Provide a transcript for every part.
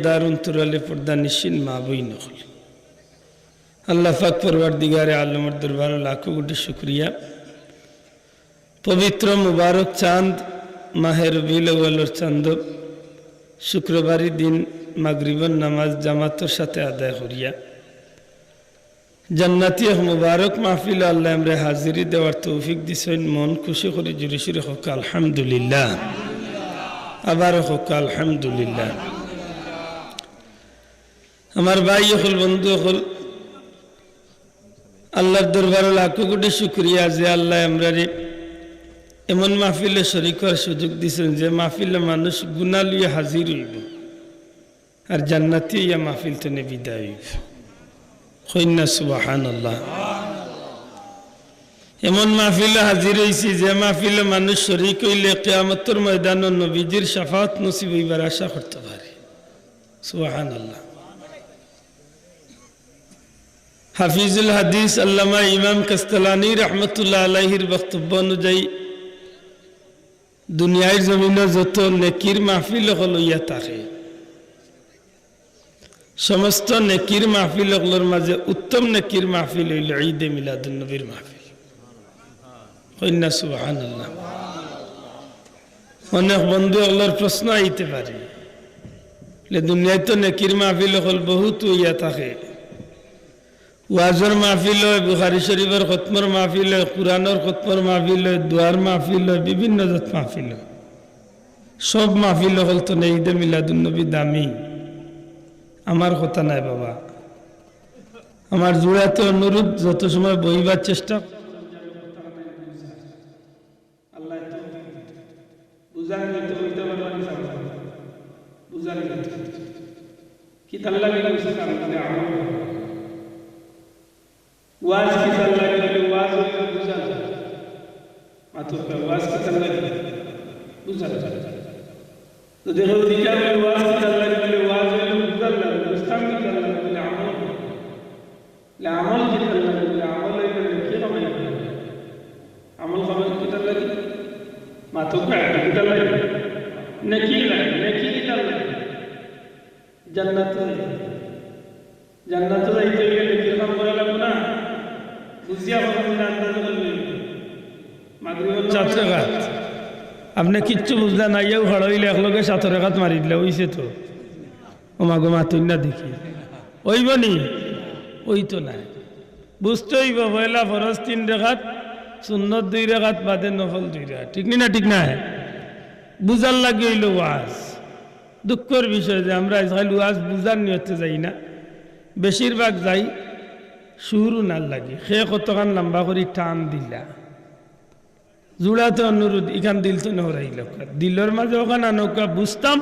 দারুন তুরালে পর্দা নিশ্চিন মা বই নকল আল্লাহ পাক পরওয়ারদিগারে আলমের দরবারে লাখো কোটি শুকরিয়া। পবিত্র মুবারক চাঁদ মাহে রবিউল আউয়ালের চাঁদ শুক্রবারের দিন মাগরিবের নামাজ জামাতের সাথে আদায় করিয়া জান্নাতি মুবারক মাহফিল আল্লাহ আমরা হাজিরি দেওয়ার তৌফিক দিছেন। মন খুশি করে জুড়ে সুরে হোক আলহামদুলিল্লাহ, আবার হোক আলহামদুলিল্লাহ। আমার ভাই হল বন্ধু হল আল্লাহর দরবারে লাখো কোটি শুকরিয়া যে আল্লাহ আমরা এমন মাহফিলে শরীক হওয়ার সুযোগ দিয়েছেন যে মাহফিলে মানুষ গুনাহ লইয়া হাজির হইব আর জান্নাতি ইয়া মাহফিল তো বিদায় হইব। কইনা সুবহানাল্লাহ। এমন মাহফিলে হাজির হইছি যে মাহফিলে মানুষ শরীক হইলে কিয়ামতের ময়দানে নবীজির শাফাত নসিব হইবার আশা করতে পারে। সুবহানাল্লাহ। হাফিজুল হাদিস আল্লামা ইমাম কাস্তালানি রহমতুল্লাহ আলাইহির বক্তব্য অনুযায়ী দুনিয়ার জমিনে যত নেকির মাহফিল লইয়া থাকে সমস্ত নেকির মাহফিলগুলোর মাঝে উত্তম নেকির মাহফিল হইল ঈদে মিলাদুন নবীর মাহফিল। কইনা সুবহানাল্লাহ। অনেক বন্ধু আল্লাহর প্রশ্ন আইতে পারে দুনিয়ায় তো নেকির মাহফিল হল বহুত হইয়া থাকে, ওয়াজর মাহফিল হয়, বুখারী শরীফের খতমর মাহফিল হয়, কুরআনের খতমর মাহফিল হয়, দোয়ার মাহফিল হয়, বিভিন্ন জাত মাহফিল হয়। সব মাহফিল হল তো নেই ঈদে মিলাদুন নবী দামি। আমার কথা নাই বাবা, আমার জোড়াতে অনুরোধ যত সময় বইবার চেষ্টা কি তার লাগে ওয়াজ কি তার লাগে ওয়াজ বুঝা মাত্র ওয়াজ কি তার লাগে বুঝা তো দেখো দিকা ওয়াজ কি তার লাগে ওয়াজ বুঝা লাগে ইসলাম কি তার লাগে আমল লা আমল কি তার লাগে আমল কি হবে আমল হবে কি তার লাগে মাত্র কি তার লাগে নেকি কি তার লাগে জান্নাত জান্নাত যাইতে গেলে কি কাম করা লাগবে না বুঝিয়া বলেন আন্দাজ করবেন মাগরিবের চাতরাঘাত আপনি কিচ্ছু বুঝলেন না ইয়েও হড়ইলে একলগে চাতরাঘাত মারি দিলে হইছে তো ও মাগো মাতুন না দেখি ওইবনি ওই তো নাই বুঝতে হইব পয়লা ফরজ 3 রাকাত সুন্নত 2 রাকাত বাদে নফল 2 রাকাত ঠিক না ঠিক না বুঝার লাগে হইল ওয়াজ। দুঃখের বিষয় যে আমরা আজকাল ওয়াজ বুঝার নিয়তে যাই না, বেশিরভাগ যাই সুরও না লাগে সে কতখান লম্বা করে টান দিলা জোড়াতে অনুরোধ ইখান দিল তো নহরাইল দিলের মাঝে ওখানে নৌকা বুঝতাম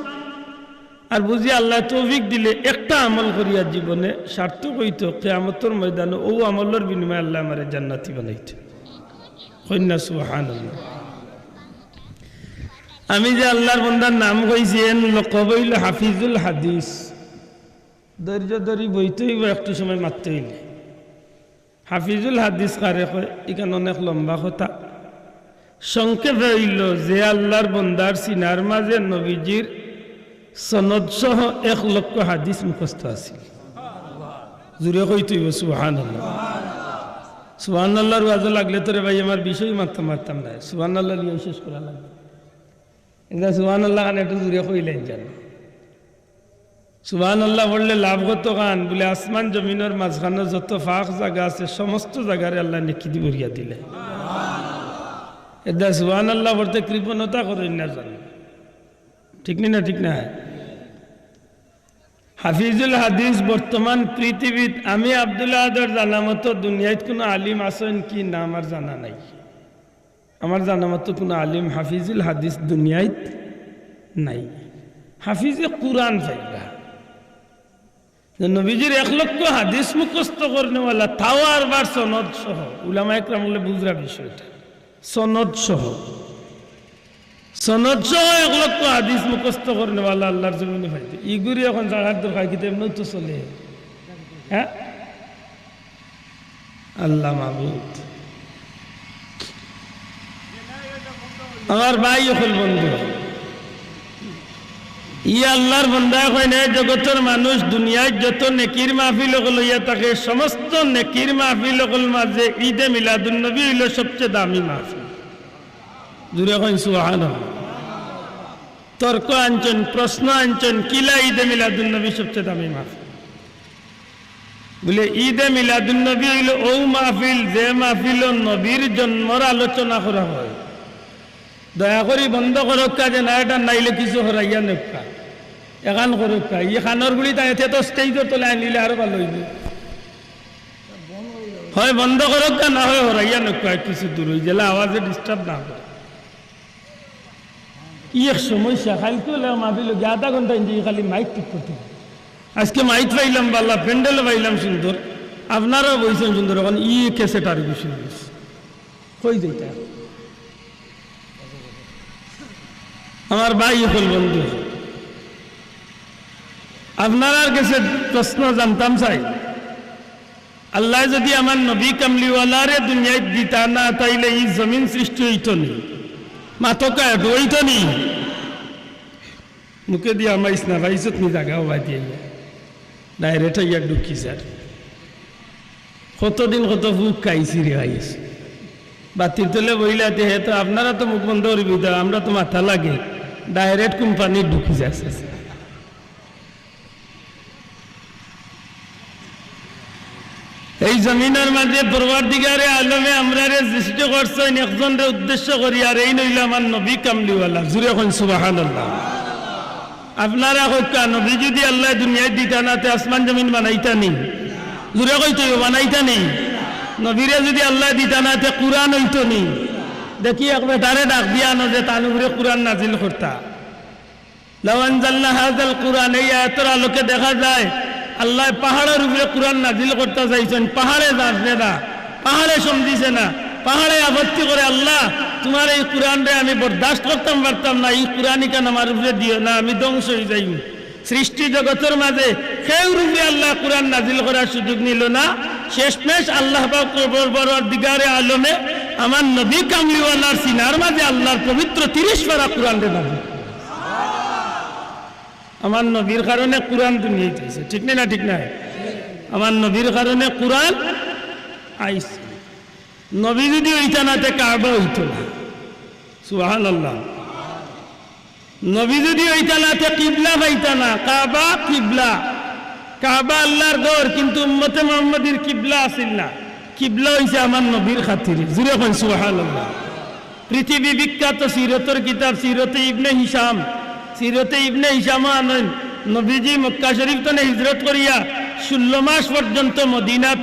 আর বুঝি আল্লাহ তৌফিক দিলে একটা আমল করিয়া জীবনে সার্থক হইতো কিয়ামতের ময়দানে ও আমলের বিনিময়ে আল্লাহ আমারে জান্নাতি বানাইতে। কইনা সুবহানাল্লাহ। আমি যে আল্লাহর বান্দার নাম কইছি এন লকব হইল হাফিজুল হাদিস। ধৈর্য ধরি বইতে হইব একটু সময় মারতে হইলে হাফিজুল হাদিস কারে কয় এখানে অনেক লম্বা কথা। সংক্ষেপে হইল যে আল্লাহর বান্দার সিনার মাঝে নবীজির সনদ সহ 1 লক্ষ হাদিস মুখস্থ আছিল। জুড়ে কইতে হইব সুবহানাল্লাহ। সুবহানাল্লাহর ওয়াজ লাগলে তোরে ভাই আমার বিষয় মারতাম না, সুবহানাল্লাহ লিয়ে শেষ করা লাগবে। এটা সুবহানাল্লাহ কানে একটু জুড়ে কইলেন জানো সুবহানাল্লাহ বললে লাভ কত গান বলে আসমান জমিনের মাঝখানে যত ফাঁক জায়গা আছে সমস্ত জায়গায় আল্লাহ নেকি দি ভরিয়া দিলে। এটা সুবহানাল্লাহ বলতে কৃপণতা করেন না জানো ঠিক না ঠিক না। হাফিজুল হাদিস বর্তমান পৃথিবীত আমি আব্দুল্লাহ আদর জানা মতো দুনিয়ায় কোনো আলিম আছেন কি না আমার জানা নাই। আমার জানা মতো কোনো আলিম হাফিজুল হাদিস দুনিয়ায় নাই। হাফিজে কুরআন পাইবা নবীজির 1 লক্ষ হাদিস মুখস্থ করনেওয়ালা তাও আরবার সনদ সহ উলামা একরাম বলে বুঝরা বিষয়টা সনদ সহ 1 লক্ষ হাদিস মুখস্থ করনেওয়ালা আল্লাহর জমিনে পাইতে ইগুরি এখন জাগার দরকার কি তেমন তো চলে। হ্যাঁ আল্লাহ মাবুদ। আমার ভাই হল বন্ধু ই আল্লাহর বান্দা কয় না জগতের মানুষ দুনিয়ায় যত নেকির মাহফিল লইয়া থাকে সমস্ত নেকির মাহফিল মাঝে ঈদে মিলাদুন নবী হইল সবচেয়ে দামি মাহফিল। জুড়ে কইন সুবহানাল্লাহ। তর্ক আনছেন, প্রশ্ন আনছেন, কিলা ঈদে মিলাদুন নবী সবচেয়ে দামি মাহফিল? বলে ঈদে মিলাদুন নবী হইল ও মাহফিল যে মাহফিল নবীর জন্মর আলোচনা করা হয়। দয়া করি বন্ধ করক কাজে না, এটা নাইলে কিছু হরাইয়া নেকা এখান করক কা ই খানোর গুলি তাই তো স্টেজের তলে আনিলে আরো ভালো হইবে। হয় বন্ধ করক কা, না হয় হরাইয়া নেকা কিছু দূর হয়ে গেলে আওয়াজে ডিস্টার্ব না করে। ই এক সমস্যা খালি তো মাহফিল আধা ঘন্টা ইঞ্জি খালি মাইক ঠিক করতে। আজকে মাইক পাইলাম বাল্লা, প্যান্ডেল পাইলাম সুন্দর, আপনারাও বলছেন সুন্দর, এখন ই ক্যাসেট আর বেশি কই যাইতা আমার ভাই হল বন্ধু। আপনার কাছে প্রশ্ন জানতাম চাই, আল্লাহ যদি আমার নবী কামলিওয়ালারে দুনিয়ায় দিতা না তাইলে এই জমিন সৃষ্টি হইত নি, মাতকা হইত নি। মুখে দিয়ে আমাইস না ভাই, নি জায়গাও বাই দিয়ে ডাইরেক্ট হইয়া ঢুকি স্যার। কতদিন কত বুক খাইছি রে খাইছি বাতির তলে বইলাতে হে তো আপনারা তো মুখ বন্ধ করবি, আমরা তো মাথা লাগে ডাইরেক্ট কোম্পানি ঢুকি যাচ্ছে। এই জমিনের মাঝে পরওয়ারদিগারে আলমে আমরারে সৃষ্টি করছেন একজনের উদ্দেশ্য করি, আর এই নইল আমার নবী কামলিওয়ালা। জুড়ে এখন সুবহানাল্লাহ। আপনারা হকা নবী যদি আল্লাহ দুনিয়ায় দিতা না তে আসমান জমিন বানাইতা নি? জুড়ে কইতে বানাইতা নি? নবীরে যদি আল্লাহ দিতা না তে কুরআন হইতো নি? দেখি এক বেটারে ডাক দিয়া ন যে তার উপরে কুরআন নাজিল করতা। লাউ আনজালনা হাযাল কুরআন, এই আয়াতের আলোকে দেখা যায় আল্লাহ পাহাড়ের উপরে কুরআন নাজিল করতে চাইছেন, পাহাড়ে যাচ্ছে না, পাহাড়ে সমঝিছে না, পাহাড়ে আপত্তি করে আল্লাহ তোমার এই কুরআনরে আমি বরদাস্ত করতাম পারতাম না, এই কুরআনই কেন আমার উপরে দিও না, আমি ধ্বংস হয়ে যাই। সৃষ্টি জগতের মাঝে কেউ রূপে আল্লাহ কুরআন নাজিল করার সুযোগ নিল না। শেষমেশ আল্লাহ পরওয়ারদিগারে আলমে আমার নবী কামলিওয়ালার সিনার মাঝে আল্লাহর পবিত্র 30 পারা কুরআন রে নাজিল। আমার নবীর কারণে কুরআন দুনিয়ায় আইছে, ঠিক না? ঠিক না? আমার নবীর কারণে কুরআন আইছে। নবী যদি হইতা না তে কাবা হইতো না। সুবহানাল্লাহ। নবী যদি হইতা না তে কিবলা পাইতা না। কাবা কিবলা, কাবা আল্লাহর ঘর, কিন্তু উম্মতে মুহাম্মাদির কিবলা আসিল না। কিবলা হইছে আমার নবীর খাতিরে। জুরে কোন সুবহানাল্লাহ। পৃথিবী বিখ্যাত সিরতের কিতাব সিরতে ইবনে হিশাম, সিরতে ইবনে হিশাম আনেন নবীজি মক্কা শরীফ থেকে হিজরত করিয়া 16 মাস পর্যন্ত মদিনাত,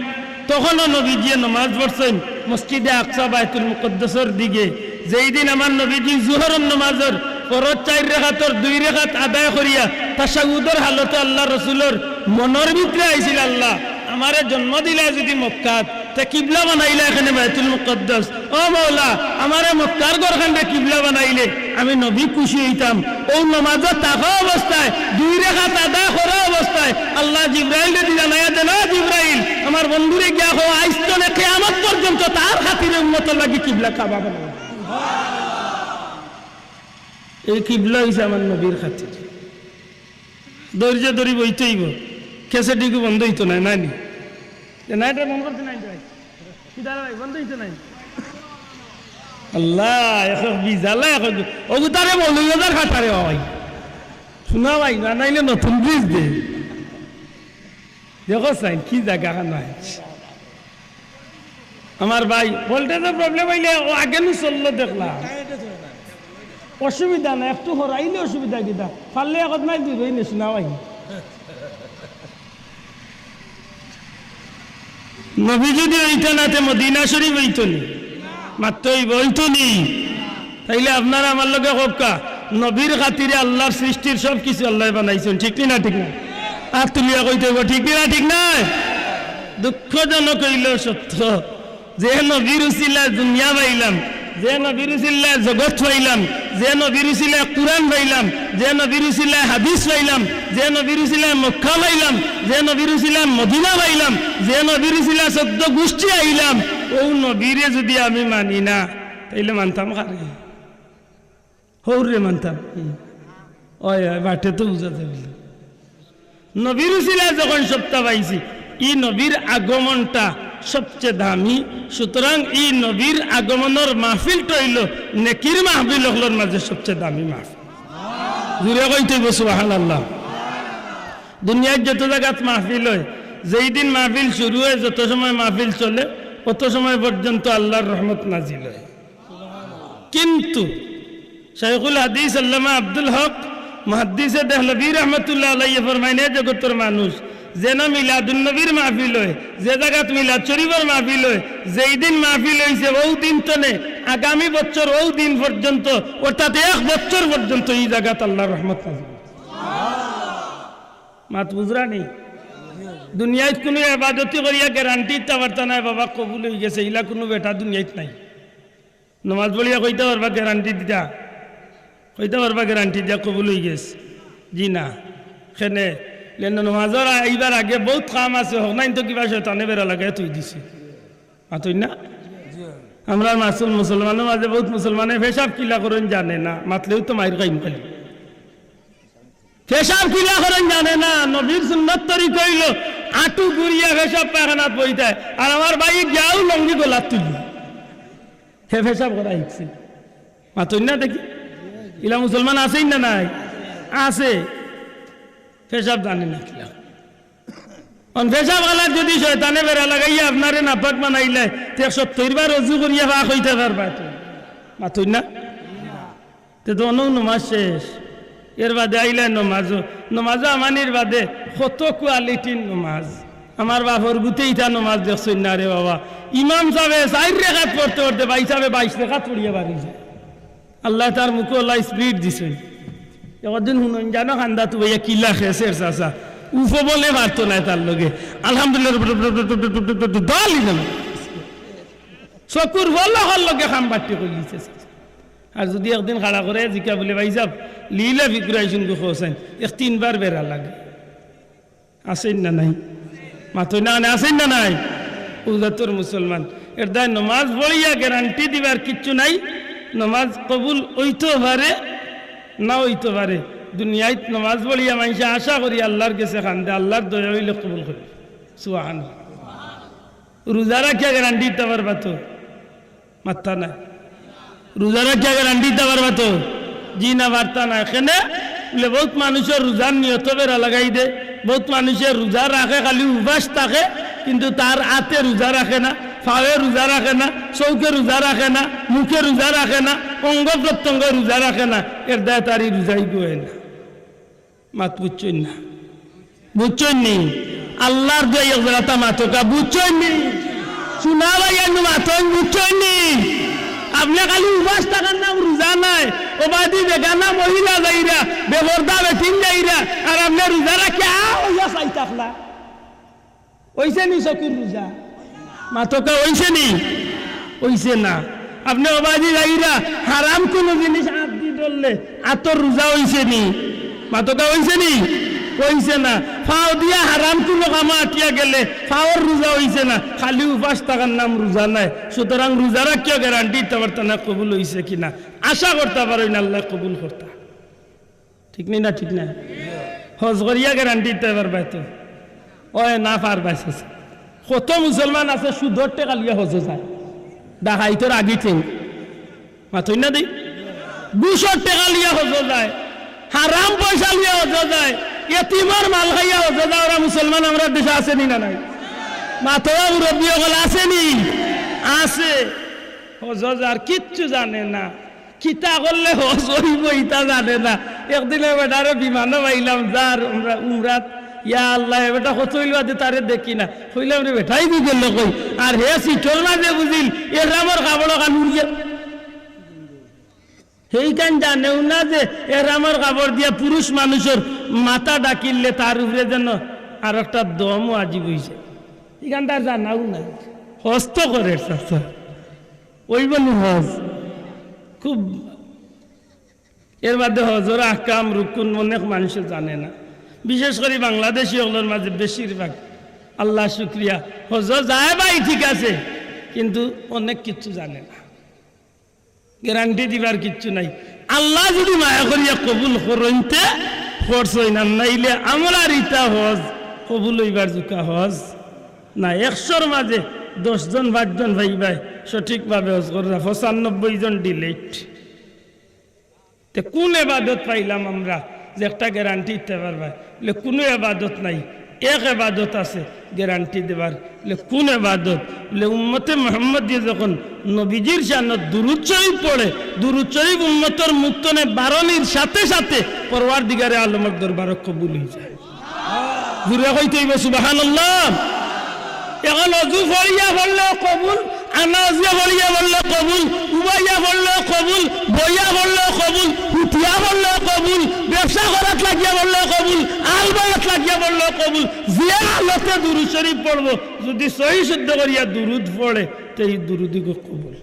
তখনও নবীজি নামাজ পড়ছেন মসজিদে আকসা বাইতুল মুকদ্দাসের দিকে। যেই দিন আমার নবীজি জোহরের নামাজের ফরজ 4 রাকাতের 2 রাকাত আদায় করিয়া তাশাহুদের হালতে আল্লাহ রাসূলের মনের ভিতরে আইছিল, আল্লাহ আমারে জন্ম দিলা যদি মক্কাত তে কিবলা বানাইলা এখানে বাইতুল মুকদ্দাস, ও মাওলা আমারে মক্কার ঘরখানে কিবলা বানাইলে আমি নবী খুশি হইতাম। ও নামাজে থাকা অবস্থায় 2 রাকাত আদায় করা অবস্থায় আল্লাহ জিবরাইলকে জানায়া দেন, জিবরাইল আমার বন্ধুরে গিয়া কও আইস্তনে কিয়ামত পর্যন্ত তার খাতিরে উম্মতের লাগি কিবলা কাবা বানাও। এই কিবলা হইছে আমার নবীর খাতির। ধৈর্য ধরি বইতেইব, খেসেটিকে বন্ধ হইতো না, নানি না, এটা বন্ধ করতে নাই ভাই, বন্ধ হইতো নাই। আল্লাহ এখন বিজালা এখন ওগুতারে মৌলুদার খাটারে হয় শোনা ভাই, না নাইলে নতুন ব্রিজ দে দেখো সাইন কি জায়গা নাই। আমার ভাই ভোল্টেজের প্রবলেম হইলে ও আগে নি চললো দেখলাম, অসুবিধা না, একটু হরাইলে অসুবিধা কিটা পারলে এখন নাই দুই হই না শোনা ভাই। নবী যদি হইতো না তে মদিনা শরীফ হইতো নি, মাত্র হইতো নি। তাইলে আপনারা আমার লগে হকা নবীর খাতিরে আল্লাহর সৃষ্টির সব কিছু আল্লাহ বানাইছেন, ঠিক না? ঠিক না? আর তুলিয়া কইতে হইব, ঠিক না? ঠিক না? দুঃখজনক হইলেও সত্য যে নবীর উসিলায় দুনিয়া পাইলাম, যে নবীর উসিলায় জগৎ পাইলাম, যে নবীর উসিলায় কুরআন পাইলাম, যে নবীর উসিলায় হাদিস পাইলাম, যে নবীর উসিলায় মক্কা পাইলাম, যে নবীর উসিলায় মদিনা পাইলাম, যে নবীর উসিলায় 14 গোষ্ঠী আইলাম, ও নবীরে যদি আমি মানি না তাইলে মানতাম কারে? হৌরে মানতাম। ওই বাটে তো বুঝাতে বলল নবীর উসিলায় যখন সপ্তাহ পাইছি ই নবীর আগমনটা সবচেয়ে দামি সুতরাং ই নবীর আগমনের মাহফিলটা হইল নেকির মাহফিল হলোর মাঝে সবচেয়ে দামি মাহফিল জুড়ে কইতে সুবহানাল্লাহ দুনিয়ার যত জায়গাত মাহফিল হয় যেই দিন মাহফিল শুরু হয় যত সময় মাহফিল চলে অত সময় পর্যন্ত আল্লাহর রহমত নাজিল হয় কিন্তু শাইখুল হাদিস আল্লামা আব্দুল হক মুহাদ্দিসে দেহলভী রহমতুল্লাহ আলাইহি ফরমাইনে জগতের মানুষ যেন মিলাদুন নবীর মাহফিল হয় যে জায়গাত মিলাদ শরীফের মাহফিল হয় যেই দিন মাহফিল হয়েছে ওই দিন তনে আগামী বছর ওই দিন পর্যন্ত অর্থাৎ 1 বছর পর্যন্ত এই জায়গাত আল্লাহর রহমত নাজিল মাত বুঝরা নেই দুনিয়ায় কোনো ইবাদতি করিয়া গ্যারান্টি দিতে পারতা নাই বাবা কবুল হয়ে গেছে ইলা কোনো বেটা দুনিয়াত নাই নমাজ পড়িয়া কইতে পারবা গ্যারান্টি দিতা কইতে পারবা গ্যারান্টি দিয়া কবুল হয়ে গেছে জি না সেনে নমাজর এইবার আগে বহুত কাম আছে হোক নাই তো কিবা শয়তানে বেড়া লাগে তুই দিছে মাতুই না আমরা মাসুল মুসলমানের মাঝে বহুত মুসলমানে পেশাব কিলা করেন জানে না মাতলেও তো মায়ের কাইম খালি পেশাব কিলা করেন জানে না নবীর সুন্নত তরিকা হইল আটু গুড়িয়া পেশাব পায়খানাত বইতায় আর আমার ভাই যাও লঙ্গি গোলাপ তুলি হে পেশাব করা শিখছে মাতুই না দেখি ইলা মুসলমান আছেই না নাই আছে পেশাব জানে না কিলা পেশাব আলার যদি শয়তানে বেড়া লাগাইয়া আপনারে নাপাক বানাইলে 70 বার রজু করিয়া ভাগ হইতে পারবা তো মাতুই না তে তো নমাজ শেষ এর বাদে আইলে নমাজ আমানির বাদে কত কোয়ালিটির নমাজ আমার বাপর গুতে ইটা নমাজ দেখছেন না রে বাবা ইমাম সাহেব 4 রাকাত পড়তে পড়তে ভাই সাহেব 22 রাকাত পড়িয়া বাড়িছে আল্লাহ তার মুখে আল্লাহ স্পিড দিছেন একদিন শুনুন জানো খান্দা তো ভাইয়া কিলা খেসের চাচা উফো বলে পারতো না তার লগে আলহামদুলিল্লাহ দলই না চকুর বলহর লগে খাম বাট্টি করিছে আর যদি একদিন খাড়া করে জিকা বলে ভাই সাহেব লীলা ফিকুরাইছুন গো হোসেন 3 বার বেড়া লাগে আসেন না নাই মাথই না আসেন না নাই উজাতর মুসলমান এর দায় নমাজ পড়িয়া গ্যারান্টি দিবার কিচ্ছু নাই নমাজ কবুল হইতে পারে না হইতে পারে দুনিয়ায় নমাজ পড়িয়া মানুষে আশা করি আল্লাহর কাছে খান্দে আল্লাহর দয়া হইলে কবুল করি সুবহানাল্লাহ রোজা রাখিয়া গ্যারান্টি দিতে পারবা তো মাথা না রোজা রাখিয়া গ্যারান্টি দিতে পারবা তো জি না বার্তা না এখানে বলে বহুত মানুষের রোজার নিয়ত বেড়া লাগাই দে বহুত মানুষের রোজা রাখে খালি উপাস থাকে কিন্তু তার হাতে রোজা রাখে না ফাওয়ে রোজা রাখে না চৌকে রোজা রাখে না মুখে রোজা রাখে না অঙ্গ প্রত্যঙ্গ রোজা রাখে না এর দায় তারই রোজাই গোয় না মাত বুঝছেন না বুঝছেন নি আল্লাহর দয়া মাতকা বুঝছেন নি শোনা ভাইয়ানো মাতন বুঝছেন নি আপনি খালি উপাস থাকার নাম রোজা নাই ওবাদি বেগানা মহিলা যাইরা বেবর্দা বেটিন যাইরা আর আপনি রোজা রাখি চাই থাকলা ওইসে নি চকুর রোজা মাতকা ওইসে নি ওইসে না আপনি ওবাদি যাইরা হারাম কোনো জিনিস হাত দিয়ে ধরলে আতর রোজা হইছে নি মাতকা হইছে নি হইছে না ফাও দিয়া হারাম কোনো কামা আটিয়া গেলে ফাওর রোজা হইছে না খালি উপাস থাকার নাম রোজা নাই সুতরাং রোজা রাখিয়া গ্যারান্টি দিতে পারত না কবুল হইছে কিনা আশা করতে পারো না আল্লাহ কবুল করতা ঠিক নেই না ঠিক না হজ করিয়া গ্যারান্টি দিতে পারবা তো ওই না পারবা কত মুসলমান আছে সুদর টেকা লিয়া হজ যায় দেখাই তোর আগে ঠিক মাথই না দিই 200 টাকা লিয়া হজ যায় হারাম পয়সা লিয়া হজ যায় এতিমার মাল খাইয়া হজ যায় ওরা মুসলমান আমরা দেশে আসেনি না নাই মাথা মুরব্বী হল আসেনি আছে হজ আর কিচ্ছু জানে না কিতা করলে হজ হইব ইটা জানে না একদিনে বেটারে বিমানে পাইলাম যার উমরাত ইয়া আল্লাহ বেটা কত হইলা দে তারে দেখি না হইলাম রে বেটাই দি গেল কই আর হে সিটল না যে বুঝিল এর আমার কাবড় কান উড়িয়ে সেইখান জানেও না যে এর আমার কাপড় দিয়া পুরুষ মানুষের মাথা ডাকিলে তার উপরে যেন আর একটা দমও আজি বইছে এখান তার জানাও না হস্ত করে ওইব হজ খুব এর মধ্যে হজর আহকাম রুকুন অনেক মানুষের জানে না বিশেষ করে বাংলাদেশি হলের মাঝে বেশিরভাগ আল্লাহ শুক্রিয়া হজ যায় ভাই ঠিক আছে কিন্তু অনেক কিছু জানে না গ্যারান্টি দিবার কিচ্ছু নাই। আল্লাহ যদি মায়া করিয়া কবুল করইতে করছই না, নাইলে আমরা রিতা হজ কবুল হইবার জুকা হজ না। 100-র মাঝে 10 জন 5 জন ভাই ভাই সঠিকভাবে হজ করে, 95 জন ডিলেট। তে কোন এবাদত পাইলাম আমরা যে একটা গ্যারান্টি দিতে পারবা? কোনো এবাদত নাই। এক এবাদত আছে গ্যারান্টি দেবার, কোন এবাদত? উম্মতে মোহাম্মদ দিয়ে যখন নবীজির শানত দুরূদ শরীফ পড়ে, দুরূদ শরীফ উম্মতের মুক্তনে বারণীর সাথে সাথে পরওয়ারদিগারে আলমের দরবারে কবুল হয়ে যায়। ঘুরে কইতে হইব সুবহানাল্লাহ। এখন অজু ফরিয়া বললেও কবুল, আনাজিয়া ফরিয়া বললেও কবুল, উবাইয়া বললেও কবুল, বইয়া বললেও কবুল, হুতিয়া বললেও কবুল, ব্যবসা করাত লাগিয়া বললেও কবুল, আলবায়াত লাগিয়া বললেও কবুল। যে আলোতে দুরূদ শরীফ পড়বো, যদি সহি শুদ্ধ করিয়া দুরূদ পড়ে তো এই দুরূদই কবুল।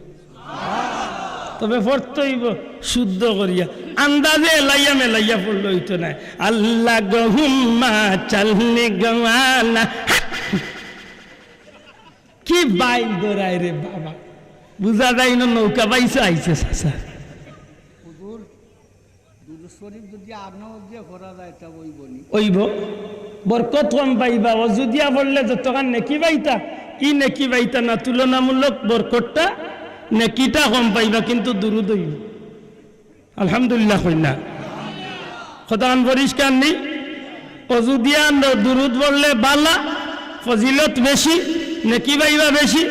তবে পড়তে হইব শুদ্ধ করিয়া, আন্দাজে এলাইয়া মেলাইয়া পড়লে হইতো না। আল্লাহ গহুম্মা চালনি গওয়ানা, কি বাইল দৌড়ায় রে বাবা, বুঝা যায় না নৌকা বাইসে আইছে চাচা। ওইব বরকত কম পাইবা, অযুদিয়া বললে যতক্ষণ নেকি পাইতা ই নেকি পাইতা না, তুলনামূলক বরকতটা নেকিটা কম পাইবা, কিন্তু দুরুদ হইব। আলহামদুলিল্লাহ কইনা কতক্ষণ পরিষ্কার নেই। অযুদিয়া দুরুদ বললে বালা, ফজিলত বেশি, নেকি পাইবা বেশি।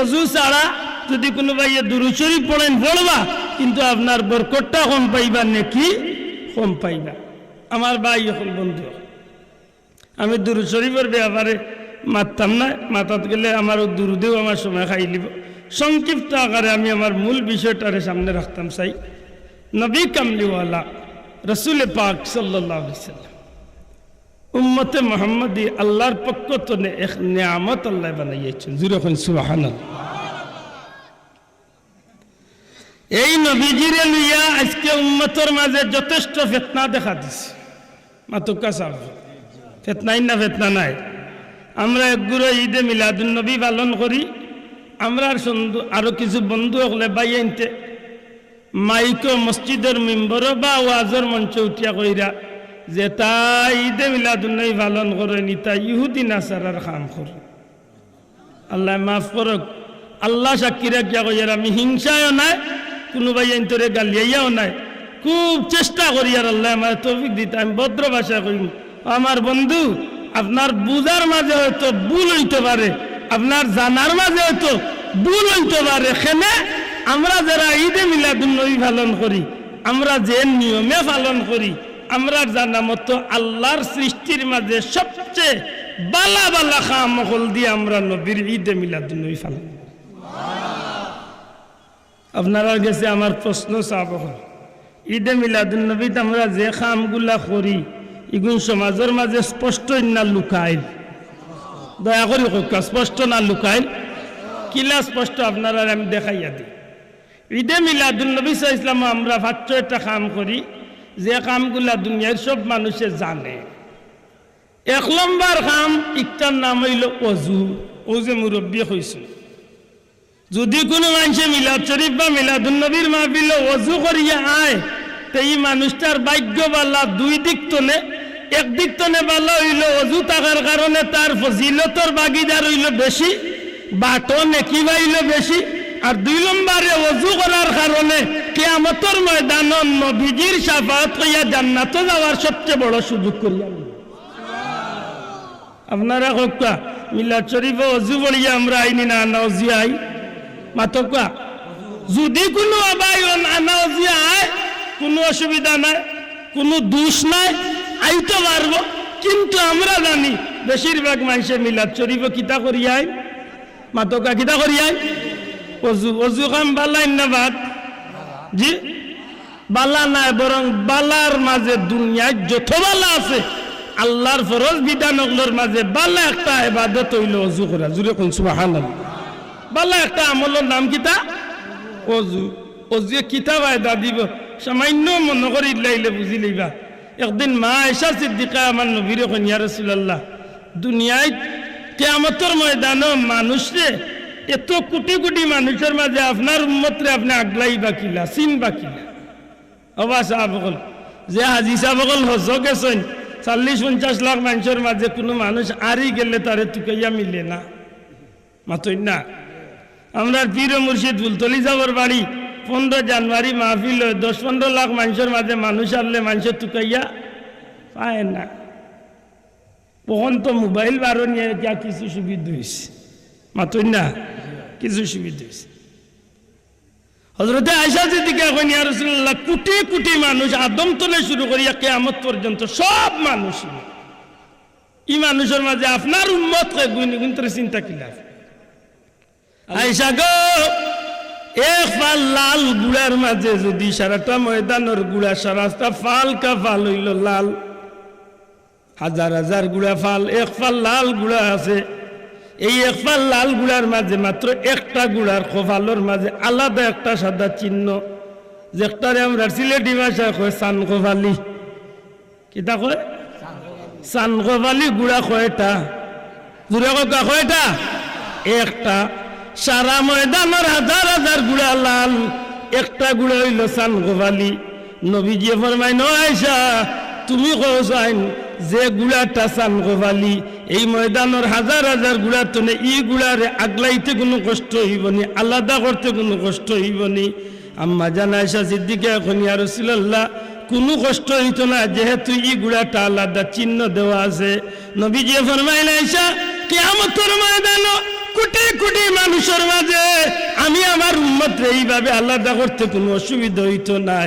অজু ছাড়া যদি কোনো ভাইয়ে দুরূদ শরীফ পড়েন পড়বা, কিন্তু আপনার বরকতটা কম পাইবা, নেকি কম পাইবা। আমার ভাই এখন বন্ধু, আমি দুরূদ শরীফের ব্যাপারে মারতাম না, মাতাত গেলে আমার দুরুদেও আমার সময় খাই লিব। সংক্ষিপ্ত আকারে আমি আমার মূল বিষয়টারে সামনে রাখতাম চাই। নবী কামলিওয়ালা রসুল পাক সাল্লাল্লাহু আলাইহি সাল্লাম উম্মতে মোহাম্মদী আল্লাহর পক্ষ তো এক নিয়ামত আল্লাহ বানাইয়েছেন। জুরে কোন সুবহানাল্লাহ। এই নবীজিরে লইয়া আজকে উম্মতের মাঝে যথেষ্ট ফিতনা দেখা দিছে। মাতুকা সাহেব, ফিতনাই না ফিতনা নাই। আমরা একগুলো ঈদে মিলাদুন নবী পালন করি। আমরা আরো কিছু বন্ধু হলে বাই আনতে মাইক মসজিদের মেম্বর বা ওয়াজের মঞ্চ উঠিয়া কইরা যে তাই ঈদে মিলাদুন নবী পালন করে নি, তা ইহুদি নাসারার কাম করে। আল্লাহ মাফ করক। আল্লাহ সাক্ষী রাখিয়া কইয়ার আমি হিংসায়ও নাই, কোনো ভাই আইনতরে গালিয়াইয়াও নাই। খুব চেষ্টা করি আর আল্লাহ আমার তৌফিক দিতে। আমি ভদ্র ভাষা কইম, আমার বন্ধু আপনার বুঝার মাঝে হয়তো ভুল হইতে পারে, আপনার জানার মাঝে হয়তো ভুল হইতে পারে। এখানে আমরা যারা ঈদে মিলাদুন নবী পালন করি, আমরা যে নিয়মে পালন করি, আমরা জানা মতো আল্লাহর সৃষ্টির মাঝে সবচেয়ে বালা বালা কাম হল দিয়ে আমরা নবীর ঈদে মিলাদুন নবী পালন। আপনারা গেছে আমার প্রশ্ন চাব, ঈদে মিলাদুন নবীতে আমরা যে কামগুলা করি এগুলো সমাজের মাঝে স্পষ্ট না লুকাইল? দয়া করি কা স্পষ্ট না লুকাইল? কিলা স্পষ্ট আপনারা আমি দেখাইয়া দিই। ঈদে মিলাদুন নবী সাল্লাল্লাহু আলাইহি ওয়াসাল্লাম আমরা 5-6টা কাম করি, যে কামগুলা দুনিয়ার সব মানুষে জানে। 1 নম্বর কাম, একটার নাম হইল অজু। ও যে মুরব্বী হয়েছে, যদি কোনো মানুষে মিলাদ শরীফ বা মিলাদুন নবীর মাহফিলে অজু করিয়া আয়, তো এই মানুষটার ভাগ্য বালা 2 দিক তনে। একদিক তনে বালা হইল অজু থাকার কারণে তার ফজিলতর ভাগিদার হইল বেশি, বাটো নেকি পাইল বেশি। আর 2 নম্বরে অজু করার কারণে কিয়ামতের ময়দানে নবীজির শাফাআত হইয়া জান্নাতে যাওয়ার সবচেয়ে বড় সুযোগ করিয়া। আপনারা কক্কা মিলাদ শরীফে অজু পড়িয়া আমরা আইনি না অজু আই মাতকা? যদি কোনো আবাই অজু আয় কোনো অসুবিধা নাই, কোনো দোষ নাই, আইতে পারবো। কিন্তু আমরা জানি বেশিরভাগ মানুষে মিলাদ শরীফে কিতা করিয়াই মাতকা, কিতা করিয়াই অজু। অজু কাম বালাই না বাদ? জি বালা নাই, বরং বালার মাঝে দুনিয়ায় যত বালা আছে আল্লাহর ফরজ বিধানগুলোর মাঝে বালা একটা ইবাদত হইল অজু করা। জুরে কোন সুবহানাল্লাহ। বালা একটা আমলের নাম কিতা? অজু। অজুয়ে কিতা ফায়দা দিব সামান্য মনে করি লাইলে বুঝি লইবা। একদিন মা আয়েশা সিদ্দিকা আমার নবীর কইন, ইয়া রাসূলুল্লাহ, দুনিয়ায় কিয়ামতের ময়দানে মানুষরে এত কোটি কোটি মানুষের মাঝে আপনার উম্মতরে আপনি আগলাই বাকিলা চিন বাকিলা অবা সাহাব বল যে হাজি সাহাব বল হজ গেছেন 40-50 লাখ মানুষের মাঝে কোনো মানুষ আরই গেলে তারে তুকাইয়া মিলে না মাতই না আমরা পীর মুর্শিদ ফুলতলি যাবার বাড়ি 15 জানুয়ারি মাহফিল 10-15 লাখ মানুষের মাঝে মানুষ আসলে মানুষের তুকাইয়া পায় না তখন তো মোবাইল বারো নিয়ে যা কিছু সুবিধা হয়েছে মাতই না কিছু সুবিধা হয়েছে হযরতে আয়েশা সিদ্দিকা কইন ইয়া রাসূলুল্লাহ কোটি কোটি মানুষ আদম থেকে শুরু করিয়া কিয়ামত পর্যন্ত সব মানুষ এই মানুষের মাঝে আপনার উম্মতকে গুণের চিন্তা কি লাভ আয়েশা গো এক ফাল লাল গুড়ার মাঝে যদি সারাটা ময়দানের গুড়া সারাটা ফাল কা ফাল হইল লাল হাজার হাজার গুড়া ফাল এক ফাল লাল গুড়া আছে এই এক ফাল লাল গুড়ার মাঝে মাত্র একটা গুড়ার খোফালোর মাঝে আলাদা একটা সাদা চিহ্ন যেটারে আমরা সিলেটি ভাষায় কয় সান খোফালি কিতা কয় সান খোফালি গুড়া কয়টা জুড়ে কা কয়টা একটা সারা ময়দানের হাজার হাজার গুড়া লাল একটা গুড়া হইল সান খোফালি নবীজি ফরমাইন আয়েশা তুমি কইছাইন যে গুড়াটা সান খোফালি এই ময়দানের হাজার হাজার গুড়া তো ই গুড়ারে আগলাইতে কোনো কষ্ট হইব নি আলাদা করতে কোনো কষ্ট হইব নি আম্মা জান আয়েশা সিদ্দিকা এখন ইয়া রাসূলুল্লাহ কোনো কষ্ট হইতো না যেহেতু ই গুড়াটা আলাদা চিহ্ন দেওয়া আছে নবীজি ফরমাইলেন আয়েশা কিয়ামতের ময়দানে কোটি কোটি মানুষের মাঝে আমি আমার উম্মতরে এইভাবে আলাদা করতে কোনো অসুবিধা হইতো না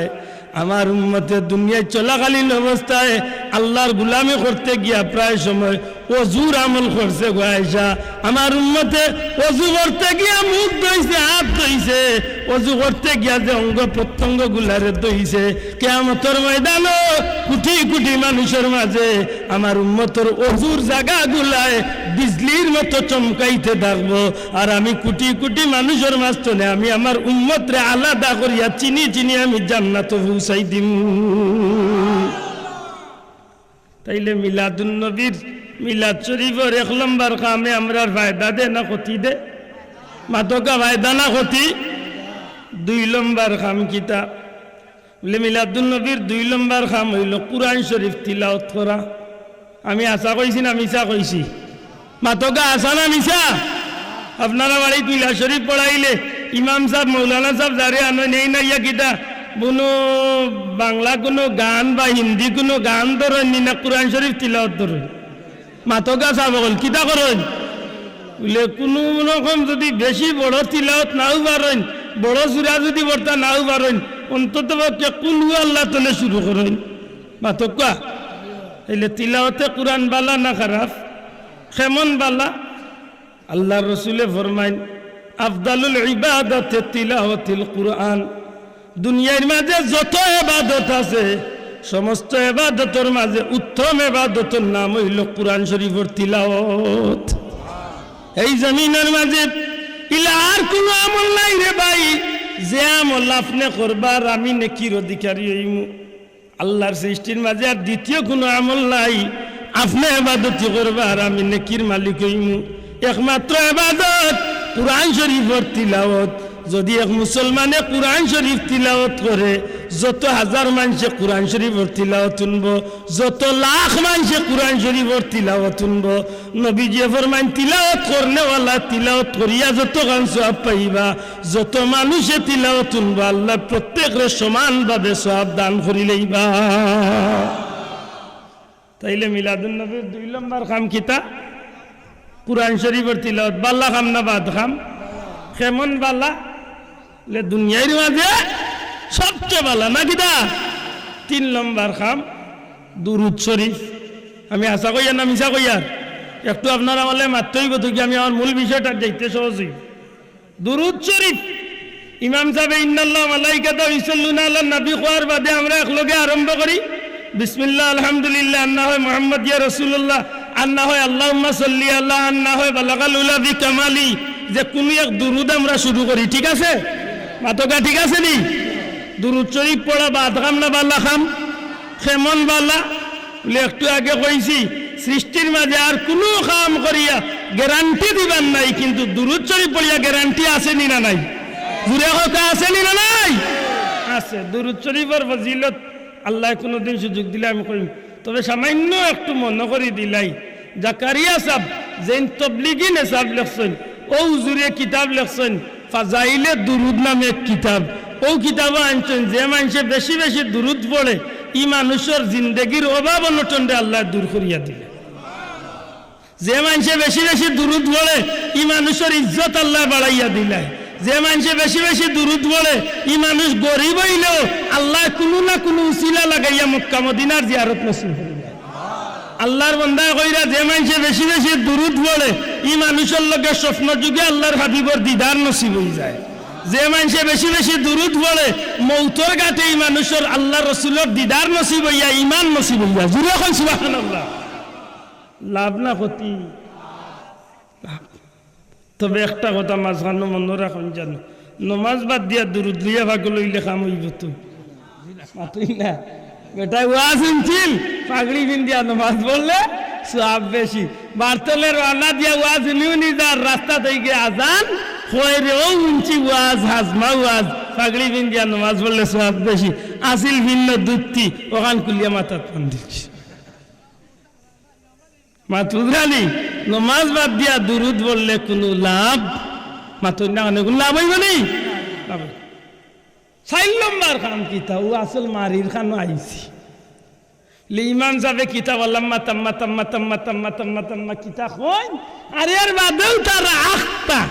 আমার উম্মতে দুনিয়ায় চলাকালীন অবস্থায় আল্লাহর গুলামি করতে গিয়া প্রায় সময় অজুর আমল করছে গো আয়েশা আমার উম্মতে অজু করতে গিয়া মুখ ধুইছে হাত ধুইছে অজু করতে গিয়া যে অঙ্গ প্রত্যঙ্গ গুলারে ধুইছে কিয়ামতের ময়দানে কোটি কোটি মানুষের মাঝে আমার উম্মতের অজুর জায়গা গুলায় বিজলির মতো চমকাইতে থাকবো আর আমি কোটি কোটি মানুষের মাঝখানে আমি আমার উম্মতরে আলাদা করিয়া চিনি চিনি আমি জান্নাতে পৌঁছাই দিম তাইলে মিলাদুন নবীর মিলাদ শরীফের 1 নম্বর কামে আমরা ফায়দা দে না ক্ষতি দে মাতকা ফায়দা না ক্ষতি 2 নম্বর কাম কিতা বলে মিলাদুন নবীর 2 নম্বর কাম হইল কুরআন শরীফ তিলাওয়াত করা আমি আশা কইছি না মিছা কইছি মাতকা আশা না মিছা আপনারা বাড়ি মিলাদ শরীফ পড়াইলে ইমাম সাহেব মৌলানা সাহেব যারে আনো নেই না ইয়া কিতা কোনো বাংলা কোনো গান বা হিন্দি কোনো গান ধরেন না কুরআন শরীফ তিলাওয়াত ধরেন মাতকা সাহেব বল কিতা করেন বলে কোনো রকম যদি বেশি বড় তিলাওয়াত নাও পারেন বড় সূরা যদি পড়তা নাও পারেন অন্তত কুল হু আল্লাহ তাআলা শুরু করেন মাতকা এলে তিলাওয়াতে কুরআন বালা না খারাপ কেমন বালা আল্লাহ রাসূলে ফরমাইন আফদালুল ইবাদাতি তিলাওয়াতুল কুরআন দুনিয়ার মাঝে যত ইবাদত আছে সমস্ত ইবাদতের মাঝে উত্তম ইবাদতের নাম হইল কুরআন শরীফের তিলাওয়াত এই জমিনের মাঝে ইলা আর কোন আমল নাই রে ভাই যে আমল আপনি করবার আমি নেকির অধিকারী হইমু আল্লাহর সৃষ্টির মাঝে আর দ্বিতীয় কোনো আমল নাই আপনি ইবাদত করবার আমি নেকির মালিক হইমু একমাত্র ইবাদত কুরআন শরীফের তিলাওয়াত যদি এক মুসলমানে কুরআন শরীফ তিলাওয়াত করে যত হাজার মানুষে কুরআন শরীফের তিলাওয়াত শুনব যত লাখ মানুষে কুরআন শরীফের তিলাওয়াত শুনব নবীজি ফরমান তিলাওয়াত করনেওয়ালা তিলাওয়াত করিয়া যত গান সওয়াব পাইবা যত মানুষে তিলাওয়াত শুনব আল্লাহ প্রত্যেকের সমানভাবে সওয়াব দান করি লইবা তাইলে মিলাদুন নবীর 2 নম্বর কাম কিতা কুরআন শরীফের তিলাওয়াত বাল্লা কাম না বাদ কাম কেমন বালা লে দুনিয়ার মাঝে সবচেয়ে বালা না কিতা 3 নম্বর কাম দুরূদ শরীফ আমি আশা কইয়া না মিছা কইয়ার একটু আপনারা বলে মাত্রই বলতো কি আমি আমার মূল বিষয়টা দেখতে সহজ হই দুরূদ শরীফ ইমাম সাহেব ইন্নাল্লাহ মালাইকাতা ইউসাল্লুনা আলান নবী কোয়ার বাদে আমরা একলগে আরম্ভ করি বিসমিল্লাহ আলহামদুলিল্লাহ আন্না হয় মুহাম্মদ ইয়া রাসূলুল্লাহ আন্না হয় আল্লাহুম্মা সাল্লি আলা আন্না হয় বালাগাল উলা বিকামালি যে কোনো এক দুরুদ আমরা শুরু করি ঠিক আছে মাতকা ঠিক আছে নি দুরুদ শরীফ পড়া বাদ কাম না বালা খাম কেমন বালা বলে একটু আগে কইছি সৃষ্টির মাঝে আর কোনো কাম করিয়া গ্যারান্টি দিবার নাই, কিন্তু দুরূদ শরীফ পড়িয়া গ্যারান্টি আছে নি না নাই? জুড়ে কথা আছে নি না নাই? আছে। দুরূদ শরীফের ফজিলত আল্লাহ কোনোদিন সুযোগ দিলে আমি করিম। তবে সামান্য একটু মনে করি দিলাই, জাকারিয়া সাহেব যেন তবলিগি নেশাব লেখছেন, ও হুজুরে কিতাব লেখছেন ফাজাইলে দুরুদ নামে এক কিতাব। ও কিতাব আনছেন যে মানুষে বেশি বেশি দুরুদ পড়ে ই মানুষের জিন্দগির অভাব অনটনটা আল্লাহ দূর করিয়া দিলে। যে মানুষে বেশি বেশি দুরুদ পড়ে ই মানুষের ইজ্জত আল্লাহ বাড়াইয়া দিলে। যে মানুষে বেশি বেশি দুরুদ পড়ে ই মানুষ গরিব হইলেও আল্লাহ কোনো না কোনো উসিলা লাগাইয়া মক্কা মদিনার জিয়ারত নসিব করে দেয়। আল্লাহর বান্দা কইরা যে মানুষে বেশি বেশি দুরুদ পড়ে ই মানুষের লগে স্বপ্ন যুগে আল্লাহর হাবিবর দিদার নসিব হয়ে যায়। যে মানুষে বেশি বেশি দুরুদ পড়ে মৌতর ঘাটে এই মানুষের আল্লাহ রসুলের দিদার নসিব হইয়া ইমান নসিব হইয়া। জুড়ে এখন সুবহানাল্লাহ। লাভ না ক্ষতি? তবে একটা কথা মাঝখানে মনে রাখুন, জানো নমাজ বাদ দিয়া দুরুদ লইয়া ভাগ লইলে কাম হইব। তুই মাতুই না বেটা ওয়াজ শুনছিল, পাগড়ি পিন্দিয়া নমাজ পড়লে সওয়াব বেশি। বার্তলের রান্না দিয়া ওয়াজ নিউ নিজার রাস্তা থেকে আজান খয়রে ও উঞ্চি ওয়াজ হাজমা ওয়াজ, পাগড়ি পিন্দিয়া নমাজ পড়লে সওয়াব বেশি। আসিল ভিন্ন দুধটি ওখান কুলিয়া মাথাত পান্দিস মাতুদ্রানি। নমাজ বাদ দিয়া দুরুদ বললে কোনো লাভ মাতুই না, কোনো লাভ হইব নেই। 4 নম্বর খান কিতা ও আসল মারির খানো আইছি ইমাম সাহেব কিতাব আল্লাম্মা তাম্মা তাম্মা তাম্মা তাম্মা তাম্মা তাম্মা কিতা কই আর এর বাদেও তার আখতা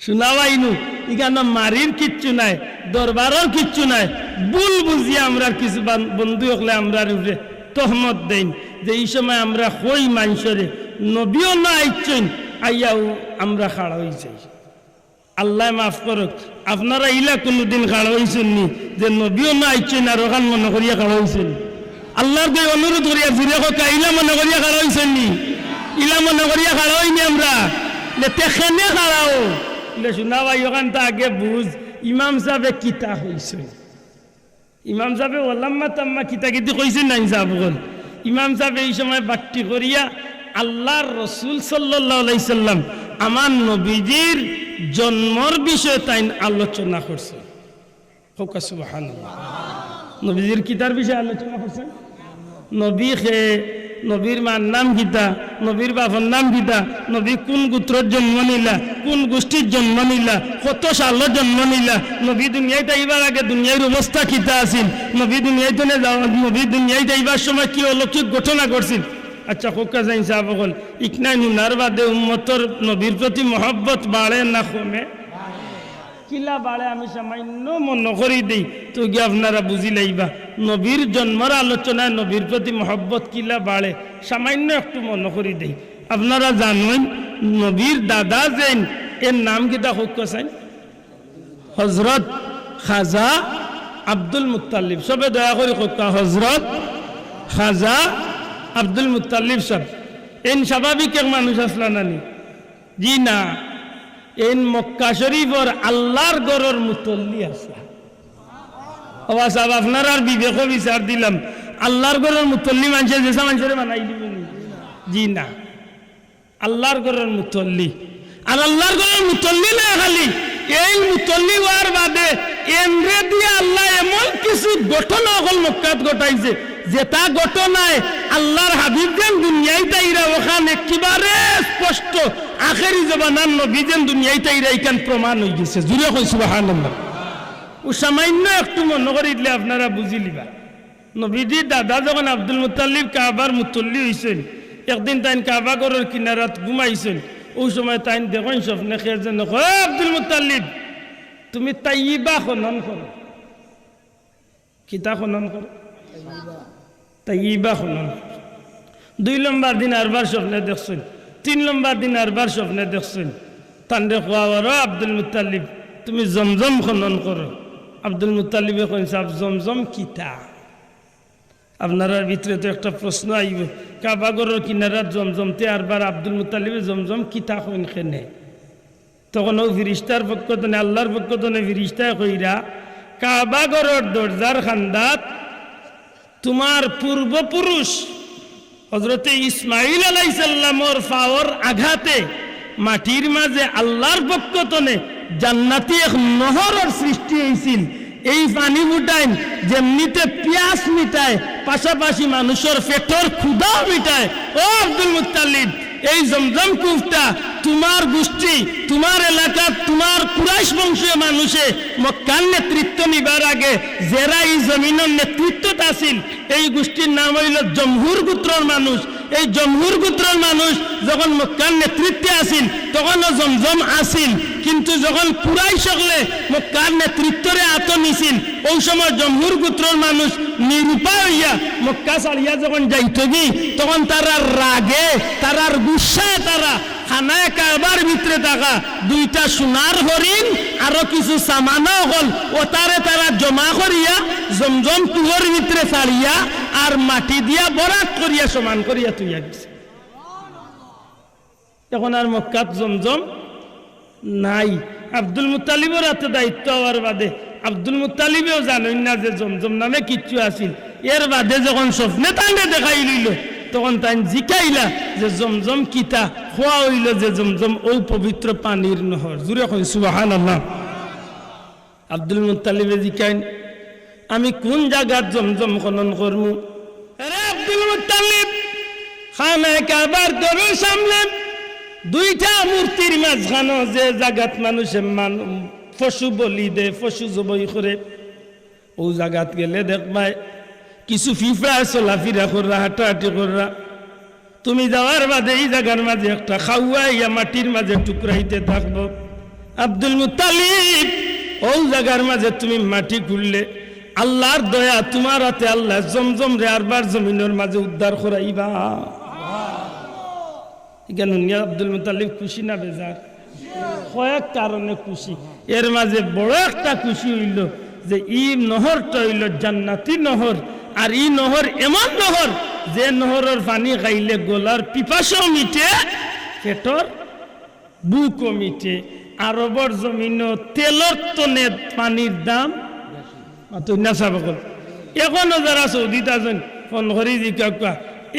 শোনাবাইনু। ইখানে মারির কিচ্ছু নাই, দরবারের কিচ্ছু নাই। ভুল বুঝিয়া আমরা কিছু বন্ধু হলে আমরা তহমত দেন যে এই সময় আমরা কই মানুষরে নবীও না আইছেন আইয়াও আমরা খাড়া হয়ে যাই। আল্লাহ মাফ করুক, আপনারা ইলা কোনোদিন খাড়া হয়েছেন নি যে নবীও না আইছেন আর ওখান মনে করিয়া খাড়া হয়েছেন? আল্লাহর কই অনুরোধ করিয়া জুড়ে হোক ইলা মনে করিয়া খাড়া হয়েছেন নি? ইলা মনে করিয়া খাড়া হইনি আমরা তেখানে খাড়াও শোনা ভাই ওখান তা আগে বুঝ। ইমাম সাহেব কিতা হয়েছে? ইমাম সাহেব ওলাম্মা তাম্মা কিতা কিতি কইছেন না সাহেব? ইমাম সাহেব এই সময় বাক্টি করিয়া আল্লাহর রসুল সাল্লাল্লাহু আলাইহি সাল্লাম আমার নবীজির জন্মর বিষয়ে তাই আলোচনা করছে। সুবহানাল্লাহ। নবীজির কিতার বিষয়ে আলোচনা করছেন। নবী খে, নবীর মার নাম গীতা, নবীর বাবার নাম গীতা, নবী কোন গোত্রের জন্ম নিলা, কোন গোষ্ঠীর জন্ম নিলা, কত সালের জন্ম নিলা, নবী দুনিয়াতে আইবার আগে দুনিয়ার অবস্থা কিতা আছিল, নবী দুনিয়াতে নবী দুনিয়াতে আইবার সময় কি অলৌকিক ঘটনা ঘটছিল। আচ্ছা হোকা যাই সাহেব বল ইকনাই নুনার বাদে উম্মতর নবীর প্রতি মহব্বত বাড়ে না কমে? কিলা বাড়ে আমি সামান্য মনে করি দিই তো গিয়ে আপনারা বুঝি লাইবা। নবীর জন্মের আলোচনায় নবীর প্রতি মহব্বত কিলা বাড়ে সামান্য একটু মনে করি দিই। আপনারা জানেন নবীর দাদা যেন এর নাম কিতা হোক চাই? হজরত খাজা আব্দুল মুত্তালিব। সবে দয়া করে হোকা হজরত খাজা আব্দুল মুত্তালিব সাহেব। এন স্বাভাবিক এক মানুষ আসলা নানি? জি না, এন মক্কা শরীফর আল্লাহর গড়ের মুতল্লি আসলা। বাবা সাহেব আপনার আর বিবেক বিচার দিলাম, আল্লাহর গড়ের মুতল্লি মানুষের যেসা মানুষের বানাই দিবেন? জি না, আল্লাহর গড়ের মুতল্লি। আর আল্লাহর গড়ের মুতল্লি না খালি এই মুতল্লি হওয়ার বাদে এনরে দিয়ে আল্লাহ এমন কিছু ঘটনা হল মক্কাত ঘটাইছে যেটা ঘটনায় আল্লাহর হাবিব যেন দুনিয়ায় তাইরা ওখান একেবারে স্পষ্ট আখেরি জবানার নবী যেন দুনিয়ায় তাইরা এখান প্রমাণ হয়ে গেছে। জুড়ে কই সুবহানাল্লাহ। ও সামান্য একটু মনে করে দিলে আপনারা বুঝিলিবা। নবীজির দাদা যখন আব্দুল মুত্তালিব কাবার মুতল্লি হয়েছেন, একদিন তাই কাবা ঘরের কিনারাত ঘুমাইছেন। ওই সময় তাই দেখেন স্বপ্নে খেয়ে যেন আব্দুল মুত্তালিব তুমি তাইয়্যিবা খনন করো। কিতা খনন করো? তাইয়্যিবা খনন। 2 নম্বর দিন আরবার স্বপ্নে দেখছেন, 3 নম্বর দিন আরবার স্বপ্নে দেখছেন। তান্ডে খোয়া আব্দুল মুত্তালিব তুমি জমজম খনন করো। আব্দুল মুত্তালিবে কইন সাহেব জমজম কিতা? আপনার ভিতরে তো একটা প্রশ্ন আইব, কাবাগরের কিনারাত জমজমতে আরবার আব্দুল মুত্তালিবে জমজম কিতা কইন খেনে? তখন ও ফিরিস্তার পক্ষ তনে আল্লাহর পক্ষ তনে ফিরিস্তায় কইরা কাবাগরের দরজার খান্দাত তোমার পূর্বপুরুষ হযরতে ইসমাইল আলাইহিস সালামর পাওয়ার আঘাতে মাটির মাঝে আল্লাহর পক্ষ থেকে জান্নাতি এক নহরের সৃষ্টি হয়েছিল। এই পানি ফুটাইন যেমনিতে পিয়াস মিটায়, পাশাপাশি মানুষের পেটর ক্ষুধা মিটায়। ও আব্দুল মুত্তালিব, এই জমজম কূপটা তোমার গোষ্ঠী, তোমার এলাকা, তোমার কুরাইশ বংশীয় মানুষে মক্কার নেতৃত্ব নিবার আগে যারা এই জমিনের নেতৃত্বত আছিল, এই গোষ্ঠীর নাম হইল জমহুর গোত্রর মানুষ। এই জমহুর গোত্রর মানুষ যখন মক্কার নেতৃত্বে আসিল তখনও জমজম আসিল, কিন্তু যখন কুরাইশ সকলে মক্কার নেতৃত্বরে আত নিছিল, ওই সময় জমহুর গোত্রর মানুষ নিরুপায় হইয়া মক্কা ছাড়িয়া যখন যাইতবি, তখন তারা রাগে, তারার গুসায় তারা খানায় কাবার ভিতরে থাকা দুইটা সোনার হরিণ আরো কিছু সামানও হল ও তারে তারা জমা করিয়া জমজম কুয়োর ভিতরে ছাড়িয়া আর মাটি দিয়া বরাত করিয়া সমান করিয়া তুইয়া গেছে। এখন আর মক্কাত জমজম নাই। আব্দুল মুত্তালিবের হাতে দায়িত্ব হওয়ার বাদে আব্দুল মুত্তালিবেও জানেন না যে জমজম নামে কিচ্ছু আসিল। এর বাদে যখন স্বপ্নে তাঙ্গে দেখাই লইল, তখন তাই জিকাইলা যে জমজম কিতা, খোয়া হইল যে জমজম ও পবিত্র পানির নহর। জুড়ে কই সুবহানাল্লাহ। আব্দুল মুত্তালিবে জিকাইন, আমি কোন জায়গাত জমজম খনন করমু? আরে আব্দুল মুত্তালিব, খানায়ে কাবার দরজার সামনে দুইটা মূর্তির মাঝখানে যে জায়গাত মানুষে পশু বলি দে, পশু জবাই করে, ও জায়গাত গেলে দেখবাই কিছু ফিফড়া চলাফিরা কররা, হাঁটাহাঁটি কররা। তুমি যাওয়ার বাদে এই জায়গার মাঝে একটা খাওয়াইয়া মাটির মাঝে টুকরাইতে থাকবো। আব্দুল মুত্তালিব, ও জায়গার মাঝে তুমি মাটি খুললে আল্লাহর দয়া তোমার হাতে আল্লাহ জমজম রে আরবার জমিনের মাঝে উদ্ধার করাইবা। কেন আব্দুল মুত্তালিব খুশি না বেজার? কয়েক কারণে খুশি। এর মাঝে বড় একটা খুশি হইল যে ই নহরটা হইল জান্নাতি নহর। আর ই নহর এমন নহর যে নহরের পানি খাইলে গোলার পিপাসাও মিটে, পেটর বুকও মিটে। আরবর জমিন তেলর তনে পানির দাম এখনো যারা সৌদিত আছেন ফোন করি জিজ্ঞাসা,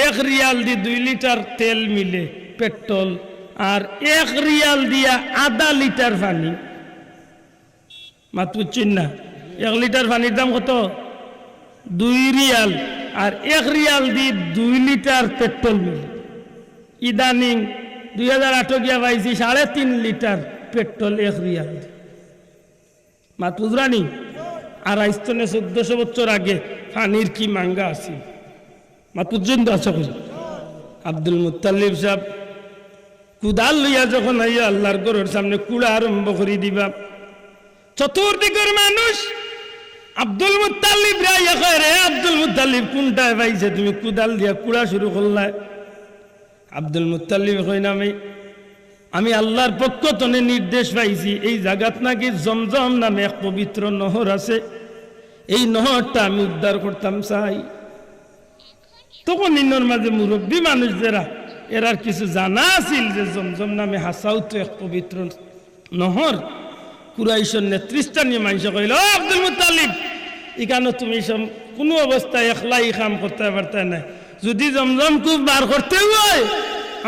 1 রিয়াল দিয়ে 2 লিটার তেল মিলে পেট্রোল, আর 1 রিয়াল দিয়া আধা লিটার পানি। মাত বুঝছেন না? 1 লিটার পানির দাম কত? 2 রিয়াল। আর 1 রিয়াল দিয়ে 2 লিটার পেট্রোল মিলে। ইদানিং 2008 গিয়া পাইছি 3.5 লিটার পেট্রোল 1 রিয়াল। মাত বুঝরানি? আর আইস্তনে 1400 বছর আগে পানির কি মাঙ্গা আছে। মাত বুঝছেন তো? আশা করি আব্দুল মুত্তালিব সাহেব কুদাল লইয়া যখন আইয়া আল্লাহর ঘরের সামনে কুড়া আরম্ভ করে দিবা, চতুর্দিকের মানুষ আব্দুল মুত্তালিব রাইয়া কয়, রে আব্দুল মুত্তালিব কোনটায় পাইছে তুমি কুদাল দিয়া কুড়া শুরু করলা? আব্দুল মুত্তালিব কই না, আমি আল্লাহর পক্ষ থেকে নির্দেশ পাইছি এই জায়গাত নাকি জমজম নামে এক পবিত্র নহর আছে, এই নহরটা আমি উদ্ধার করতাম চাই। তখন ইন্নর মাঝে মুরব্বী মানুষ যারা, এরার কিছু জানা আছিল যে জমজম নামে হাসাও তো এক পবিত্র নহর। কুরাইশের নেতৃস্থানীয় মানুষ কইল, আব্দুল মুত্তালিব, এখানে তুমি কোনো অবস্থায় একলাই কাম করতে পারতে না। যদি জমজম খুব বার করতে হয়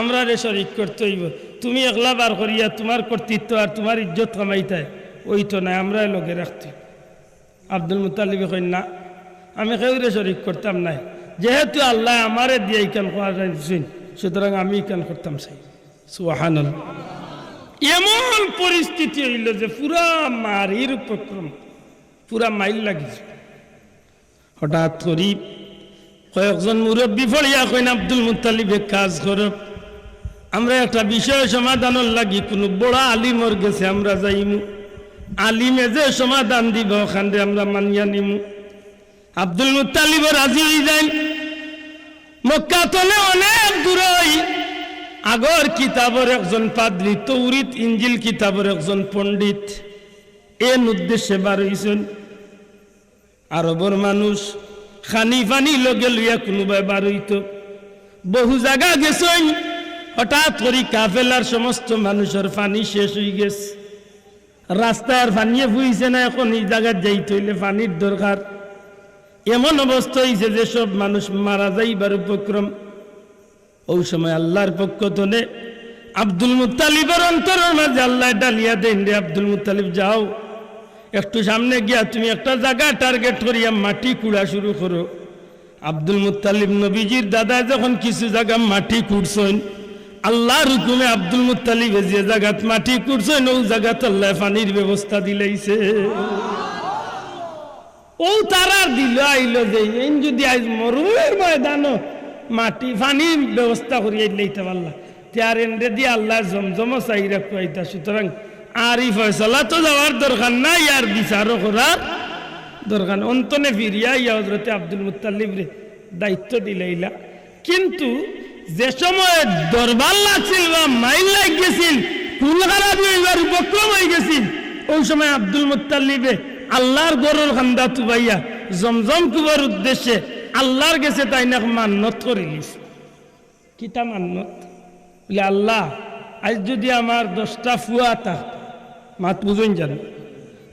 আমরা রে শরিক করতে হইব। তুমি একলা বার করিয়া তোমার কর্তৃত্ব আর তোমার ইজ্জত কামাইতে ওই তো নাই, আমরা লগে রাখতে। আব্দুল মুত্তালিব কই না, আমি কেউরে শরিক করতাম নাই, যেহেতু আল্লাহ আমারে দিয়ে ইকান করেছেন সুতরাং আমি ইকান করতাম চাই। সুবহানাল্লাহ। এমন পরিস্থিতি হইল যে পুরা মারির উপক্রম, পুরা মাইল লাগিছে। হঠাৎ করি কয়েকজন মুরব্বী ফড়িয়া কইন, আব্দুল মুত্তালিবে কাজ করব, আমরা একটা বিষয় সমাধানের লাগি কোনো বড় আলিমর গেছে আমরা যাইমু, আলিমে যে সমাধান দিব ওখান দিয়ে আমরা মানিয়া নিমু। আব্দুল মুত্তালিব রাজি হয়ে যান। মক্কা তলে অনেক দূরই আগর কিতাবের একজন পাদ্রী, তৌরিত ইঞ্জিল কিতাবের একজন পণ্ডিত এর উদ্দেশ্যে বার হইছেন। আরবর মানুষ খানি ফানি লগে লইয়া কোনোবাই বার হইত, বহু জায়গা গেছেন। হঠাৎ করি কাফেলার সমস্ত মানুষের পানি শেষ হয়ে গেছে, রাস্তায় আর পানিয়ে ফুইছে না, এখন এই জায়গায় যাইতে হইলে পানির দরকার। এমন অবস্থা হয়েছে যে সব মানুষ মারা যাইবার উপক্রম। ওই সময় আল্লাহর পক্ষ থেকে আব্দুল মুত্তালিবের অন্তরের মাঝে আল্লাহ ডালিয়া দেন রে আব্দুল মুত্তালিব যাও একটু সামনে গিয়া তুমি একটা জায়গা টার্গেট করিয়া মাটি কুড়া শুরু করো। আব্দুল মুত্তালিব নবীজির দাদা যখন কিছু জায়গা মাটি কুড়ছেন আল্লাহর হুকুমে আব্দুল মুত্তালিবে যে জায়গাত মাটি কুড়ছেন ওই জায়গাত আল্লাহ পানির ব্যবস্থা দিলাইছে। ও তারার দিল আইল যে যদি আজ মরুমের ময়দানও মাটি পানির ব্যবস্থা করিয়া দিলাইতে পারলা তার এন্ডে দিয়ে আল্লাহ জমজম চাই রাখতে। সুতরাং আর এই ফয়সালা তো যাওয়ার দরকার নাই, আর বিচারও করার দরকার। অন্তনে ফিরিয়া ইয়া হযরতে আব্দুল মুত্তালিব রে দায়িত্ব দিলাইলা। কিন্তু যে সময় দরবার লাগছিল বা মাইল লাগ গেছিল, কুল খারাপি হইবার উপক্রম হয়ে গেছিল, ওই সময় আব্দুল মুত্তালিবে আল্লাহর গরুর খান্দা তুবাইয়া জমজম কুবার উদ্দেশ্যে আল্লাহর গেছে তাই না মান্নত করিলিস। কিতা মান্নত? বলে আল্লাহ আজ যদি আমার 10টা ফুয়া থাকত, মাত বুঝুন জানো,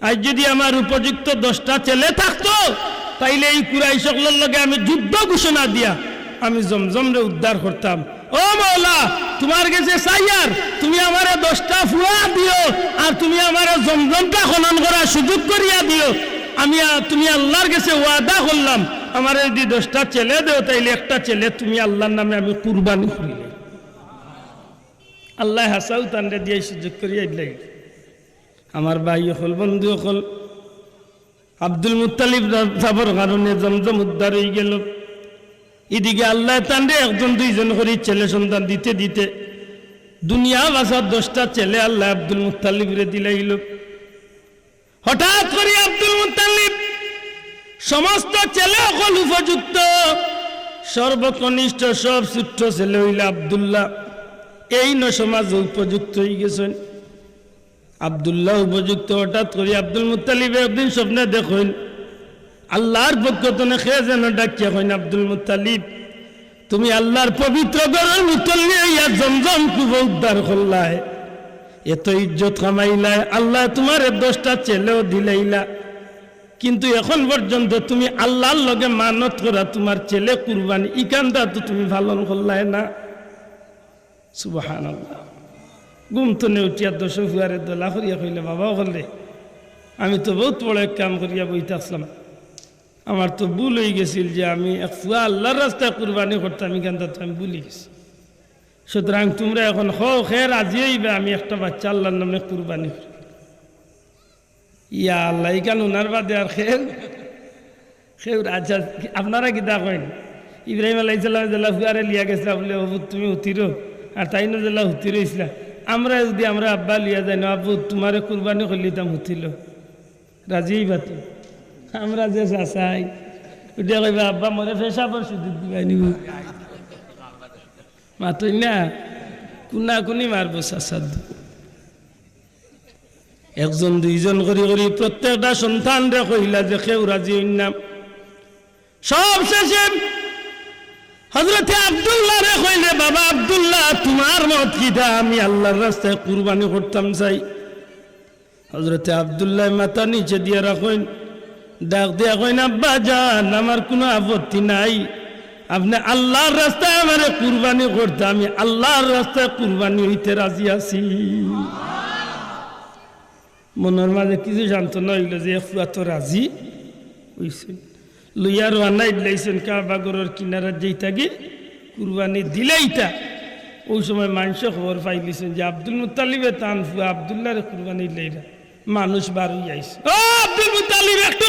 আজ যদি আমার উপযুক্ত 10টা ছেলে থাকতো তাইলে এই কুরাই সকলের লগে আমি যুদ্ধ ঘোষণা দিয়া আমি জমজমরে উদ্ধার করতাম। ও মাওলা তোমার কাছে চাইয়ার তুমি আমার 10টা ফুয়া দিও আর তুমি আমার জমজমটা খনন করার সুযোগ করিয়া দিও। আমি তুমি আল্লাহর কাছে ওয়াদা করলাম আমার যদি 10টা ছেলে দেও তাইলে একটা ছেলে তুমি আল্লাহর নামে আমি কুরবানি করিলাম। আল্লাহ হাসাউ তান্ডে দিয়ে সুযোগ করিয়া দিলাই। আমার ভাই হল বন্ধু হল আব্দুল মুত্তালিব যাবার কারণে জমজম উদ্ধার হয়ে গেল। এদিকে আল্লাহ তান্ডে 1-2 করে ছেলে সন্তান দিতে দিতে দুনিয়া বাসার 10টা ছেলে আল্লাহ আব্দুল মুত্তালিবরে দিলাইল। হঠাৎ করে আব্দুল মুত্তালিব সমস্ত ছেলে সকল উপযুক্ত, সর্বকনিষ্ঠ সব ছোট্ট ছেলে হইল আব্দুল্লাহ এই সমাজ উপযুক্ত হয়ে গেছেন। আব্দুল্লাহ উপযুক্ত হঠাৎ করে আব্দুল মুত্তালিব একদিন স্বপ্নে দেখেন আল্লাহর পক্ষ থেকে খে যেন ডাকিয়া হইন, আব্দুল মুত্তালিব তুমি আল্লাহর পবিত্র ঘরের মুতল্লি হইয়া জমজম কুব উদ্ধার করলাই, এত ইজ্জত কামাইলাই, আল্লাহ তোমার 10টা ছেলেও দিলাইলা, কিন্তু এখন পর্যন্ত তুমি আল্লাহর লগে মানত করা তোমার ছেলে কুরবানি ইকানটা তো তুমি পালন করলাই না। সুবহানাল্লাহ। গুমতনে উঠিয়া 10 ফুয়ারে দোলা করিয়া কইলে বাবা হলে আমি তো বহুত বড় এক কাম করিয়া বইতে আসলাম, আমার তো ভুল হয়ে গেছিল যে আমি এক ফুয়া আল্লাহর রাস্তায় কুরবানি করতাম, এখানটা তো আমি ভুলে গেছি। সুতরাং তোমরা এখন খে রাজি হইবে আমি একটা বাচ্চা আল্লাহর নামে কুরবানি করি। ইয়া আল্লাহ ইকান উনার বাদে আর খেউ আচ্ছা আপনারা কিতা কইন? ইব্রাহিম আলাইহিস সালাম জেলা ফুয়ারে লিয়া গেছিলাম বলে তুমি উঠিরো আর তাই না জেলা হুতি রইছিলা, আমরা যদি আমরা আব্বা লিয়া যাই না আব্বু তোমারে কুরবানি করলিতাম হুতিল, রাজি বাত আমরা যে চাই ওটা কইবা আব্বা মরে পেশাবর সুযোগ দিবাই নিব মাতই না কুনা কুনি মারবো চাচার। 1-2 করে করে প্রত্যেকটা সন্তান রে কইলা যে কেউ রাজি হইন না। সব শেষে হযরতে আব্দুল্লাহ রে কইলে বাবা আব্দুল্লাহ তোমার মত কিটা? আমি আল্লাহর রাস্তায় কুরবানি করতাম চাই। হযরতে আব্দুল্লাহ মাথা নিচে দিয়ে রাখেন, ডাক দিয়া কইন আব্বা জান আমার কোনো আপত্তি নাই, আপনি আল্লাহর রাস্তায় আমারে কুরবানি করতে আমি আল্লাহর রাস্তায় কুরবানি হইতে রাজি আছি। মনের মাঝে কিছু সান্ত্বনা হইল যে ফুয়া তো রাজি হইছেন, লইয়া রান্না দিলাইছেন কাবাগরের কিনারা যেইটা গিয়ে কুরবানি দিলেইটা। ওই সময় মানুষ খবর পাইলিছেন যে আব্দুল মুত্তালিবে তান ফুয়া আব্দুল্লাহ রে কুরবানি দিলেইরা, মানুষ বার হইয়া আইছে, ও আব্দুল মুত্তালিব একটু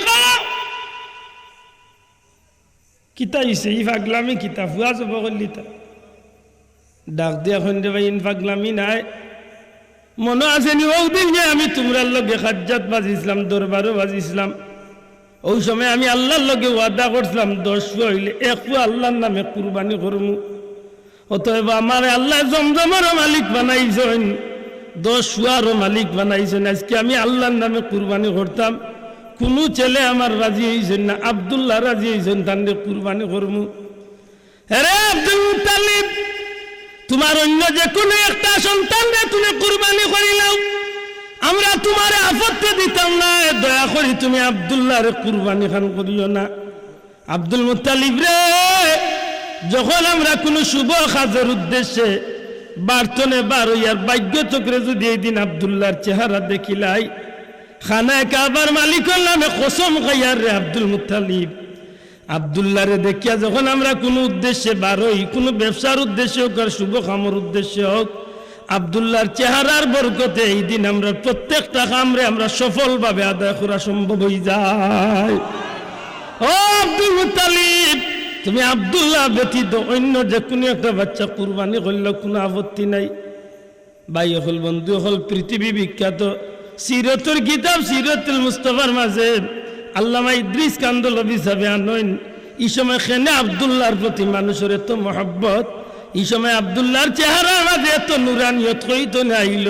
কিতা হইছে ই পাগলামি কিতা ফুয়া যাব করলি তা? ডাক দিয়া খন্ডে ভাই ইন পাগলামি নাই, মনে আসেনি ও দিন যে আমি তোমরার লগে হাজ্জাত বাজিছিলাম, দরবারও বাজিছিলাম, ওই সময় আমি আল্লাহর লগে ওয়াদা করছিলাম 10 হইলে 1 আল্লাহর নামে কুরবানি করমু। অতএব আমার আল্লাহ জমজমেরও মালিক বানাইছেন, 10 ফুয়ারও মালিক বানাইছেন। আজকে আমি আল্লাহর নামে কুরবানি করতাম, কোনো ছেলে আমার রাজি হয়েছেন না, আব্দুল্লাহ রাজি হয়েছেন তান্ডে কুরবানি করমু। আরে আব্দুল মুত্তালিব তোমার অন্য যে কোনো একটা সন্তান রে তুমি কুরবানি করিলাও, আমরা তোমারে আপত্তি দিতাম না, দয়া করি তুমি আব্দুল্লাহ রে কুরবানি খান করিও না। আব্দুল মুত্তালিব রে যখন আমরা কোনো শুভ কাজের উদ্দেশ্যে বার্তনে বার হইয়ার ভাগ্য চক্রে যদি এই দিন আব্দুল্লাহর চেহারা দেখিলাই, খানায় কাবার মালিকের নামে কসম খাইয়ার রে আব্দুল মুত্তালিব, আব্দুল্লাহরে দেখিয়া যখন আমরা কোনো উদ্দেশ্যে বার হই, কোনো ব্যবসার উদ্দেশ্যে হোক আর শুভ কামর উদ্দেশ্যে হোক, আব্দুল্লাহর চেহারার বরকতে এই দিন আমরা প্রত্যেকটা কামরে আমরা সফলভাবে আদায় করা সম্ভব হয়ে যায়। ও আব্দুল মুত্তালিব, তুমি আব্দুল্লাহ ব্যতীত অন্য যে কোনো একটা বাচ্চা কুরবানি করলে কোনো আপত্তি নাই। ভাই হল, বন্ধু হল, পৃথিবী বিখ্যাত সিরতুল কিতাব সিরতুল মুস্তাফার মাঝে আল্লামা ইদ্রিস কান্দলবি হিসাবে আনইন। এই সময় খেনে আব্দুল্লাহর প্রতি মানুষের এত মহব্বত, এই সময় আব্দুল্লাহর চেহারার মাঝে এত নুরানিয়ত কইতো না আইল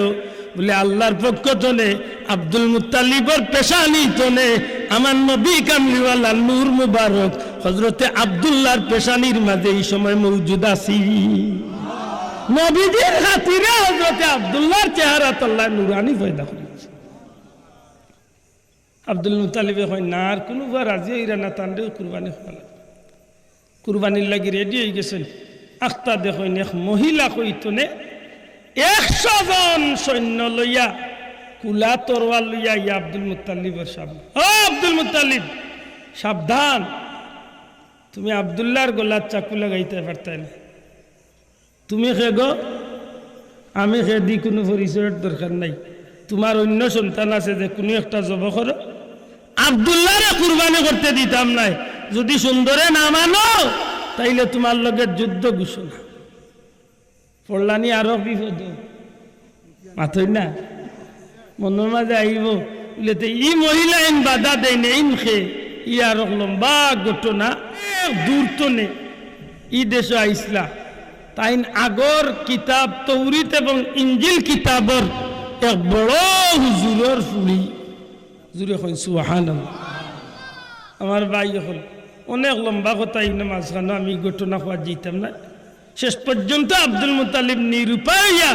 বলে আল্লাহর পক্ষ তনে আব্দুল মুত্তালিবর পেশানি তনে আমার নবী কামলিওয়ালা নূর মুবারক হযরতে আব্দুল্লাহর পেশানির মাঝে এই সময় মওজুদ আছি। নবীজির খাতিরে হযরতে আব্দুল্লাহর চেহারা আল্লাহ নুরানি পয়দা করেছে। আব্দুল মুত্তালিবে কয় না আর কোনো রাজি হইরা না, তান্ডেও কুরবানি হওয়া লাগবে। কুরবানির লাগি রেডি হয়ে গেছেন। আখতা দেখুন এক মহিলা কইতনে 100 জন সৈন্য লইয়া কুলা তরোয়াল লইয়া ইয়া আব্দুল মুত্তালিবের সামনে। ও আব্দুল মুত্তালিব, সাবধান, তুমি আব্দুল্লাহর গলার চাকু লাগাইতে পারতাই না। তুমি খে গো, আমি খে দি কোনো পরিচয়ের দরকার নাই। তোমার অন্য সন্তান আছে যে কোনো একটা জব করো, আব্দুল্লাহরে কুরবানি করতে দিতাম নাই। যদি সুন্দরে না মানো তাইলে তোমার লগে যুদ্ধ ঘোষণা। পড়লানি আরো বিপদ মাথই না মনের মাঝে আইব বলে ই মহিলা ইন বাধা দেয় না, ইন খে ই আরো লম্বা ঘটনা দূর তো নে। ই দেশ আইসলা তাইন আগর কিতাব তৌরিত এবং ইঞ্জিল কিতাবর এক বড় হুজুরের ফুলি জুড়ে কইন সুবহানাল্লাহ। আমার ভাই হল অনেক লম্বা কথা, এই মাঝখানে আমি ঘটনা হওয়া যেতাম না। শেষ পর্যন্ত আব্দুল মুত্তালিব নিরুপায় হইয়া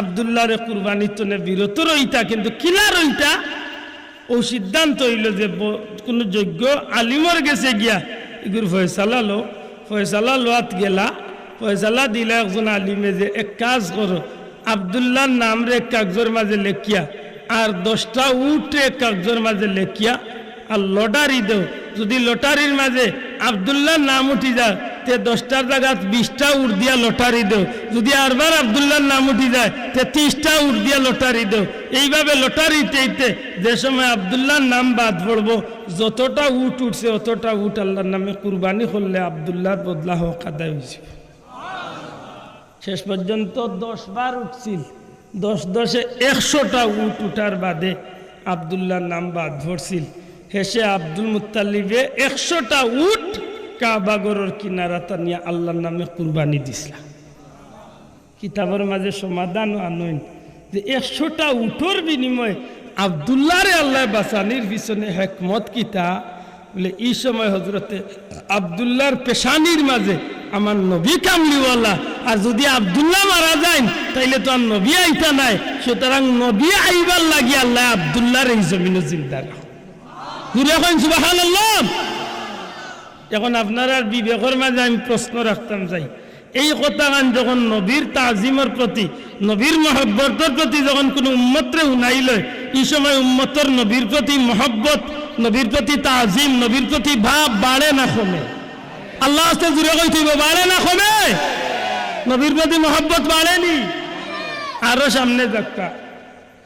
আব্দুল্লাহরে কুরবানি তনে বিরত রইতা, কিন্তু কিলা রইতা ও সিদ্ধান্ত হইল যে কোনো যোগ্য আলিমর গেছে গিয়া এগুর ফয়সালা লোয়াত গেলা। ফয়সালা দিলা একজন আলিমে যে এক কাজ করো, আব্দুল্লাহর নাম রে কাগজের মাঝে লেখিয়া আর 10টা উঠে কাগজের মাঝে লেখিয়া আর লটারি দেও। যদি লটারির মাঝে আব্দুল্লাহর নাম উঠি যায় তে 10টার জায়গাত 20টা উঠ দিয়া লটারি দেও। যদি আরবার আব্দুল্লাহর নাম উঠি যায় তে 30টা উঠ দিয়া লটারি দেও। এইভাবে লটারিতে যে সময় আব্দুল্লাহর নাম বাদ পড়বো, যতটা উঠ উঠছে অতটা উঠ আল্লাহর নামে কুরবানি করলে আব্দুল্লাহর বদলা হক আদায় হয়েছে। শেষ পর্যন্ত 10 বার উঠছিল, 10 100টা উঠ উঠার বাদে আব্দুল্লাহর নাম বাদ পড়ছিল। হেসে আব্দুল মুত্তালিবে 100টা উট কাবাগরের কিনারাতা নিয়ে আল্লাহর নামে কুরবানি দিছিলা। কিতাবের মাঝে সমাধান আনইন যে 100টা উঠোর বিনিময়ে আব্দুল্লাহরে আল্লাহ বাঁচানির পিছনে হেকমত কিতা বলে এই সময় হজরতে আব্দুল্লাহর পেশানির মাঝে আমার নবী কামলিওয়ালা, আর যদি আব্দুল্লাহ মারা যায় তাইলে তো আর নবী আইতা নাই। সুতরাং নবী আইবার লাগি আল্লাহ আব্দুল্লাহর এই জমিনে জিন্দা রাখ। সুবহানাল্লাহ। এখন আপনার বিবেকের মাঝে আমি প্রশ্ন রাখতাম চাই, এই কথাগান যখন নবীর তাজিমের প্রতি, নবীর মহব্বতের প্রতি যখন কোনো উম্মতরে উনাইল, এই সময় উম্মতর নবীর প্রতি মহব্বত, নবীর প্রতি তাজিম, নবীর প্রতি ভাব বাড়ে না কমে? আল্লাহ আস্তে জুড়ে কইব বাড়ে না কমে? নবীর প্রতি মহব্বত বাড়েনি? আরো সামনে দেখা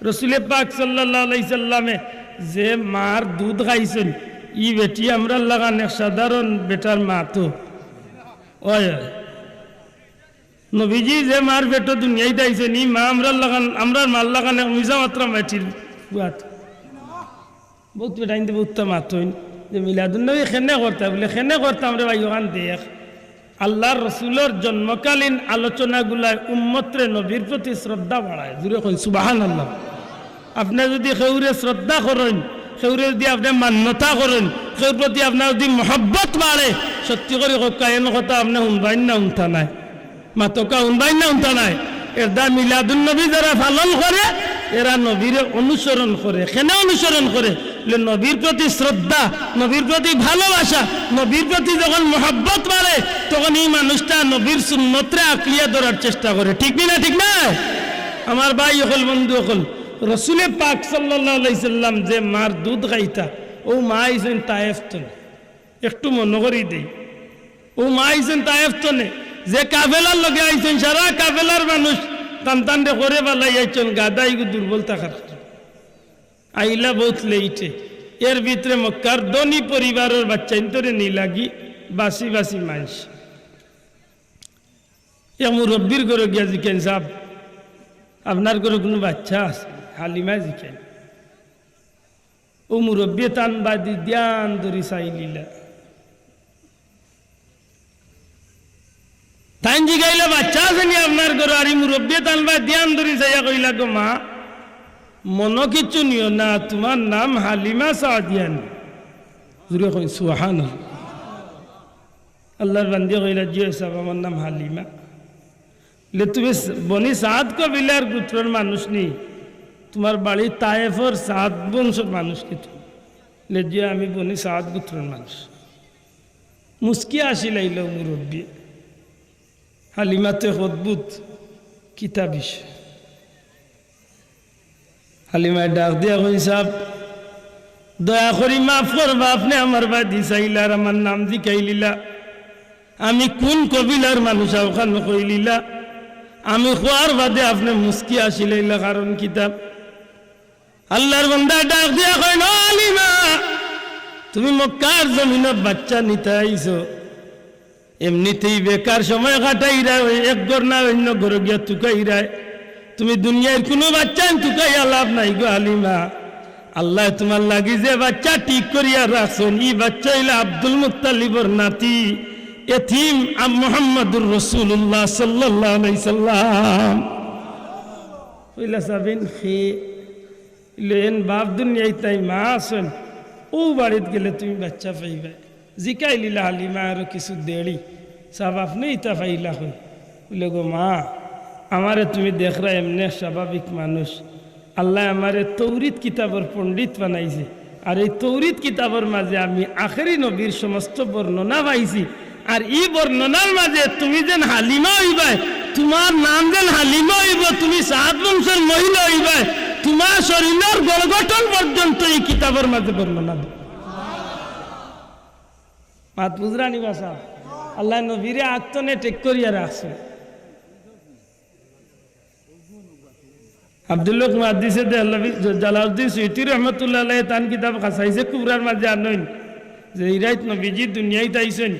রসুল পাক সাল্লাল্লাহু আলাইহি সাল্লামে যে মার দুধ খাইছেন, ই বেটি আমরা লাগান এক সাধারণ বেটার মা তো ওই নবীজি যে মার বেটো দুনিয়ায় দাইছেন, ই মা আমরা লাগান, আমরা মার লাগান মিজা মাত্রা মাটির বুয়াত বহুত বেটাইন দেব উত্তম মাতইন যে মিলাদুন নবী খেনে করতে বলে খেনে করতাম রে ভাই ওখান দেখ। আল্লাহর রসুলের জন্মকালীন আলোচনাগুলায় উম্মতরে নবীর প্রতি শ্রদ্ধা বাড়ায়। জুড়ে কই সুবহানাল্লাহ। আপনি যদি সেউরে শ্রদ্ধা করেন, সেউরে যদি আপনি মান্যতা করেন, সেউর প্রতি আপনার যদি মহব্বত বাড়ে, সত্যি করে কেন কথা আপনি শুনবাইন না উঠা নাই, মাতকা শুনবাইন না উঠা নাই। এর দা মিলাদুন নবী যারা পালন করে এরা নবীরে অনুসরণ করে। কেন অনুসরণ করে? নবীর প্রতি শ্রদ্ধা, নবীর প্রতি ভালোবাসা, নবীর প্রতি যখন মহব্বত বাড়ে তখন এই মানুষটা নবীর সুন্নতরে আঁকড়িয়া ধরার চেষ্টা করে। ঠিক না ঠিক না? আমার ভাই হল, বন্ধু হল, রসুলে পাক সাল্লাল্লাহু আলাইহি সাল্লাম যে মার দুধ খাইতা, ও মা আইছেন তায়েফ তনে। একটু মনে করি দেই, ও মা আইছেন তায়েফ তনে, যে কাফেলার লগে আইছেন, সারা কাফেলার মানুষ টান টান করে পালাই আইছেন, গাদাই দুর্বল থাকার আইলা বহুত লেইটে। এর ভিতরে মক্কার ধনী পরিবারের বাচ্চা ইন্তরে নি লাগি বাসি বাসি মানুষ মুরব্বীর ঘরে গিয়া জিকেন, সাহেব আপনার ঘরে কোনো বাচ্চা আছে? হালিমা জিকেন। ও মুরব্বী টান বাদি ধ্যান ধরি চাইলিলা, তাই জিগাইলে বাচ্চা আছে নি আপনার ঘরে? আর মুরব্বী টান বা ধ্যান ধরি চাইয়া কইলা, গো মা মনো কিছু নিও না, তোমার নাম হালিমা সাদিয়ানি। জুড়ে কই সুবহানাল্লাহ। আল্লাহর বান্দি কইলা, জি সাহেব আমার নাম হালিমা। লে তুমি বনি সাদ কবিলার গোত্রের মানুষ নি? তোমার বাড়ি তায়েফর সাদ বংশের মানুষ কি তুমি? লে জি আমি বনি সাদ গোত্রের মানুষ। মুস্কি আসি লাইল মুরব্বী। হালিমাতে অদ্ভুত কিতাবিস। হালিমায় ডাক দিয়া কই, সাহেব দয়া করি মাফ করবা, আপনি আমার বাদি চাইলার আমার নাম জিকাইলিলা, আমি কোন কবিলার মানুষ ওখানে কইলিলা, আমি খোয়ার বাদে আপনি মুস্কি আসিলাইলা, কারণ কিতাব? আল্লাহর বান্দা ডাক দিয়া কই, না হালিমা, তুমি মক্কার জমিনত বাচ্চা নিতে আইছো, এমনিতেই বেকার সময় কাটাইরা, এক ঘর না অন্য ঘরে গিয়া তুকাইরায়, তুমি দুনিয়ার কোনো বাচ্চা তুকাইয়া লাভ নাই গো হালিমা। আল্লাহ তোমার লাগি যে বাচ্চা ঠিক করিয়া রাখছেন, ই বাচ্চা হইলে আব্দুল মুত্তালিবর নাতি এতিম মুহাম্মদুর রাসূলুল্লাহ সাল্লাল্লাহু আলাইহি সাল্লাম। কইলা সাবিন খে লেন বাপ দুনিয়ায় তাই মা আছেন, ও বাড়িত গেলে তুমি বাচ্চা পাইবা। জিকাইলিলা হালিমা আরো কিছু দেরি, সাহেব আপনি ইতা পাইলা হই? বলে, গো মা আমারে তুমি দেখরা এমনি স্বাভাবিক মানুষ, আল্লাহ আমারে তৌরিত কিতাবর পণ্ডিত বানাইছে, আর এই তৌরিত কিতাবর মাঝে আমি আখেরি নবীর সমস্ত বর্ণনা পাইছি, আর এই বর্ণনার মাঝে তুমি যেন হালিমা হইবাই, তোমার নাম যেন হালিমা হইব, তুমি সাত বংশের মহিলা হইবাই, তোমার শরীরের গড়গঠন পর্যন্ত এই কিতাবের মাঝে বর্ণনা দেব। মাত বুঝরানি বাসা আল্লাহ নবীরে আত্মনে টেক করিয়া রাখছে। আব্দুল্লাহ মুহাদ্দিসে দেহলভী জালালউদ্দিন সুয়ুতি রহমতুল্লাহ আলাইহি তান কিতাব খাসাইছে কুবরার মাঝে আনইন যে ইরাইত নবীজি দুনিয়ায় আইছেন,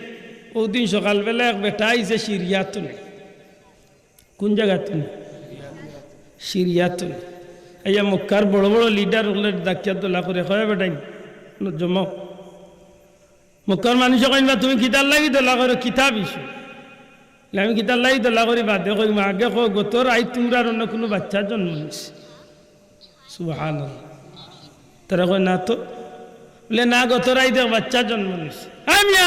ও দিন সকালবেলা এক বেটা আইছে সিরিয়াতুন। কোন জায়গাতুন? সিরিয়াতুন। আইয়া মক্কার বড় বড় লিডার হলে ডাকিয়া তোলা করে কয় বেটাই জমা মক্কার মানুষ কইন না তুমি কিতাব লাগি তোলা করো, কিতাব ইস্যু আমি কিতাব লাগি তোলা করি বাদে কই মা আগে কো গতর আই তোমরা অন্য কোনো বাচ্চার জন্ম নিছে। সুবহানাল্লাহ। তারা কয় না তো, বলে না গতর আই দেখ বাচ্চার জন্ম নিছে।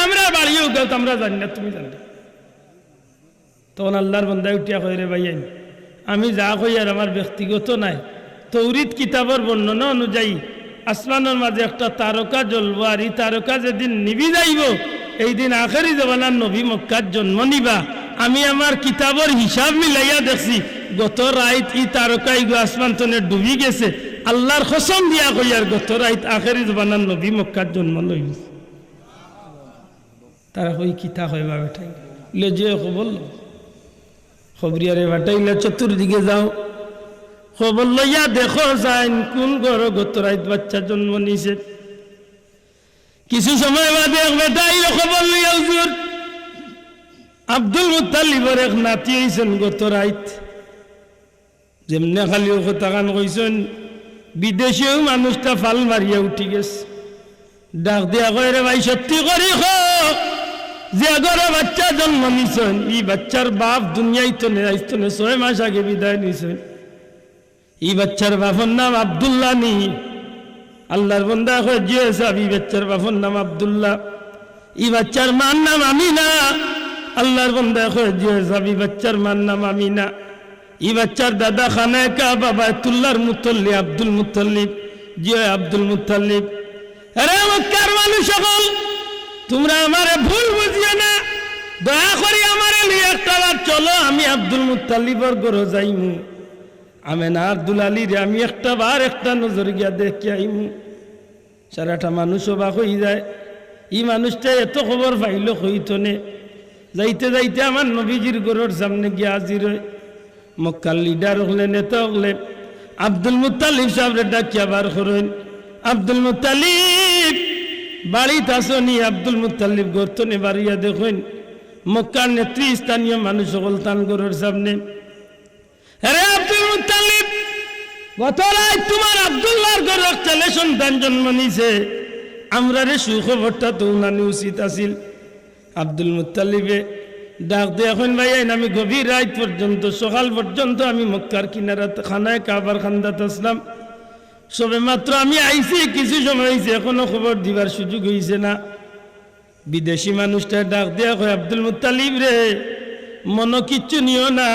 আমরা বাড়িও গেল আমরা জানি না, তুমি জানি। তখন আল্লাহর বান্দা উঠিয়া কই, রে ভাই আমি যা কই আর আমার ব্যক্তিগত নাই, তৌরিত কিতাবের বর্ণনা অনুযায়ী আসমানের মাঝে একটা তারকা জ্বলবো, আর এই তারকা যেদিন নিবি যাইব এই দিন আখেরি জমানার নবী মক্কার জন্ম নিবা। আমি আমার কিতাবের হিসাব মিলাইয়া দেখছি গত রাত ই তারকা ইগো আসমান তনে ডুবি গেছে। আল্লাহর কসম দিয়া কই আর গত রাত আখেরি জমানার নবী মক্কার জন্ম লই। তারা কই কিতা হয় বা বেটাই লে যে খবর খবরিয়ারে বাটাইলে চতুর্দিকে যাও, খবর লইয়া দেখো যাইন কোন ঘর গত রাত বাচ্চা জন্ম নিছে। কিছু সময় বাদে এক বেটাই খবর লইয়া হুজুর আব্দুল মুত্তালিবর এক নাতি হইছেন গত রাত। যেমনে খালি কথা কান কইছেন বিদেশিও মানুষটা ফাল মারিয়া উঠি গেছে। ডাক দিয়া কয়, রে ভাই সত্যি করি যে আগরে বাচ্চা জন্ম নিছেন, এই বাচ্চার বাপ দুনিয়ায় তো নেই, 6 মাস আগে বিদায় নিছেন। এই বাচ্চার বাপর নাম আব্দুল্লাহ নি? আল্লাহর বান্দা কয় জি সাহেব, এই বাচ্চার বাপর নাম আব্দুল্লাহ। এই বাচ্চার মার নাম আমিনা। আল্লাহর বান্দা কয় জি সাহেব, এই বাচ্চার মার নাম আমিনা। এই বাচ্চার দাদা খানায় কাবা বায়তুল্লাহর মুত্তালিব আব্দুল মুত্তালিব। জি আব্দুল মুত্তালিব। আরে মক্কার মানুষ সকল, তোমরা আমারে ভুল বুঝিও না, দয়া করি আমারে নিয়ে একটা বার চলো, আমি আব্দুল মুত্তালিবর ঘরে যাইমু, আমেনা আর দুলালি রে আমি একটা বার একটা নজর গিয়া দেখি আইমু। সারাটা মানুষ অবাক হয়ে যায়, এই মানুষটা এত খবর পাইল হইতো নে। যাইতে যাইতে আমার নবীজির ঘরের সামনে গিয়া হাজির হয়। মক্কার লিডার হলে, নেতা হলে আব্দুল মুত্তালিব সাহেবরে ডাকিয়া বার করেন, আব্দুল মুত্তালিব বাড়িতে আসনি? আব্দুল মুত্তালিব গর্তনে বাড়িয়া দেখেন মক্কার নেতৃস্থানীয় মানুষ সকল তান ঘরের সামনে। আরে আব্দুল মুত্তালিব, গত রাত তোমার আব্দুল্লাহর ঘরে ছেলে সন্তান জন্ম নিছে, আমরা রে সুখবরটা তো উনানি উচিত আছিল। আব্দুল মুত্তালিবে ডাক দিয়ে এখন ভাই আমি গভীর রাত পর্যন্ত, সকাল পর্যন্ত আমি মক্কার কিনারাত খানায় কাবার খান্দাত আসলাম, সবে মাত্র আমি আইছি, কিছু সময় হয়েছে, এখনো খবর দিবার সুযোগ হয়েছে না। বিদেশি মানুষটা ডাক দিয়া কয়, আব্দুল মুত্তালিব রে, মনো কিচ্ছু নিও না,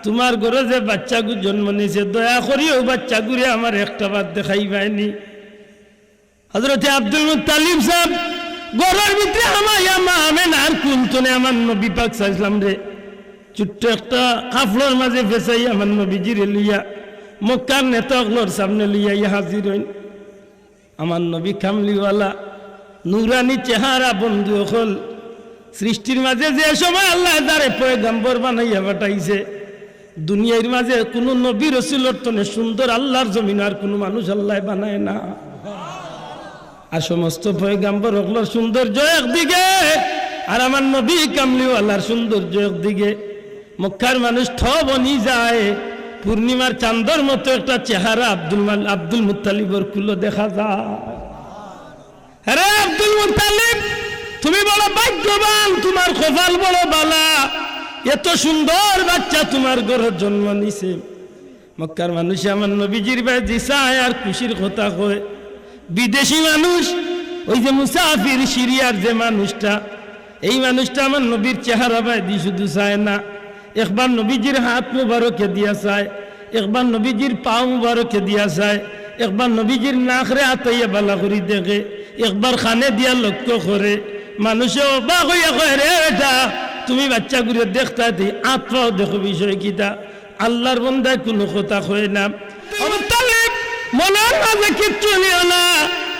তোমার ঘরে যে বাচ্চাগু জন্ম নিয়েছে, দয়া করিও বাচ্চাগুরে আমার একটা বার দেখাই পায়নি। হযরতে আব্দুল মুত্তালিব সাহেব ঘরের ভিতরে আমেনার কুন্তনে আমার নবী পাক সাল্লাম রে ছোট্ট একটা কাফলোর মাঝে ফেসাই আমার নবীজিরে লইয়া মক্কার নেতাগুলোর সামনে লইয়া হাজির হইন। আমার নবী কামলিওয়ালা নুরানি চেহারা বন্ধু হল, সৃষ্টির মাঝে যে সময় আল্লাহ তারে পয়গম্বর বানাইয়া পাঠাইছে, দুনিয়ার মাঝে কোনো নবী রাসূলের তনে সুন্দর আল্লাহর জমিন আর কোনো মানুষ আল্লাহ বানায় না। আর সমস্ত পয়গম্বর হকলোর সৌন্দর্য একদিকে, আর আমার নবী কামলিওয়ালার সৌন্দর্য একদিকে। মক্কার মানুষ বনি যায়, পূর্ণিমার চাঁদর মতো একটা চেহারা আব্দুল মুত্তালিবর কুলো দেখা যায়। আরে আব্দুল মুত্তালিব, তুমি বড় ভাগ্যবান, তোমার কপাল বড় বালা, এত সুন্দর বাচ্চা তোমার ঘরে জন্ম নিছে। মক্কার মানুষ আমার নবীজির ভাই দিশায় আর খুশির কথা কয়। বিদেশি মানুষ, ওই যে মুসাফির সিরিয়ার যে মানুষটা, এই মানুষটা আমার নবীর চেহারা ভাই দি শুধু চায় না, একবার নবীজির হাত মুবারকে দিয়া চায়, একবার নবীজির পা মুবারকে দিয়া চায়, একবার নবীজির নাকরে আতাইয়া বালা করি দেখে, একবার খানে দিয়া লক্ষ্য করে। মানুষে অবাক হইয়া কয়, রে এটা তুমি বাচ্চা ঘুরে দেখতা দি আত্মাও দেখো বিষয় কিতা। আল্লাহর বন্দায় কোনো কথা কয় না। মনের মাঝে কিচ্ছু নিও না,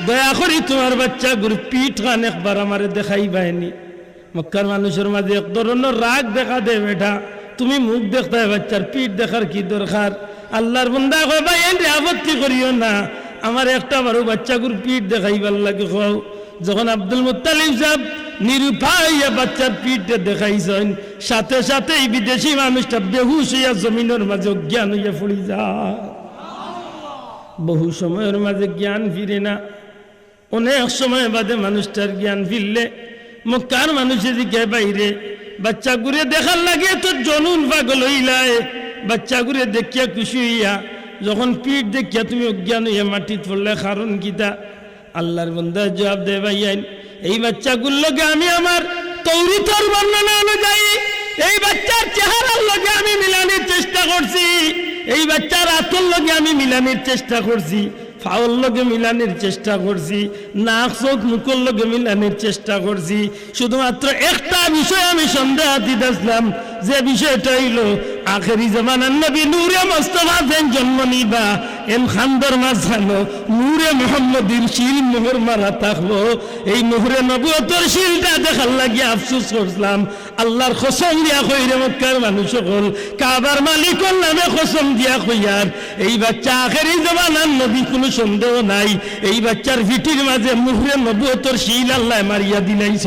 দয়া করি তোমার বাচ্চা গুর পিঠ খান একবার আমারে দেখাই পায়নি। মক্কার মানুষের মাঝে এক ধরনের রাগ দেখা দে, বেটা তুমি মুখ দেখতে বাচ্চার পিঠ দেখার কি দরকার? আল্লাহর বন্দা কয়, ভাই এনে আপত্তি করিও না, আমার একটা বারো বাচ্চা গুর পিঠ দেখাইবার লাগে খাও। যখন আব্দুল মুত্তালিব সাহেব নিরুপায় বাচ্চার পিঠ দেখাইছেন, সাথে সাথে এই বিদেশি মানুষটা বেহুশ হইয়া জমিনের মাঝে অজ্ঞান হইয়া পড়ি যায়। বহু সময়ের মাঝে জ্ঞান ফিরে না, অনেক সময় বাদে মানুষটার জ্ঞান ফিরলে মক্কার মানুষের দিকে বাইরে বাচ্চা ঘুরে দেখার লাগে তো জনুন পাগল হইলায়। বাচ্চা ঘুরে দেখিয়া খুশি হইয়া যখন পিঠ দেখিয়া তুমি অজ্ঞান হইয়া মাটিত পড়লে কারণ কিতা? আল্লাহর বান্দা জবাব দে, ভাইয়ান এই বাচ্চাগুলোকে আমি আমার তৌরিতর বর্ণনা অনুযায়ী এই বাচ্চার চেহারার লগে আমি মিলানোর চেষ্টা করছি, এই বাচ্চার আতর লগে আমি মিলানোর চেষ্টা করছি, ফাউল লগে মিলানোর চেষ্টা করছি, নাক চোখ মুখের লগে মিলানোর চেষ্টা করছি। শুধুমাত্র একটা বিষয় আমি সন্দেহ দিতেছিলাম, যে বিষয়টা হইল আখেরি জামানার নবী নূরে মুস্তাফা যেন জন্ম নিবা, এম খান্দর মাঝখানো নূরে মুহাম্মদীর শিল মোহর মারা থাকলো। এই মোহরে নবুয়তের শিলটা দেখার লাগে আফসোস করছিলাম। আল্লাহর কসম দিয়া কইরে মক্কার মানুষ সকল, কাবার মালিকের নামে কসম দিয়া কইয়ার, এই বাচ্চা আখেরি জামানার নবী, কোনো সন্দেহ নাই এই বাচ্চার ভিটির মাঝে মোহরে নবুয়তের শিল আল্লাহ মারিয়া দিলাইছ।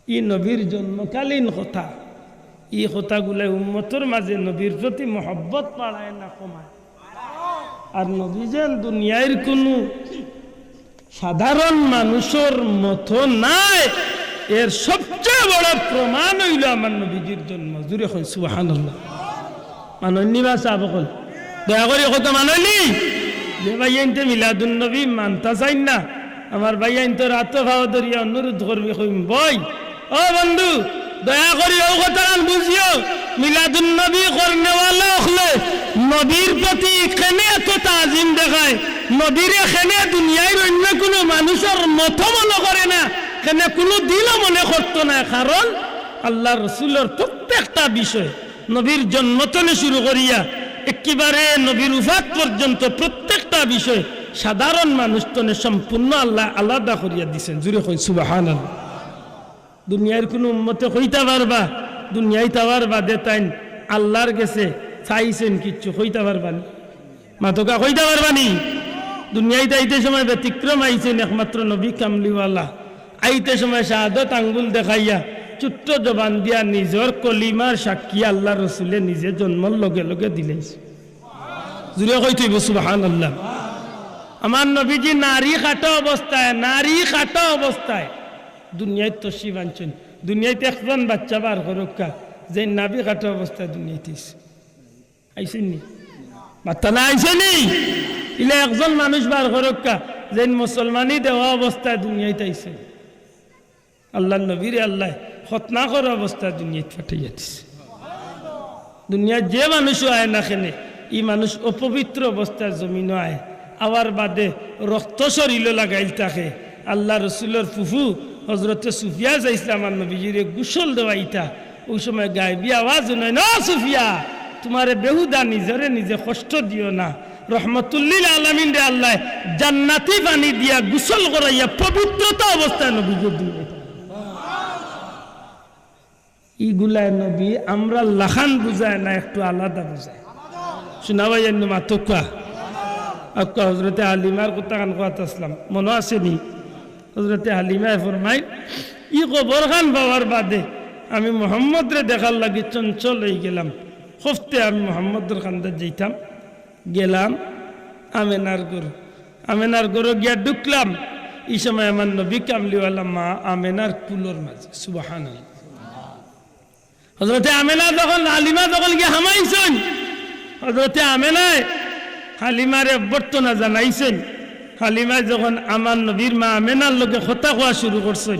ই নবীর জন্মকালীন কথা, এই কথাগুলা উম্মতের মাঝে নবীর প্রতি মহব্বত বাড়ায় না কমায়। আর নবী যেন দুনিয়ার কোনো সাধারণ মানুষের মতো নাই, এর সবচেয়ে বড় প্রমাণ হইল আমার নবীজির জন্ম। জুড়ে হয় সুবহানাল্লাহ। মাননি বা সাবকল দয়া করে কথা মাননি যে ভাইয়াইনতে মিলাদুন নবী মানতা চাই না, আমার ভাইয়াইন তো রাত ভাও ধরিয়া অনুরোধ করবি, কইম বই ও বন্ধু দয়া করি ও কথা বুঝিও মিলাদুন নবী করনেওয়ালা হলে নবীর প্রতি কেনে এত তাজিম দেখায় নবীরে কেনে দুনিয়ায় অন্য কোনো মানুষের মতো মনে করে না কেনে কোনো দিনও মনে করতো না কারণ আল্লাহ রসুলের প্রত্যেকটা বিষয় নবীর জন্ম থেকে শুরু করিয়া একেবারে নবীর উফাত পর্যন্ত প্রত্যেকটা বিষয় সাধারণ মানুষ তনে সম্পূর্ণ আল্লাহ আলাদা করিয়া দিছেন জুড়ে কই সুবহানাল্লাহ দুনিয়ার কোনো উম্মতে কইতে পারবা দুনিয়ায় তাওয়ার বাদে তাই আল্লাহর গেছে চাইছেন কিচ্ছু কইতে পারবানি মাতকা কইতে পারবানি দুনিয়ায় আইতে সময় ব্যতিক্রম আইছেন একমাত্র নবী কামলিওয়ালা আইতে সময় শাহাদত আঙ্গুল দেখাইয়া ছোট্ট জবান দিয়া নিজের কলিমার সাক্ষী আল্লাহ রসুলে নিজে জন্মর লগে লগে দিলেছে জুড়ে কই তুই সুবহানাল্লাহ আমার নবীজি নারী খাটা অবস্থায় দুনিয়ায় তশরিফ আনছেন দুনিয়াতে একজন বাচ্চা বার করুকা যে নাবি কাটা অবস্থায় দুনিয়াতে আইসেন নি বার্তা না আইসেনি ইলে একজন মানুষ বার করুকা যে মুসলমানই দেওয়া অবস্থায় দুনিয়াতে আইসে আল্লাহ নবীর আল্লাহ খতনা করা অবস্থায় দুনিয়াতে ফাটাইয়া দিছে দুনিয়া যে মানুষও আয় না খেনে এই মানুষ অপবিত্র অবস্থায় জমিনও আয় আওয়ার বাদে রক্ত শরীর লাগাইল থাকে আল্লাহ রসুলের ফুফু হজরতে সুফিয়া যাইছিল আমার নবীজিরে গোসল দেওয়াইতা ওই সময় গায়বী আওয়াজ নয় না সুফিয়া তোমারে বেহুদা নিজরে নিজে কষ্ট দিও না রহমতুল্লিল আলামিন রে আল্লাহ জান্নাতি পানি দিয়া গোসল করাইয়া পবিত্রতা অবস্থায় নবীজি দিয়ে এইগুলায় নবী আমরা লাখান বুঝায় না একটু আলাদা বুঝায় শোনাবাই মাতকা আক্কা হজরতে হালিমার কথা কান কথা আসলাম মনে আসেনি হজরতে হালিমায় ফরমাই ই কবর খান বাবার বাদে আমি মোহাম্মদরে দেখার লাগি চঞ্চল হয়ে গেলাম হফতে আমি মোহাম্মদের খান্দে যেতাম গেলাম আমেনার গরু গিয়া ঢুকলাম এই সময় আমার নবী কামলিওয়ালা মা আমেনার কুলোর মাঝে সুবহানাল্লাহ হজরতে আমেনা যখন হালিমা যখন গিয়ে হামাইছেন হজরতে আমেনায় হালিমারে অভ্যর্থনা জানাইছেন হালিমা যখন আমার নবীর মা আমেনার লোকে কথা কোয়া শুরু করছেন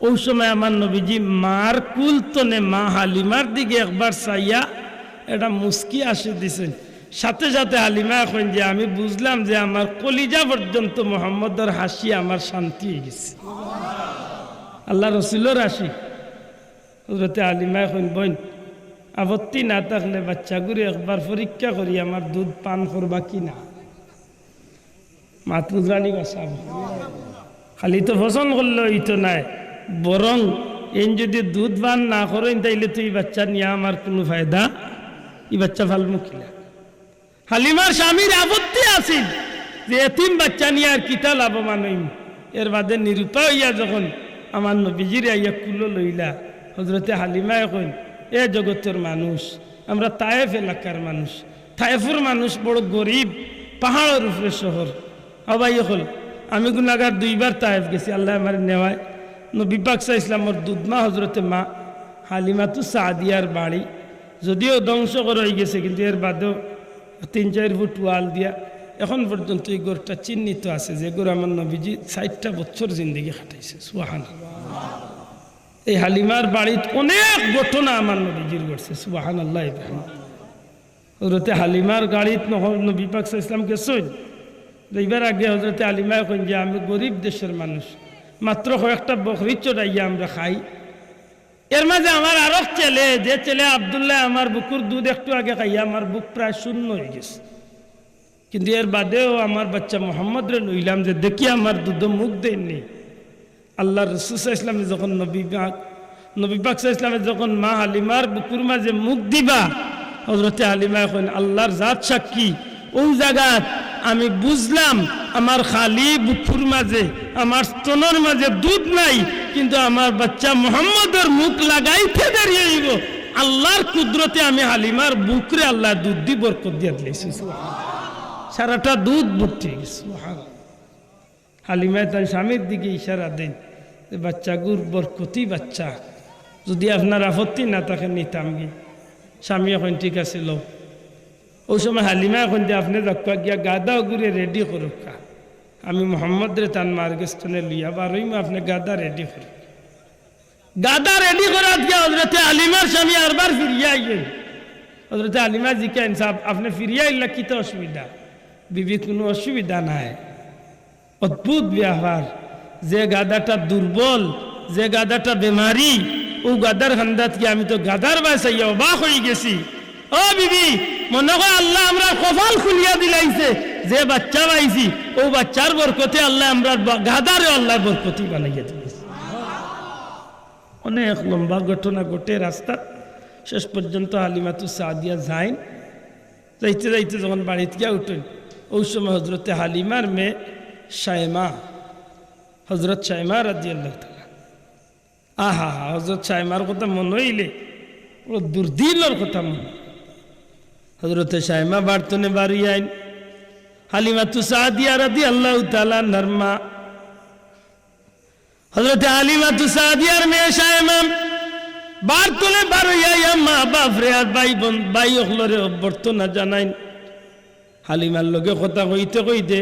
ওই সময় আমার নবীজি মার কুল তনে মা হালিমার দিকে একবার চাইয়া এটা মুস্কি আসে দিছেন সাথে সাথে হালিমা এখন যে আমি বুঝলাম যে আমার কলিজা পর্যন্ত মোহাম্মদের হাসি আমার শান্তি হয়ে গেছে আল্লাহ রসুলের হাসি হজরতে হালিমা এখন বোন আপত্তি না থাকলে বাচ্চাগুলি একবার পরীক্ষা করি আমার দুধ পান করবা কি না মাতমুদ্রানি বাসাব খালি তো পছন্দ করলে ওই তো নাই বরং এই যদি দুধ পান না করেন তাইলে তো এই বাচ্চা নিয়ে আমার কোনো ফায়দা এই বাচ্চা ভাল মুখিলা হালিমার স্বামীর আপত্তি আছিল যে এতিম বাচ্চা নিয়ে আর কিতা লাভবান হইম এর বাদে নিরুপায় হইয়া যখন আমার নবীজির আইয়া কুলো লইলা হজরতে হালিমা এখন এ জগতের মানুষ আমরা তায়েফ এলাকার মানুষ তায়েফের মানুষ বড় গরিব পাহাড়ের উপরে শহর আবাই হল আমি গুনাগার দুইবার তায়েফ গেছি আল্লাহ আমার নেওয়ায় নবী পাক সাল্লাল্লাহু আলাইহি ওয়াসাল্লামের দুধমা হজরতে মা হালিমাতু সাদিয়ার বাড়ি যদিও ধ্বংস করা হয়ে গেছে কিন্তু এর বাদেও 3-4 ফুট ওয়াল দিয়া এখন পর্যন্ত এই গোরটা চিহ্নিত আছে যে গোর আমার নবীজি 60টা বছর জিন্দগি কাটাইছে সুবহানাল্লাহ এই হালিমার বাড়িতে অনেক ঘটনা আমার নবীজির ঘটছে সুবহানাল্লাহ হজরতে হালিমার গাড়িতে নবী পাক সাল্লাল্লাহু আলাইহি ওয়াসাল্লাম গেছেন এইবার আগে হজরতে হালিমা এখন যে আমি গরিব দেশের মানুষ মাত্র কয়েকটা বকরি চড়াইয়া আমরা খাই এর মাঝে আমার আরো ছেলে যে ছেলে আব্দুল্লাহ আমার বুকুর দুধ একটু আগে খাইয়া আমার বুক প্রায় শূন্য হয়ে গেছে কিন্তু এর বাদেও আমার বাচ্চা মোহাম্মদ রে লইলাম যে দেখি আমার দুধ মুখ দেননি আল্লাহ রসুল ইসলামে যখন নবী পাক ইসলামে যখন মা হালিমার বুকুর মাঝে মুখ দিবা হজরতে হালিমা এখন আল্লাহর জাত সাক্ষী ওই জায়গাত আমি বুঝলাম আমার খালি বুকুর মাঝে আমার স্তনের মাঝে দুধ নাই কিন্তু আমার বাচ্চা মোহাম্মদের মুখ লাগাইতে দাঁড়িয়ে আইব আল্লাহর কুদরতে আমি হালিমার বুকরে আল্লাহ দুধ দি বরকত দিয়ে দিয়েছি সারাটা দুধ ভর্তি হয়ে গেছে হালিমায় তার স্বামীর দিকে ইশারা দেন যে বাচ্চা গুর বরকতি বাচ্চা যদি আপনার আপত্তি না থাকে নিতাম গি স্বামী এখন ঠিক আছে লো ওই সময় হালিমা এখন যে আপনি রক্ষা গিয়া গাদা গুড়ে রেডি করুক আমি মোহাম্মদ রে তান মার্গস্থানে লইয়া বারোই আপনি গাদা রেডি করুক গাদা রেডি করার গিয়া আপনার স্বামী আরবার ফিরিয়ে আইবেন। হযরত হালিমা জিজ্ঞেন সাহেব আপনি ফিরিয়ে আইলা কি তো অসুবিধা? বিবি কোনো অসুবিধা নাই। অদ্ভুত ব্যবহার। যে গাদাটা দুর্বল, যে গাদাটা বেমারি, ও গাদার খান্দাত কি আমি তো গাদার বাসাইয়া অবাক হয়ে গেছি। ও বিবি মনে হয় আল্লাহ আমরা কপাল খুলিয়া দিলাইছে, যে বাচ্চা পাইছি ও বাচ্চার বরকতে আল্লাহ আমরা গাদারে আল্লাহ বরকতি বানাইয়া দিয়েছে। অনেক লম্বা ঘটনা ঘটে রাস্তা। শেষ পর্যন্ত হালিমাতু সাদিয়া যাইন। যাইতে যাইতে যখন বাড়িতে গিয়া উঠেন, ওই সময় হজরতে হালিমার মেয়ে শায়মা, হজরত শায়মা রাদিয়াল্লাহু তাআলা, আহা হজরত শায়মার কথা মনে হইলে পুরো দুর্দিনের কথা মনে। হজরতে শায়মা বার্তনে বাড়ি আইন। হালিমাতু সাদিয়া রাদিয়াল্লাহু তাআলা নরমা, হযরত হালিমাতু সাদিয়ার মেয়ে শায়মা বার্তনে বারইয়া মা বাপ রে আর ভাই বোন ভাই হলরে অভ্যর্থনা জানাইন। হালিমার লগে কথা কইতে কইতে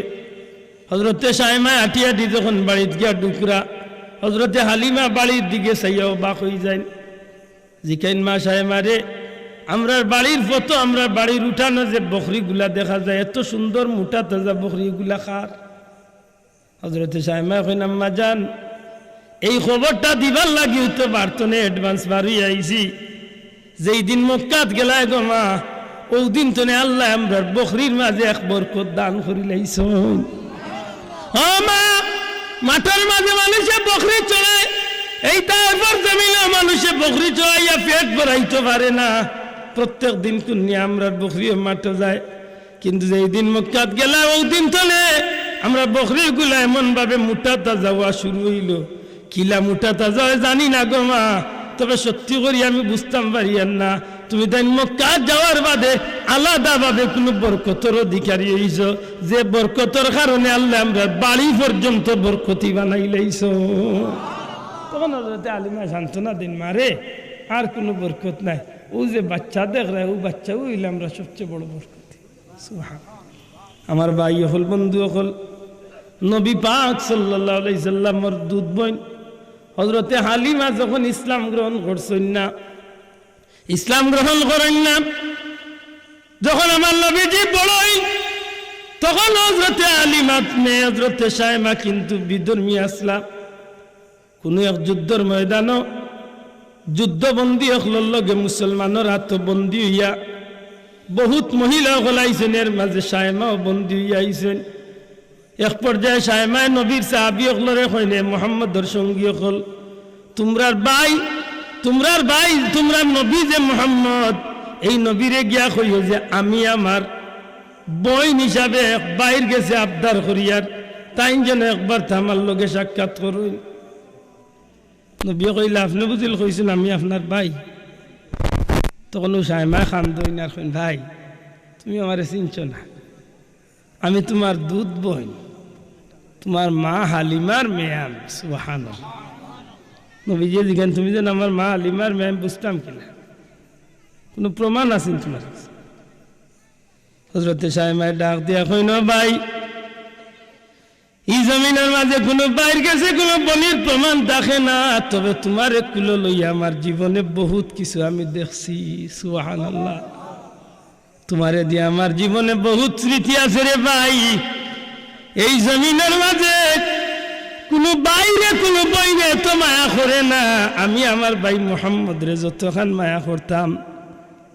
হযরতে শায়মা আটিয়া দি যখন বাড়িতে গিয়া ডুকরা, হযরতে হালিমা বাড়ির দিকে চাইয়া অবাক হয়ে যায়। জিকাইন মা শায়মা রে, আমরার বাড়ির ফটো, আমরা বাড়ির উঠানো যে বকরিগুলা দেখা যায়, এত সুন্দর মোটা তাজা বকরিগুলা খার? হযরতে শায়মা কইন আম্মা জান, এই খবরটা দিবার লাগিও তো বার্তনে অ্যাডভান্স বাড়ি আইছি। যেই দিন মক্কাত গেলায় গো মা, ওই দিন তো আল্লাহ আমরার বকরির মাঝে এক বরকত দান করি লাইছুন। ও মা, মাঠের মাঝে মানুষে বকরি চড়ায়, এইটা এবার জমিনে মানুষে বকরি চড়াইয়া পেট ভরাইতে পারে না। প্রত্যেক দিন কুন্নি আমরার বকরিও মাঠে যায়, কিন্তু যেই দিন মক্কাত গেলা ওই দিন তো আমরা বকরিগুলা এমন ভাবে মোটা তাজা হওয়া শুরু হইল। কিলা মোটা তাজা জানি না গো মা, তবে সত্যি করি আমি বুঝতাম পারি না তুমি তাই মক্কা যাওয়ার বাদে আলাদা ভাবে কোনো বরকতর অধিকারী হইছ, যে বরকতর কারণে আল্লাহ আমরা বাড়ি পর্যন্ত বরকতি বানাই লাইছ। তখন হযরতে হালিমা সান্ত্বনা দিন, মারে আর কোনো বরকত নাই, ও যে বাচ্চা দেখ রে, ও বাচ্চা হইলে আমরা সবচেয়ে বড় বরকতি। সুবহানাল্লাহ। আমার ভাই হল, বন্ধু হল, নবী পাক সাল্লাল্লাহু আলাইহি সাল্লামের দুধ বোন হযরতে হালিমা যখন ইসলাম গ্রহণ করছেন না, ইসলাম গ্রহণ করেন না, যখন আমার নবীজি বড়ই, তখন হযরতে হালিমা মেয়ে হযরতে শায়মা কিন্তু বিধর্মী আসলাম। কোন এক যুদ্ধের ময়দানও যুদ্ধবন্দী হকলর লগে মুসলমানের হাতবন্দি হইয়া বহুত মহিলা হলাইছেন, এর মাঝে শায়মাও বন্দী হইয়া আইছেন। এক পর্যায়ে শায়মায় নবীর সাহাবী হকলরে কইলে, মুহাম্মদর সঙ্গী হল, তোমরার ভাই তোমরা নবী যে মুহাম্মদ, এই নবীরে গিয়া কইও যে আমি আমার বইন হিসাবে বাইর গেছে আবদার করিয়ার, তাই যেন একবার আমার লগে সাক্ষাৎ করুন। নবী কইলে, আপনি বুঝিল কইছেন আমি আপনার ভাই? তখন শায়মা খান দইন আর কইন, ভাই তুমি আমারে চিনছ না, আমি তোমার দুধ বোন, তোমার মা হালিমার মেয়ে আমি। সুবহানাল্লাহ। নবীজি জিজ্ঞেন, তুমি যেন আমার মা হালিমার মেয়ে, আমি বুঝতাম কিনা, কোনো প্রমাণ আছেন তোমার? হযরতে শায়মায় ডাক দিয়া কইন, ভাই এই জমিনের মাঝে কোনো বাইর গেছে কোনো বনির প্রমাণ দেখে না, তবে তোমার কুলো লইয়া আমার জীবনে বহুত কিছু আমি দেখছি। সুবহানাল্লাহ। তোমারে দিয়ে আমার জীবনে বহুত স্মৃতি আছে রে ভাই। এই জমিনের মাঝে কোনো বাইরে কোনো বইনে তো মায়া করে না, আমি আমার ভাই মুহাম্মদ রে যতখান মায়া করতাম,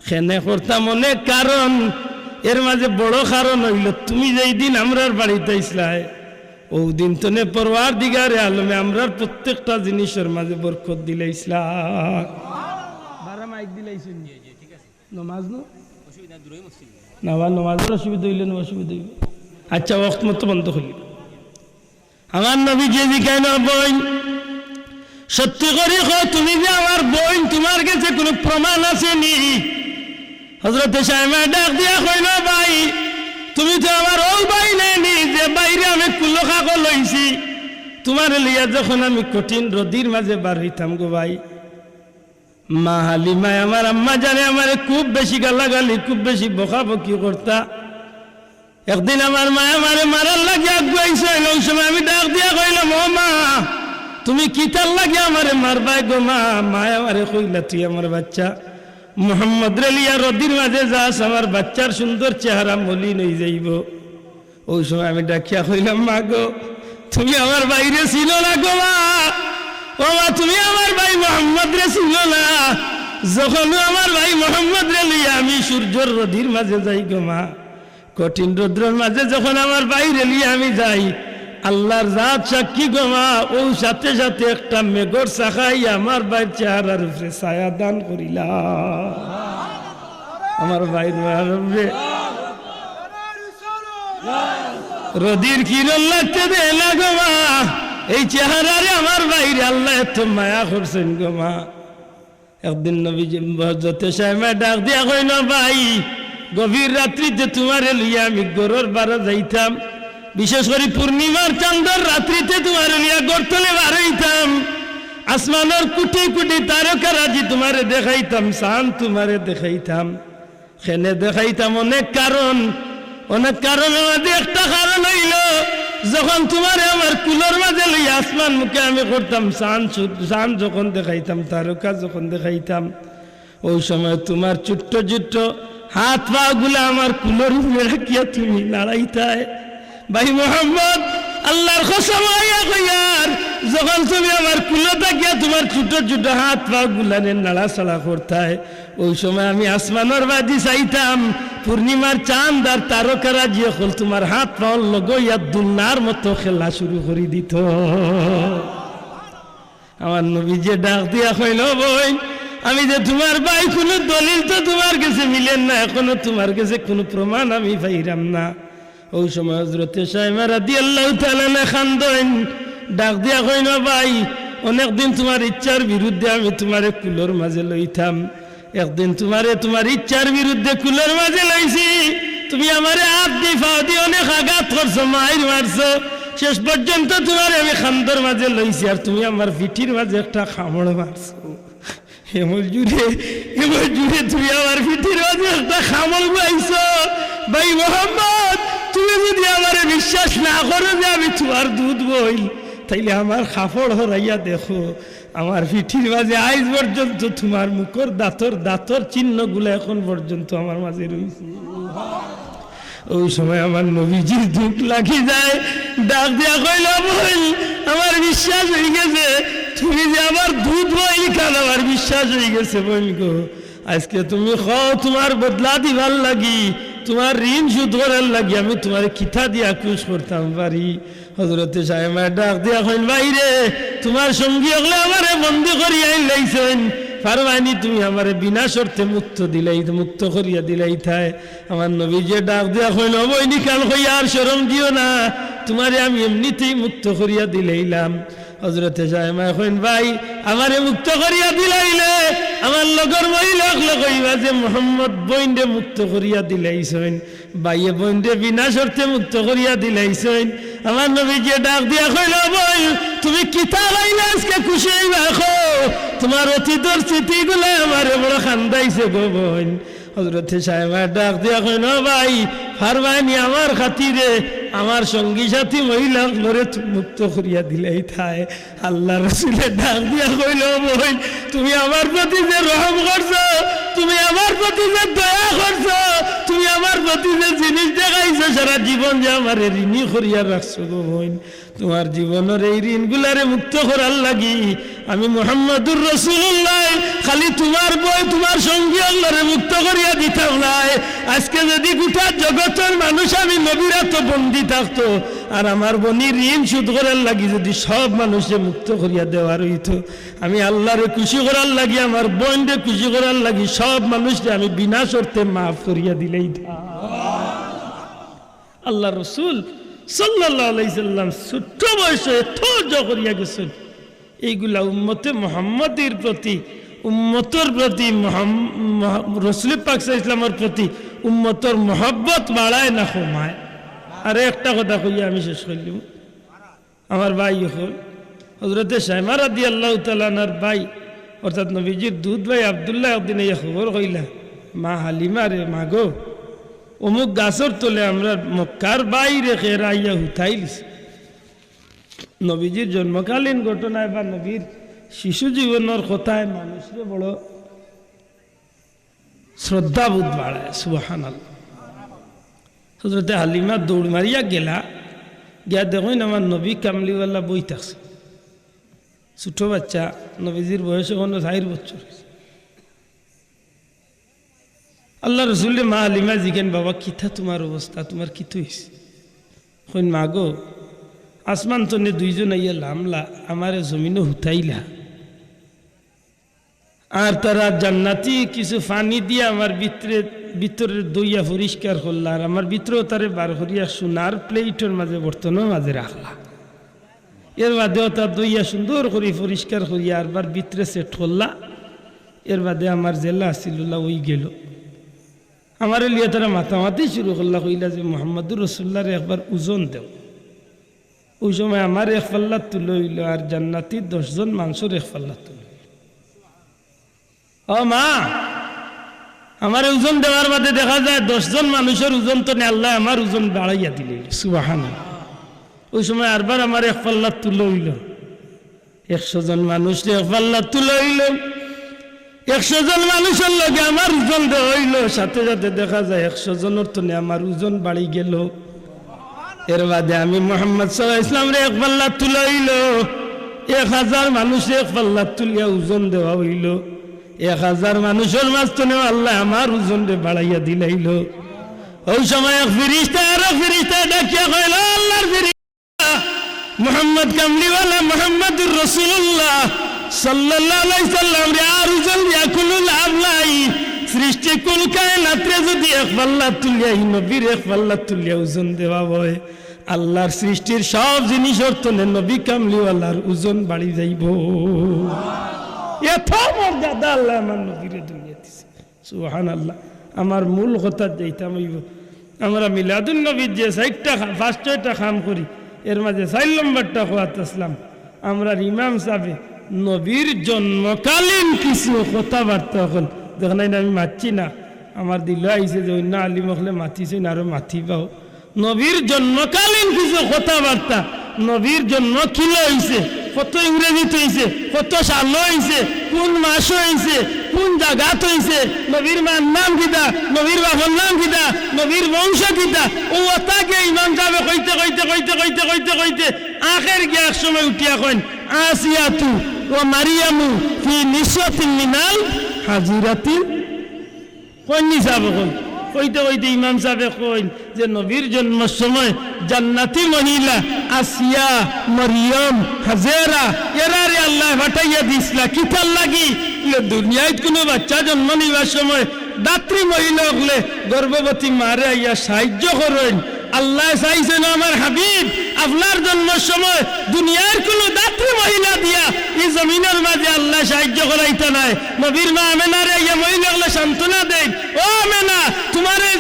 খেনে করতাম অনেক কারণ। এর মাঝে বড় কারণ হইল, তুমি যেই দিন আমরার বাড়িতে আইসলাই, ও দিন তো নে পরওয়ারদিগারে আলমে আমরার প্রত্যেকটা জিনিসের মাঝে বরকত দিলাইছিলাম। বারা মাইক দিলাইছেন নমাজ না, নমাজের অসুবিধা হইলে অসুবিধা হইবে। আচ্ছা, ওয়াক্ত মতো বন্ধ হইল। আমার নবী যে জিজ্ঞাসা বোন, সত্যি করে তুমি যে আমার বোন, তোমার কাছে কোনো প্রমাণ আসেনি? হযরতে শায়মা ডাক দিয়া কইল, ভাই তুমি তো আমার ওই ভাই নেনি যে বাইরে আমি কুলো খাগো লইছি, তোমার লিয়া যখন আমি কঠিন রদির মাঝে বার হইতাম গো ভাই, মা হালিমায় আমার আম্মা জানে আমার খুব বেশি গালাগালি, খুব বেশি বকাবকি করতা। একদিন আমার মা আমারে মারার লাগে আগুয়াইছে, ওই সময় আমি ডাক দিয়া কইলাম, ও মা তুমি কিতার লাগে আমারে মারবাই গো মা। মায় আমারে কইলা তুই আমার বাচ্চা মোহাম্মদ রে লিয়া রদির মাঝে যাস, আমার বাচ্চার সুন্দর চেহারা মলিন হয়ে যাইব। ওই সময় আমি ডাকিয়া কইলাম মা গো তুমি আমার বাইরে ছিল না গো মা। ও মা তুমি আমার ভাই মোহাম্মদ রে ছিল না। যখন আমার ভাই মোহাম্মদ রে লিয়া আমি সূর্যর রদির মাঝে যাই গো মা, কঠিন রৌদ্রের মাঝে যখন আমার বাইরে লিয়া আমি যাই, আল্লাহর জাত সাক্ষী গো মা, ও সাথে সাথে একটা মেঘর শাখাই আমার ভাইয়ের চেহারার উপরে ছায়া দান করিলা। আমার ভাই রদির কিরণ লাগতে দে না গো মা, এই চেহারারে আমার বাইরে আল্লাহ এত মায়া করছেন গো মা। একদিন নবীজি হযরতে সাইমা ডাক দিয়া কইল ভাই গভীর রাত্রিতে তোমারে লইয়া আমি গরুর বাড়া যাইতাম, বিশেষ করে পূর্ণিমার চাঁদের রাত্রিতে তোমারে লইয়া গড়তলে বার হইতাম, আসমানের কোটি কোটি তারকারাজি তোমারে দেখাইতাম, চাঁদ তোমারে দেখাইতাম। সেনে দেখাইতাম অনেক কারণ, অনেক কারণের মধ্যে একটা কারণ হইল যখন তোমারে আমার কুলোর মাঝে লইয়া আসমান মুখে আমি করতাম চাঁদ যখন দেখাইতাম, তারকা যখন দেখাইতাম, ওই সময় তোমার ছোট্ট ছোট্ট হাত পা গুলা আমার কুলোর উপরে রাখিয়া তুমি নাড়াইতায়। ভাই মোহাম্মদ আল্লাহর কসম হইয়া কইয়ার, যখন তুমি আমার কুলো থাকিয়া তোমার ছোট ছোট হাত পা গুলানে নাড়াচাড়া করতায়, ওই সময় আমি আসমানের বাদি চাইতাম, পূর্ণিমার চাঁদ আর তারকারা যে হল তোমার হাত পাওয়ার লগইয়া দুনিয়ার মতো খেলা শুরু করে দিত। আমার নবী যে ডাক দিয়া কইল বই আমি যে তোমার ভাই, কোনো দলিল তো তোমার কাছে মিলেন না, এখনো তোমার কাছে কোনো প্রমাণ আমি পাইলাম না। ওই সময় হযরতে সাইমা রাদিয়াল্লাহু তাআলা না খান্দন ডাক দিয়া কইল ভাই অনেকদিন তোমার ইচ্ছার বিরুদ্ধে আমি তোমারে কুলোর মাঝে লইতাম, একদিন তোমার ইচ্ছার বিরুদ্ধে কুলোর মাঝে লইছি, তুমি আমারে হাত দি ফাও দি অনেক আঘাত করছো, মাইর মারছো, শেষ পর্যন্ত তোমার আমি খান্দর মাঝে লইছি আর তুমি আমার পিঠির মাঝে একটা খামড় মারছো। এমন জুড়ে তুমি আমার পিঠির মাঝে একটা খামড় পাইছো। ভাই মোহাম্মদ তুমি যদি আমারে বিশ্বাস না করো যে আমি তোমার দুধ বই, তাইলে আমার কাপড় হরাইয়া দেখো, আমার পিঠির মাঝে আজ পর্যন্ত তোমার মুখর দাঁতর চিহ্নগুলো এখন পর্যন্ত আমার মাঝে রয়েছে। ওই সময় আমার নবীজির দুঃখ লাগি যায়, ডাক দিয়া কইল বই আমার বিশ্বাস হয়ে গেছে, তুমি যে আমার দুধ বই খান আমার বিশ্বাস হয়ে গেছে। বই গো আজকে তুমি খাও তোমার বদলা দিবার লাগি, তোমার ঋণ শোধ করার লাগি আমি তোমার কিথা দিয়া খুশ করতাম পারি। হযরতে সাইমা ডাক দিয়া কইল বাইরে তোমার সঙ্গী হলে আমারে বন্দি করিয়া লাইছেন, পারবানি তুমি আমারে বিনা শর্তে মুক্ত করিয়া দিলাই থায়। আমার নবী যে ডাক দিয়া কইল বইনি কাল কইয়া আর শরম দিও না, তোমারে আমি এমনিতেই মুক্ত করিয়া দিলাইলাম। হযরতে সাইমা কইন ভাই আমারে মুক্ত করিয়া দিলাইলে আমার লগর মহিলা কইবা যে মোহাম্মদ বইন্ডে মুক্ত করিয়া দিলাইছেন, বাইয়ে বইন্ডে বিনা শর্তে মুক্ত করিয়া দিলাইছেন। আমার নবী যে ডাক দিয়া কইল বই তুমি কিতা লাইলে আজকে খুশি হইবা, তোমার অতীতের স্মৃতিগুলো আমারে বড় খান্দাইছে গো বোন। হযরতে সাইমা ডাক দিয়া কইল ভাই পারবানি আমার খাতিরে আমার সঙ্গী সাথী মহিলা ঘরে মুক্ত করিয়া দিলেই থায়। আল্লাহ রাসূলের ডাক দিয়া কইল বোন তুমি আমার প্রতি যে রহম করছো, তুমি আমার প্রতি যে দয়া করছো, তুমি আমার প্রতি যে জিনিস দেখাইছো সারা জীবন যে আমার ঋণী করিয়া রাখছো গো বোন, তোমার জীবনের এই ঋণগুলারে মুক্ত করার লাগি আমি মুহাম্মদুর রাসূলুল্লাহ খালি তোমার বই তোমার সঙ্গী আল্লাহরে মুক্ত করিয়া দিতাম নাই। আজকে যদি গোটা জগতের মানুষ আমি নবীরা তো বন্দী থাকতো, আর আমার বনির ঋণ শোধ করার লাগি যদি সব মানুষে মুক্ত করিয়া দেওয়ার হইতো, আমি আল্লাহরে খুশি করার লাগি আমার বোনরে খুশি করার লাগি সব মানুষকে আমি বিনা শর্তে মাফ করিয়া দিলেই আল্লাহ রাসূল সাল্লাল্লাহু আলাইহি সাল্লাম ছোট্ট বয়সে ধৈর্য করিয়া গেছেন। এইগুলা উম্মতে মুহাম্মাদের প্রতি, উম্মতর প্রতি, রাসূল পাক সাল্লাল্লাহু আলাইহি ওয়াসাল্লামের প্রতি উম্মতর মহব্বত বাড়ায় না কমায়। আরে একটা কথা কইয়া আমি শেষ করলাম। আমার ভাই হল হযরতে সাইমা রাদিয়াল্লাহু তাআলা আনহার ভাই অর্থাৎ নবীজির দুধ ভাই আব্দুল্লাহ একদিন এই খবর কইলা মা হালিমা রে মাগো অমুক গাছর তলে আমরা মক্কার বাইরে খেরা আইয়া হুতাইলিস। নবীজির জন্মকালীন ঘটনায় বা নবীর শিশু জীবনের কথায় মানুষকে বড় শ্রদ্ধাবোধ বাড়ায়। সুবহানাল্লাহ। হযরতে হালিমা দৌড় মারিয়া গেলা, গিয়া দেখুন আমার নবী কামলিওয়ালা বই থাকছে, ছোট বাচ্চা, নবীজির বয়স এখনো 4 বছর। আল্লাহ রসুল্লে মা হালিমা জিজ্ঞেন, বাবা কিথা তোমার অবস্থা, তোমার কি হইছে? কইন, মা গো, আসমান তনে 2 জন আইয়া লামলা, আমারে জমিনে হুতাইলা, আর তারা জান্নাতি কিছু পানি দিয়ে আমার ভিতরে দইয়া পরিষ্কার করলা, আর আমার ভিতরেও তারে বার করিয়া সোনার প্লেটের মাঝে বর্তনের মাঝে রাখলা। এর বাদেও তার দইয়া সুন্দর করে পরিষ্কার করিয়া আরবার ভিতরে সেট করলা। এর বাদে আমার জেলা আসিল্লা ওই গেল, আমার লিয়ে তারা মাতামাতি শুরু করলা, কইলা যে মোহাম্মদুর রসুল্লাহর একবার ওজন দেও। ওই সময় আমার 1 পাল্লা তুলে হইল, আর জান্নাতি 10 জন মানুষের 1 পাল্লা তুলে। ও মা, আমার ওজন দেওয়ার বাদে দেখা যায় 10 জন মানুষের ওজন তো আল্লাহ আমার ওজন বাড়াইয়া দিলে। সুবহানাল্লাহ। ওই সময় আরবার আমার 1 পাল্লা তুলে হইল, 100 জন মানুষ 1 পাল্লা তুলে হইল, 100 জন মানুষের লগে আমার ওজন দেওয়া হইল। সাথে সাথে দেখা যায় 100 জনের তো আমার ওজন বাড়ি গেল। এর বাদে আমি মুহাম্মদ সাল্লাল্লাহু আলাইহি ওয়াসাল্লাম 1 পাল্লা তুলে হইল, 1000 মানুষ 1 পাল্লা তুলিয়া ওজন দেওয়া হইল। 1000 মানুষের মাঝখানে আল্লাহ আমার ওজন বাড়াইয়া দিলাইল। ওই সময় এক ফেরেশতা আরো ফেরেশতা ডাকিয়া কইল, আল্লাহর ফেরেশতা মুহাম্মদ কামলিওয়ালা মুহাম্মদুর রাসূলুল্লাহ সাল্লাল্লাহু আলাইহি সাল্লাম রে আর ওজন দিয়া কোনো লাভ নাই। সৃষ্টি কুল কায়নাতে যদি 1 পাল্লা তুলিয়া নবীর 1 পাল্লা তুলিয়া ওজন দেওয়া হয়, আল্লাহর সৃষ্টির সব জিনিসের তনে নবী কামলিওয়ালার ওজন বাড়ি যাইব। এত মর্যাদা আল্লাহ আমার নবীরে দুনিয়া দিছে। সুবহানাল্লাহ। আমার মূল কথা যাইতাম হইব, আমরা মিলাদুন নবীর যে 5টা কাম করি, এর মাঝে 4 নম্বরটা হওয়াতাম আমরা ইমাম সাহেব নবীর জন্মকালীন কিছু কথাবার্তা হল। দেখেন আমি মাতছি না, আমার দিল আইছে যে অন্য আলিম হলে মাতিছেন, আরো মাতিবাও। নবীর জন্মকালীন কিছু কথাবার্তা, নবীর জন্ম কিলো হয়েছে, কত ইংরেজিত হয়েছে, কত সাল হয়েছে, কোন মাস হয়েছে, কোন জায়গাত হয়েছে, নবীর মার নাম কিতা, নবীর বাবার নাম কিতা, নবীর বংশ কিতা, ও তাকে ইমাম সাহেব কইতে কইতে কইতে কইতে কইতে কইতে আখের গিয়ে এক সময় উঠিয়া কইন, আসিয়াতু ও মারিয়ামু ফি নিসওয়াতিন মিনাল হাজিরাতিন। কইনি সাহেব কইতে কইতে ইমাম সাহেব কইন যে নবীর জন্মের সময় জান্নাতি মহিলা আসিয়া, মরিয়ম, হাজেরা এরারে আল্লাহ পাঠাইয়া দিছিলা কিতার লাগি? দুনিয়ায় কোনো বাচ্চা জন্ম নিবার সময় দাত্রী মহিলা হলে গর্ভবতী মারে আইয়া সাহায্য করেন। আল্লাহ চাইছেন আমার হাবিব আপনার জন্মের সময় দুনিয়ার কোন দাত্রী মহিলা দিয়া এই জমিনের মাঝে আল্লাহ সাহায্য করাইতে নাই। নবীর মা আমেনারে আইয়া মহিলা হলে সান্ত্বনা দেন, ও আমেনা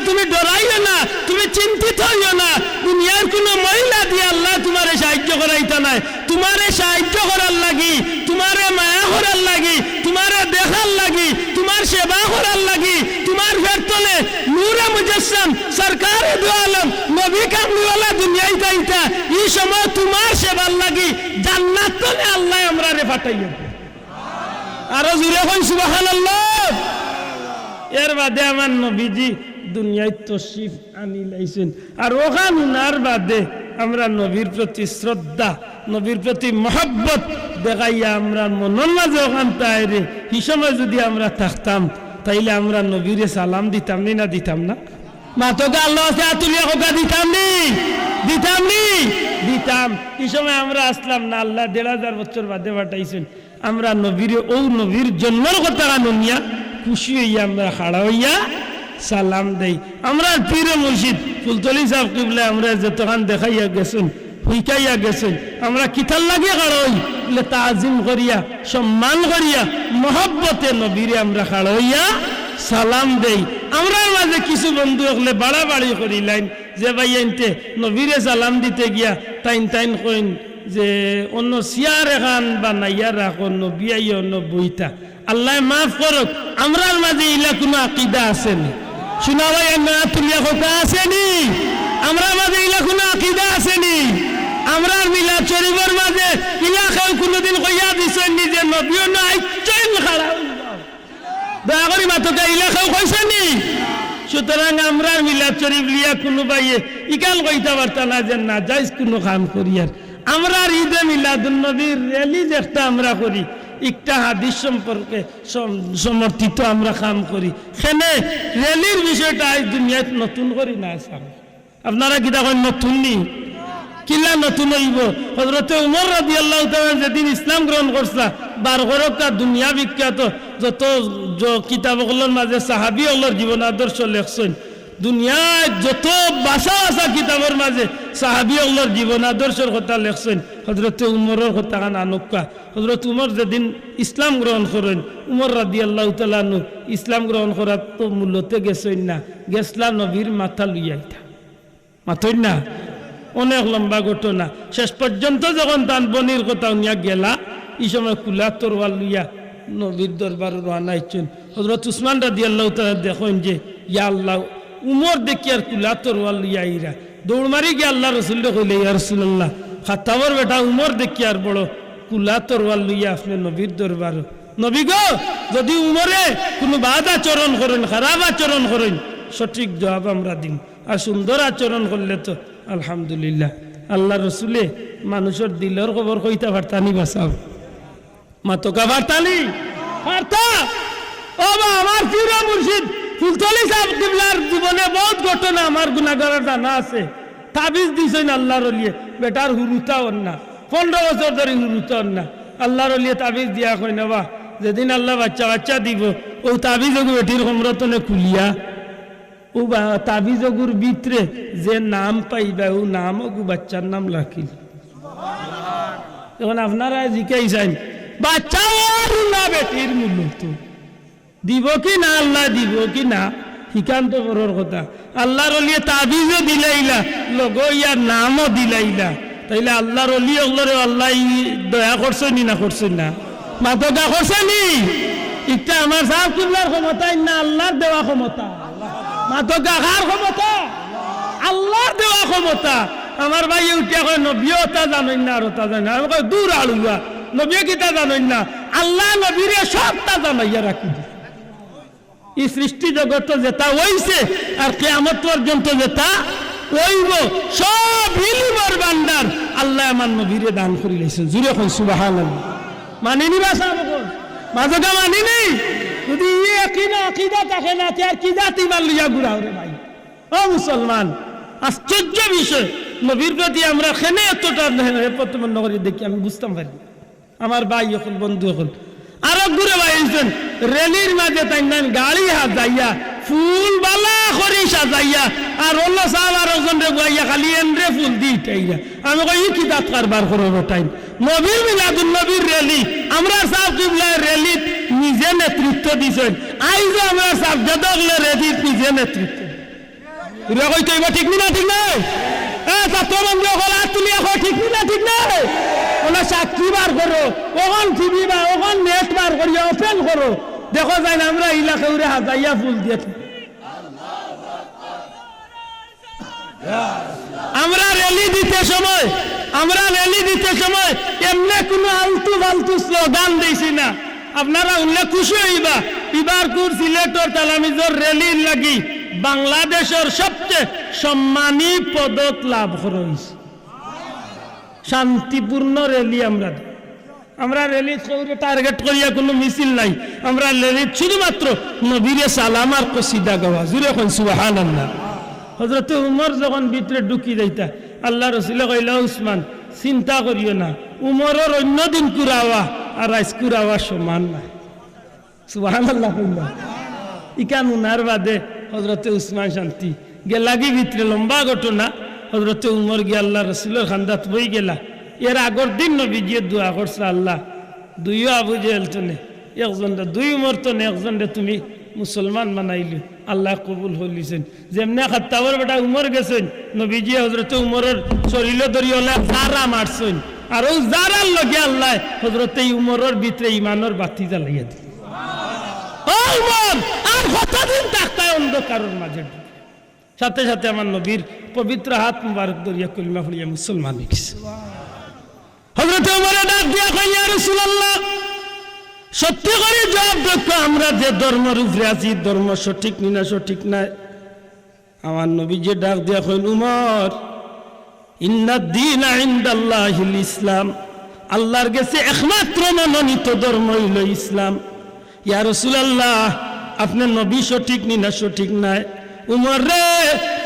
তুমি ডরাইও না, তুমি চিন্তিত হইও না, দুনিয়ার কোন মহিলা দিয়া আল্লাহ তোমারে সাহায্য করাইতে নাই। তোমারে সাহায্য করার লাগি, তোমারে মায়া করার লাগি, তোমারে দেখার লাগি, তোমার সেবা করার লাগি, তোমার ফেরতলে নূরে মুজাসসাম সরকারে দু আলম নবী কামলিওয়ালা দুনিয়ায় যাইতা, এই সময় তোমার সেবার লাগি জান্নাত তলে আল্লাহ আমরারে পাঠাইয়া। আরো জুড়ে হই সুবহানাল্লাহ। এর বাদে আমার নবীজি দুনিয়ায় তশরিফ আনি লাইছেন, আর ওখান উনার বাদে আমরা নবীর প্রতি শ্রদ্ধা, নবীর প্রতি মহব্বত দেখাইয়া আমরা মনের মাঝে ওখান তাইরে এই সময় যদি আমরা থাকতাম, তাইলে আমরা নবীরে সালাম দিতাম নি না দিতাম না? মাতকা আল্লাহ আছে আতুলিয়া কোকা দিতাম নি, দিতাম নি, দিতাম। এই সময় আমরা আসলাম না, আল্লাহ 1500 বছর বাদে পাঠাইছেন। আমরা নবীরে ও নবীর জন্মের কথা নিয়া খুশি হইয়া আমরা খাড়া হইয়া সালাম দেই। আমরা পীর মুর্শিদ ফুলতলি সাহেব কিবলা আমরা যতখান দেখাইয়া গেছেন, হুইকাইয়া গেছেন, আমরা কিতার লাগে খাড়া হই বলে তাজিম করিয়া, সম্মান করিয়া, মহব্বতে নবীরে আমরা খাড়া হইয়া সালাম দেই। আমরা মাঝে কিছু বন্ধু হলে বাড়াবাড়ি করিলেন যে ভাই এনতে নবীরে সালাম দিতে গিয়া টাইন টাইন কইন যে অন্য সিয়ার এখান বা নাইয়া রাখো নবী আই অন্য বইতা। আল্লাহ মাফ করুক, আমরার মাঝে ইলা কোনো আকিদা আসেনি। শোনা ভাই না তুলিয়া কথা আসেনি, আমরা মাঝে ইলা কোনো আকিদা আসেনি। আমরা মিলাদ শরীফের মাঝে ইলাকায় কোনোদিন কইয়া দিছেন নিজে নবীও নাই চৈন খাড়া দয়া করি মাতকা ইলাকায় কইছেন নি সুতরাং আমরা মিলাদ শরীফ লিয়া কোনো বাইয়ে ইকাল কইতে পারতা না যে না যাইজ কোনো কাম করি আর আমরা ঈদে মিলাদুন নবীর র্যালি যেটা আমরা করি একটা হাদিস সম্পর্কে সমর্থিত আমরা কাম করি সেনে র্যালির বিষয়টা আজ দুনিয়াত নতুন করি না আপনারা কি দেখেন নতুন নি কিলা নতুন হইব হযরতে উমর রাদিয়াল্লাহু তাআলা যেদিন ইসলাম গ্রহণ করছলা 12 গরকা দুনিয়া বিখ্যাত যত কিতাবগুলোর মাঝে সাহাবী ওগুলোর জীবন আদর্শ লেখছেন দুনিয়ায় যত বাসা বাসা কিতাবের মাঝে সাহাবী ওগুলোর জীবন আদর্শের কথা লেখছেন হযরতে উমরের কথা কান আনুকা হযরত উমর যেদিন ইসলাম গ্রহণ করেন উমর রাদিয়াল্লাহু তাআলা ইসলাম গ্রহণ করার তো মূলতে গেছেন না গেছলা নবীর মাথা লইয়াইতা মাথই না অনেক লম্বা ঘটনা শেষ পর্যন্ত যখন তান বনির কথা নিয়া গেলা এই সময় কুলা তরওয়াল লইয়া নবীর দরবারে রওনা হইছেন হযরত উসমান রাদিয়াল্লাহু তাআলা দেখেন যে ইয়া আল্লাহ উমর দেখি আর কুলা তরওয়াল লইয়া আইরা দৌড় মারি গিয়ে আল্লাহ রাসূল কইলে ইয়া রাসূলুল্লাহ খাতাবর বেটা উমর দেখি আর বড় কুলা তরওয়াল লইয়া আপনি নবীর দরবারে নবী গো যদি উমরে কোনো বাদ আচরণ করেন খারাপ আচরণ করেন সঠিক জবাব আমরা দিন আর সুন্দর আচরণ করলে তো আলহামদুলিল্লাহ আল্লাহ রসুলে মানুষের দিলের খবর কইতা পারতানি বাসাও মাতকা পারতানি পারতা ও বা আমার পীর মুর্শিদ ফুলতলি সাহেব কিবলার জীবনে বহুত ঘটনা আমার গুনাহগারের জানা আছে তাবিজ দিছেন আল্লাহর ওলিয়ে বেটার হুরুতা হন না 15 বছর ধরে হুরুতা হন না আল্লাহর ওলিয়ে তাবিজ দিয়া কই না বা যেদিন আল্লাহ বাচ্চা দিব ও তাবিজ বেটির সমরতনে খুলিয়া ও তাবিজগুর ভিতরে যে নাম পাইবা ও নাম ওগু বাচ্চার নাম রাখিল এখন আপনারা জিজ্ঞাসা বাচ্চা না বেটির মূল্য তো দিব কি না আল্লাহ দিব কি না শিকান্ত বড়র কথা আল্লাহর ওলিয়ে তাবিজও দিলাইলা লগ ইয়ার নামও দিলাইলা তাইলে আল্লাহর ওলিয়ে ওগুলোরে আল্লাহ দয়া করছে নি না করছে না মাতকা করছে নি এটা আমার সাহেব কিবলার ক্ষমতা না আল্লাহর দেওয়া ক্ষমতা মাতকা কার ক্ষমতা আল্লাহর দেওয়া ক্ষমতা আমার ভাই উঠিয়া কয় নবীও তা জানেন না আর তা জানেন না আমি কই দূর আলুয়া নবীও কি তা জানেন না আল্লাহ নবীরে সবটা জানাইয়া রাখি দি এই সৃষ্টি জগৎ যেটা হইছে আর কিয়ামত পর্যন্ত যেটা হইব সব ইলমের ভান্ডার আল্লাহ আমার নবীরে দান করে লাইছেন জুরে কই সুবহানাল্লাহ মানিনি বাসা বকন মাঝকা মানিনি যদি আকিদা থাকে না আর কি জাতি মান লইয়া ঘুরাও রে ভাই ও মুসলমান আশ্চর্য বিষয় নবীর প্রতি আমরা খেনে এতটা প্রতিপন্ন করে দেখি আমি বুঝতাম পারি আমার ভাই এখন বন্ধু এখন আরো ঘুরে বাইছেন রেলির মাঝে তাই গাড়ি হাজাইয়া ফুল বালা করি সাজাইয়া আর অন্য সাহেব আর ওজন রে গাইয়া খালি এন্ড্রে ফুল দিইটাইয়া আমি কই কি দাঁত কারবার করবো টাইম নবীর মিলাদুন নবীর রেলি আমরা সাহেব কিবলার রেলি নিজে নেতৃত্ব দিছেন আইজো আমরা সাহেব জদগলে রেলি নিজে নেতৃত্ব রে কই কইবা ঠিক না ঠিক না ছাত্র বন্ধু গলা তুলিয়া কই ঠিক না ঠিক না ওলা সাক্ষী বার করো ওখান টিভি বা ওখান নেট বার করিয়া ওপেন করো দেখো যায় না আমরা ইলাকা উড়ে হাজাইয়া ফুল দিয়ে আমরা র্যালি দিতে সময় এমনি কোনো আলতু ফালতু স্লোগান দিয়েছি না আপনারা উল্লেখ খুশি হইবা ইবারপুর সিলেটর তালামিজর র্যালির লাগি বাংলাদেশের সবচেয়ে সম্মানী পদক লাভ করেছে শান্তিপূর্ণ র্যালি আমরা র্যালি টার্গেট করিয়া কোনো মিছিল নাই আমরা র্যালি শুধুমাত্র নবীরে সালাম আর কসিদা গাওয়া জুড়ে কোন সুবহানাল্লাহ হযরত উমর যখন ভিতরে ঢুকি যাইতা আল্লাহ রাসূল কইলা উসমান চিন্তা করিও না উমরের অন্য দিন কুরাওয়া আর আজ কুরাওয়া সমান না সুবহানাল্লাহ কইলা ইকান উনার বাদে হযরত উসমান শান্তি গেলাগি ভিতরে লম্বা ঘটনা হযরত উমর গিয়ে আল্লাহ রাসূলের খান্দাত বই গেলা এর আগর দিন নবীজি দোয়া করছে আল্লাহ দুইও আবু জেহেল তনে একজন দুই উমর তনে একজন তুমি মুসলমান বানাইলি আল্লাহ কবুল হলিছেন যেমনি খাত্তাবর বেটা উমর গেছেন নবীজি হযরত উমরের শরীর ধরিওলা জারা মারছেন আর ওই জারার লগে আল্লাহ হযরত উমরের ভিতরে ঈমানের বাতি জ্বালাইয়া দিল ও উমর আর কতদিন থাকতায় অন্ধকারের মাঝে সাথে সাথে আমার নবীর পবিত্র হাত মুবারক ধরিয়া কলিমা পড়িয়া মুসলমান হয়ে গেছে। হযরত ওমর ডাক দিয়া কয়, ইয়া রাসূলুল্লাহ, সত্যি করে জবাব দেখো, আমরা যে ধর্মের উপরে আছি ধর্ম সঠিক না সঠিক নাই? আমার নবী যে ডাক দিয়া কইল, উমর, ইন্নাদ দীনা ইনদাল্লাহিল ইসলাম, আল্লাহর কাছে একমাত্র মনোনীত ধর্ম হইল ইসলাম। ইয়া রাসূলুল্লাহ, আপনার নবী সঠিক না সঠিক নাই? উমর রে,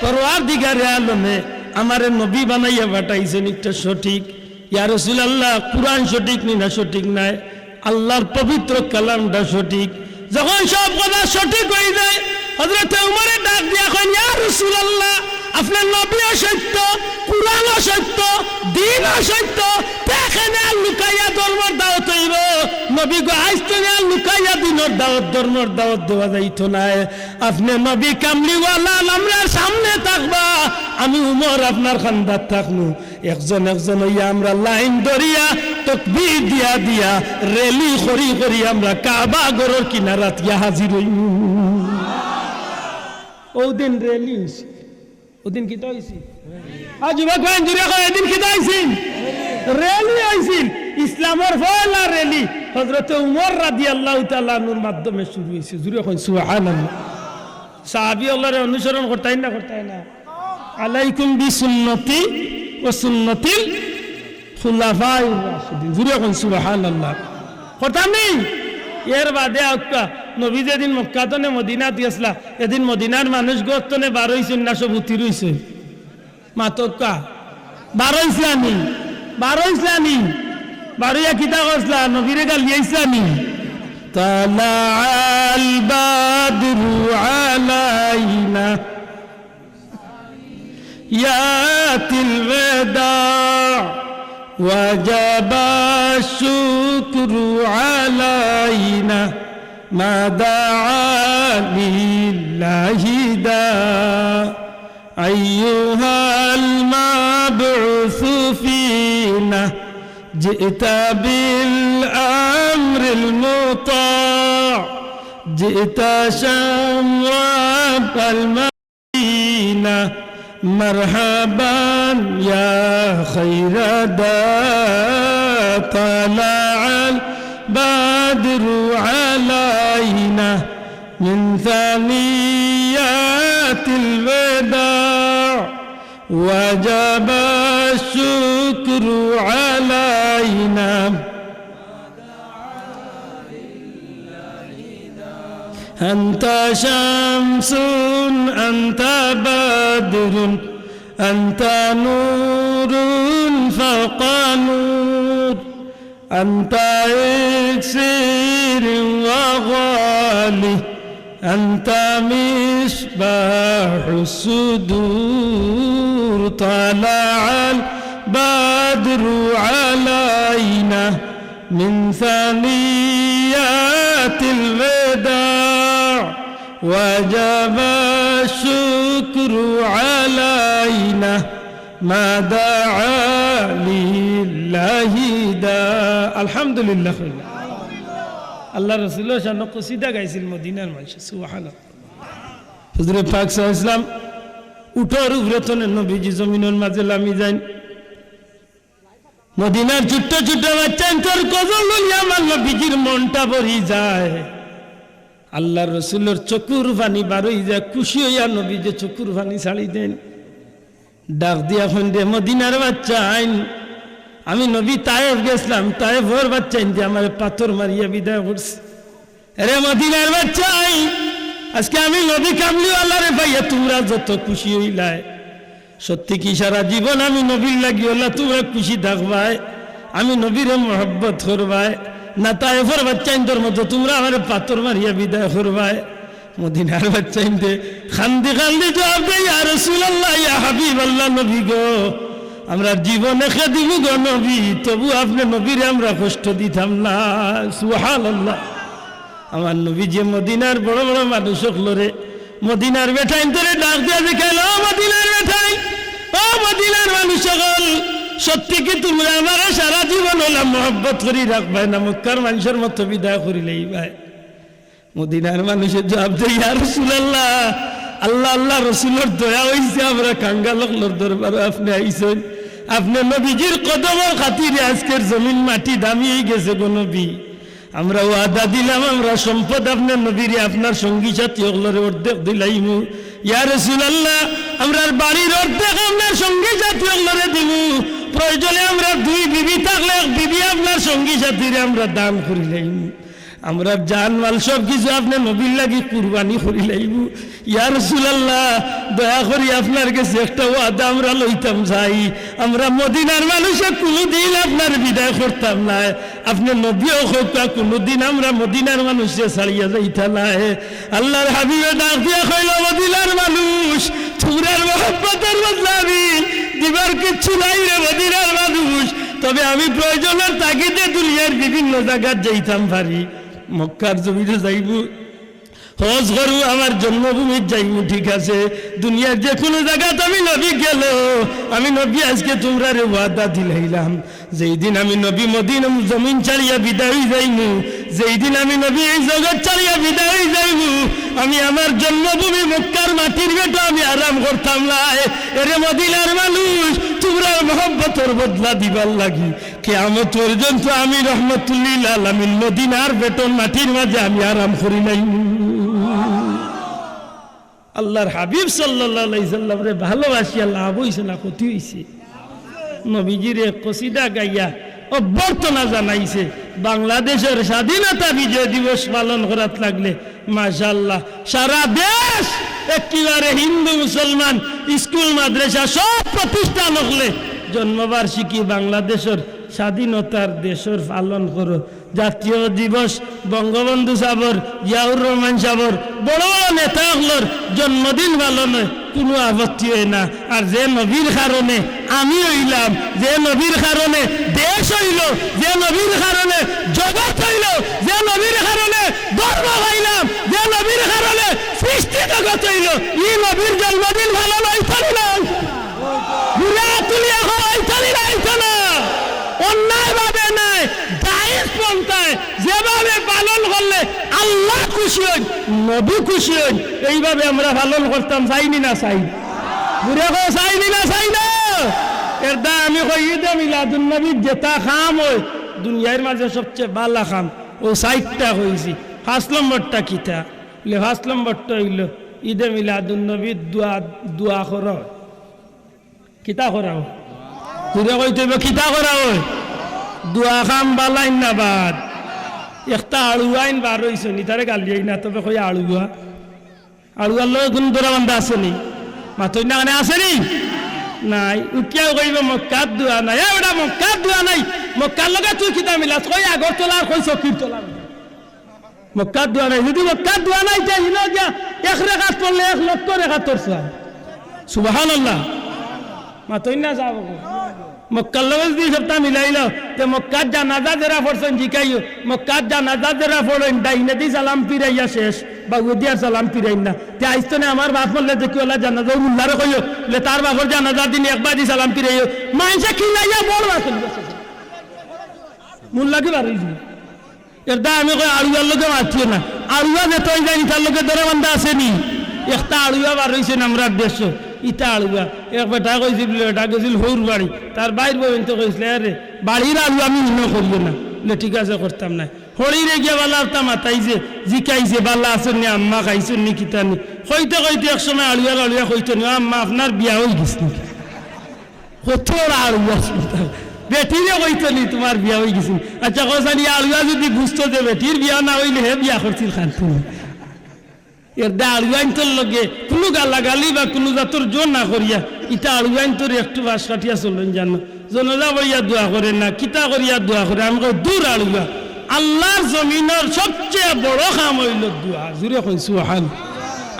পরওয়ারদিগারে আলমে আমারে নবী বানাইয়া পাঠাইছেন, একটা সঠিক। ইয়া রাসূলুল্লাহ, কুরআন সঠিক না সঠিক নাই? আল্লাহর পবিত্র কালামটা সঠিক। যখন সব কথা সঠিক হয়ে যায়, হযরত উমরে ডাক দিয়া কয়, ইয়া রাসূলুল্লাহ, আপনার নবীও সত্য, কুরআনও সত্য, দ্বীনও সত্য, এখানে আর লুকাইয়া ধর্মের দাওয়াত হইব? নবী গো, আজ তো আর লুকাইয়া দিনের দাওয়াত ধর্মের দাওয়াত দেওয়া যাইতো না। আপনি নবী কামলিওয়ালা, আমরার সামনে থাকবা, আমি উমর আপনার খান্দার থাকনু। একজন একজন হইয়া আমরা লাইন ধরিয়া তাকবীর দিয়া দিয়া রেলি করি করি আমরা কাবা ঘরের কিনারাত গিয়া হাজির হইম। ওদিন রেলি হইছে, ওদিন কি হইছে? আজ যুবক ভাই জুড়ে কয়, এদিন কি হইছে? রেলি হইছিল। ইসলামের পয়লা রেলি হযরত উমর রাদিয়াল্লাহু তাআলা আনহুর মাধ্যমে শুরু হইছে। জুড়ে কয় সুবহানাল্লাহ। সাহাবী আল্লাহর অনুসরণ করতেই না করতেই না? আলাইকুম বিসুন্নতি ওয়া সুন্নাতিল খুলাফায়ে রাশিদিন। জুড়ে কয় সুবহানাল্লাহ। কথা নেই? এর বাদে আউকা নবী যেদিন মক্কা তনে মদিনা দিয়েছিলা, এদিন মদিনার মানুষ গোস্তনে 12 হইছেন না সব উতির হইছে? মাতকা 12 ইসলামী 12 ইসলামী 12 কিতা করছলা? নবীরে গালি ইসলামী। তালাআল বাদরু আলাইনা ইয়াতিল ওয়াদা وجب الشكر علينا ما دعا لله داع أيها المبعوث فينا جئت بالأمر المطاع جئت شموات المدينة مرحبا يا خير داع طلع البدر علينا من ثنيات الوداع وجب الشكر علينا أنت شمس أنت بدر أنت نور فوق نور أنت إكسير وغالي أنت مصباح الصدور طلع البدر علينا من ثنيات الوداع وجب الشكر علينا ما دعا لله داع الحمد لله আল্লাহ রাসূলের শান কসিদা গাইছিল মদিনার মানুষ। সুবহানাল্লাহ। হুজুর পাক সাল্লাল্লাহু আলাইহি ওয়াসাল্লাম উঠোর উপরে তনে নবীজি জমিনের মাঝে লামি যান। মদিনার ছোট্ট ছোট্ট বাচ্চা তোর গজল লইয়া আমার নবীজির মনটা ভরি যায়। আল্লাহ রসুলের চকুর পানি বারই যায়, খুশি হইয়া নবী যে চকুর পানি ছাড়ি দেন। ডাক দিয়া ফন্দে মদিনার বাচ্চা আইন, আমি নবী তায়েফ গেছিলাম, তায়েফের বাচ্চা আইন যে আমার পাথর মারিয়া বিদায় করছে। আরে মদিনার বাচ্চা আইন, আজকে আমি নবী কামলিওয়ালা রে ভাইয়া, তোমরা যত খুশি হইলায়, সত্যি কি সারা জীবন আমি নবীর লাগি হল্লা তোমরা খুশি থাকবাই, আমি নবীরে মহব্বত করবাই না তায়েফের বাচ্চা ইন্দর মতো তোমরা আমার পাথর মারিয়া বিদায় করবাই? মদিনার বাচ্চা ইন্দে খান্দি খান্দি জবাব দেয়, ইয়া রাসূলুল্লাহ ইয়া হাবিবাল্লাহ, নবী গো আমরা জীবনে খেদিব গো নবী, তবু আপনি নবীরে আমরা কষ্ট দিতাম না। সুবহানাল্লাহ। আমার নবী যে মদিনার বড় বড় মানুষ হলরে মদিনার বেটাইন তোরে ডাক দিয়া দেখাইল, মদিনার বেটাই, ও মদিনার মানুষ সকল, সত্যি কি তোমরা আমার সারা জীবন হলাম মহব্বত করি রাখবাই না মক্কার মানুষের মতো বিদায় করিলেই ভাই? মদিনার মানুষের জবাব দেয়, ইয়া রাসূলুল্লাহ আল্লাহ আল্লাহ রসুলের দয়া হইছে আমরা কাঙ্গালকলর দরবারে আপনি আইছেন আপনি নবীজির কদমের খাতিরে আজকের জমিন মাটি দামিয়ে গেছে গো নবী আমরা ওয়াদা দিলাম আমরা সম্পদ আপনার নবীরে আপনার সঙ্গী সাথী ওগুলোরে অর্ধেক দিলাইমু ইয়া রাসূলুল্লাহ আমরার বাড়ির অর্ধেক আপনার সঙ্গী সাথী ওগুলোরে দিমু প্রয়োজনে আমরা দুই বিবি থাকলে বিবি আপনার সঙ্গী সাথীরে আমরা দান করিলাইমু আমরা জান মাল সব কিছু আপনার নবীর লাগি কুরবানি করিলাইব ইয়া রাসূলুল্লাহ দয়া করি আপনার কাছে একটা ওয়াদা আমরা লইতাম যাই আমরা মদিনার মানুষে কোনোদিন আপনার বিদায় করতাম না আপনি নবীও হোকা কোনোদিন আমরা মদিনার মানুষে ছাড়িয়া যাইতা না আল্লাহর হাবিবে ডাক দিয়া কইল মদিনার মানুষ তোরার মহব্বতের বদলাবি দিবার কিচ্ছু নাই রে মদিনার মানুষ তবে আমি প্রয়োজনের তাগিদে দুনিয়ার বিভিন্ন জায়গায় যাইতাম পারি মক্কার জমিতে যাইব হজ করু আমার জন্মভূমির যাইব ঠিক আছে দুনিয়ার যে কোনো জায়গাতে আমি নবী গেল আমি নবী আজকে তোমরা রে ওয়াদা দিলাইলাম যেই দিন আমি নবী মদিনা জমিন ছাড়িয়া বিদায় যাইমু যেই দিন আমি নবী এই জগৎ ছাড়িয়া বিদায় যাইব আমি আমার জন্মভূমি মক্কার মাটির বেটা আমি আরাম করতাম না এরে মদিনার মানুষ তোমরা মহব্বতের বদলা দিবার লাগি কিয়ামত পর্যন্ত আমি রহমতুল্লিল আলামিন মদিনার বেটন মাটির মাঝে আমি আরাম করি নাই আল্লাহর হাবিব সাল্লাল্লাহু আলাইহি সাল্লাম রে ভালোবাসিয়া লাভ হইছে না ক্ষতি হইছে নবীজির কসিদা গাইয়া অভ্যর্থনা জানাইছে বাংলাদেশের স্বাধীনতা বিজয় দিবস পালন করাত লাগলে মাশাআল্লাহ সারা দেশ একেবারে হিন্দু মুসলমান স্কুল মাদ্রাসা সব প্রতিষ্ঠান হলে জন্মবার্ষিকী বাংলাদেশের স্বাধীনতার দেশের পালন করো জাতীয় দিবস বঙ্গবন্ধু সাবর জিয়াউর রহমান সাবর বড় বড় নেতাগুলোর জন্মদিন পালনে কোনো আপত্তি হয় না আর যে নবীর কারণে আমি হইলাম যে নবীর কারণে দেশ হইল যে নবীর কারণে জগৎ হইল যে নবীর কারণে ধর্ম হইলাম যে নবীর কারণে সৃষ্টি জগৎ হইল এই নবীর জন্মদিন ভালো নয় তুলিয়া না অন্যায় ভাবে নাই জায়েজ পন্থায় যেভাবে পালন করলে আল্লাহ খুশি হন নবী খুশি হন এইভাবে আমরা পালন করতাম চাইনি না চাই বুড়ে চাইনি না চাই না এর দা আমি কই ঈদে মিলাদুন নবী যেটা খাম হয় দুনিয়ার মাঝে সবচেয়ে ভালো খাম ও 60টা হইছি 5 নম্বরটা কিতা বলে 5 নম্বরটা হইল ঈদে মিলাদুন নবী দোয়া করা কিতা করা তুই কইতে কিতা করা হয় দোয়া খাম বালাইন না বাদ একটা আলুয়াইন বার হইছে নি তারে গালিয়াই না তবে কই আলুয়ার লগে কোন দরা বান্ধা আছে নি মাতই না কানে আছে নি নাই উকিয়া কইব মক্কাত দোয়া নাই ওটা মক্কাত দোয়া নাই মক্কার লগে তুই কিতা মিলাস কই আগরতলা আর কই সকির তোলা মক্কাত দোয়া নাই যদি মক্কাত দোয়া নাই তাই হিলো গিয়া এক রাকাত পড়লে 1 লক্ষ রাকাত পড়ছে সুবহানাল্লাহ মাতই না যাব মক্কার লগে দুই সপ্তাহ মিলাইল তে মক্কাত জানাজা যারা পড়ছেন জিকাইও মক্কাত জানাজা যারা পড়েন ডাইনে দি সালাম ফিরাইয়া শেষ বাগুদিয়ার সালাম ফিরাইন না তে আইস্তনে আমার বাপ মরলে দেখি ওলা জানাজা মুল্লারে কইও লে তার বাপর জানাজা দিন একবার দি সালাম ফিরাইও মাইসা খিলাইয়া বড় আসল মুল্লা কি বাড়িছি এর দা আমি কই আড়ুয়ার লগে মারছিও না আড়ুয়া যে তুই জানি তার লগে ধরে বান্ধা আসেনি একটা আড়ুয়া বার হইছে আমরা দেশ ইটা আলুয়া এক বেটা কইছিল বেটা গেছিল হৌর বাড়ি তার বাইর বইন তো কইছিল আরে বাড়ির আলু আমি মনে করিও না বলে ঠিক আছে করতাম না হরিরে গিয়ে বালা তা মাতাইছে জিকাইছে বালা আসেন নি আম্মা খাইছেন নি কিতা নি কইতে কইতে এক সময় আলুয়া কইতে নি আম্মা আপনার বিয়া হয়ে গেছে নাকি কত আলুয়া বেটিরে কইতে নি তোমার বিয়া হয়ে গেছে আচ্ছা কইসানি আলুয়া যদি বুঝতো যে বেটির বিয়া না হইলে হে বিয়া করছিল খানতো এর দা আলুয়াইন্তর লগে কোনো গালাগালি বা কোনো জাতর জোর না করিয়া ইটা আলুয়াইন্তর একটু বাস কাটিয়া চলেন জানো জনজা করিয়া দোয়া করে না কিতা করিয়া দোয়া করে আমি কই দূর আলুয়া আল্লাহর জমিনের সবচেয়ে বড় কাম হইল দোয়া জুড়ে কই সুবহান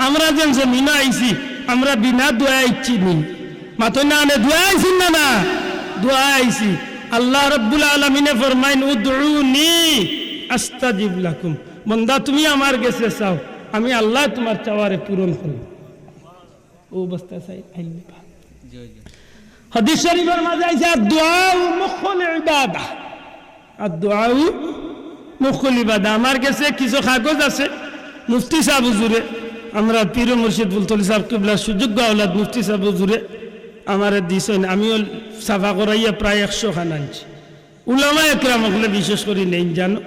আমরা যেন জমিনে আইছি আমরা বিনা দোয়া আইছি নি মাতো না দোয়া আইছি না দোয়া আইছি আল্লাহ রাব্বুল আলামিনে ফরমাইন উদউনি আস্তাজিব লাকুম বান্দা তুমি আমার কাছে চাও আমি আল্লাহ তোমার চাওয়ারে পূরণ করব ও অবস্থা চাই আইনি হাদিস শরীফের মাঝে আছে দুআ মুখুল ইবাদা দুআ মুখুল ইবাদা আমার কাছে কিছু কাগজ আছে মুফতি সাহেব হুজুরে আমরা পীর মুর্শিদ বুলতলি সাহেব কিবলার সুযোগ্য আওলাদ মুফতি সাহেব হুজুরে আমার দিছেন, আমিও সাফা করাইয়া প্রায় 100 খান আনছি। উলামা একরাম হলে বিশেষ করে নেই জানো,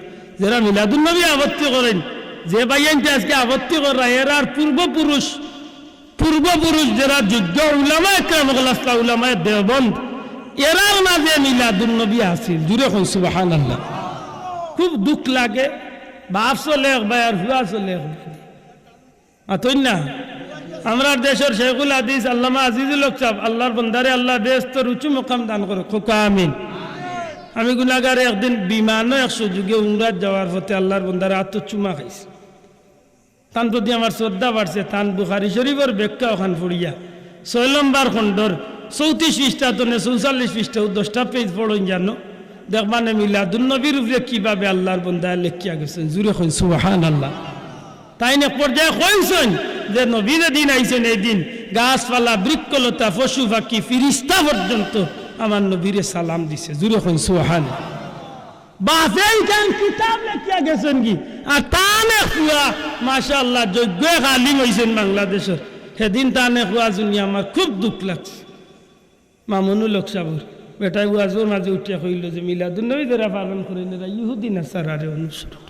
যারা মিলাদুন নবী আবত্তি করেন, যে ভাইয়ানটি আজকে আবত্তি করা এরা আর পূর্বপুরুষ যারা যোগ্য উলামা একরাম হল আসলা উলামায় দেওবন্দ, এরার মাঝে মিলাদুন নবী আসিল। জুড়ে কই সুবহানাল্লাহ। খুব দুঃখ লাগে, বাপ চলে একবার আর হুয়া চলে একবার আতই না। আমরা দেশের শেখুল হাদিস আল্লামা আজিজুল হক সাহেব, আল্লাহর বন্দারে আল্লাহ বেহেশতের উঁচু মুকাম দান করে, খোকা আমিন। আমি গুনাহগারে একদিন বিমানও 100 যুগে উমরাত যাওয়ার পথে আল্লাহর বন্দারে আত্ম চুমা খাইছে। তান প্রতি আমার শ্রদ্ধা বাড়ছে। তান বুখারী শরীফের ব্যাখ্যা ওখান পড়িয়া 6 নম্বর খণ্ডর 34 পৃষ্ঠা তো 44 পৃষ্ঠা 10টা পেজ পড়ুন জানো, দেখবানে মিলাদুন নবীর উপরে কিভাবে আল্লাহর বন্দায় লেখিয়া গেছেন। জুড়ে কই সুবহানাল্লাহ। তাই না পর্যায়ে কইছেন যে নবীর দিন আইছেন, এই দিন গাছপালা বৃক্ষলতা পশু পাখি ফিরিস্তা পর্যন্ত আমার নবীরে সালাম দিছে। জুড়ে কই সুবহানাল্লাহ। বাপে কেন কিতাব লেখিয়া গেছেন কি, আর তানে খুয়া মাশাআল্লাহ যোগ্য আলিম হইছেন বাংলাদেশের। সেদিন তানে খুয়া শুনি আমার খুব দুঃখ লাগছে। মামুনুল হক সাহেব বেটাই ওয়াজের মাঝে উঠিয়া কইল যে মিলাদুন নবী যারা পালন করেন এরা ইহুদি নাসারারে অনুসরণ।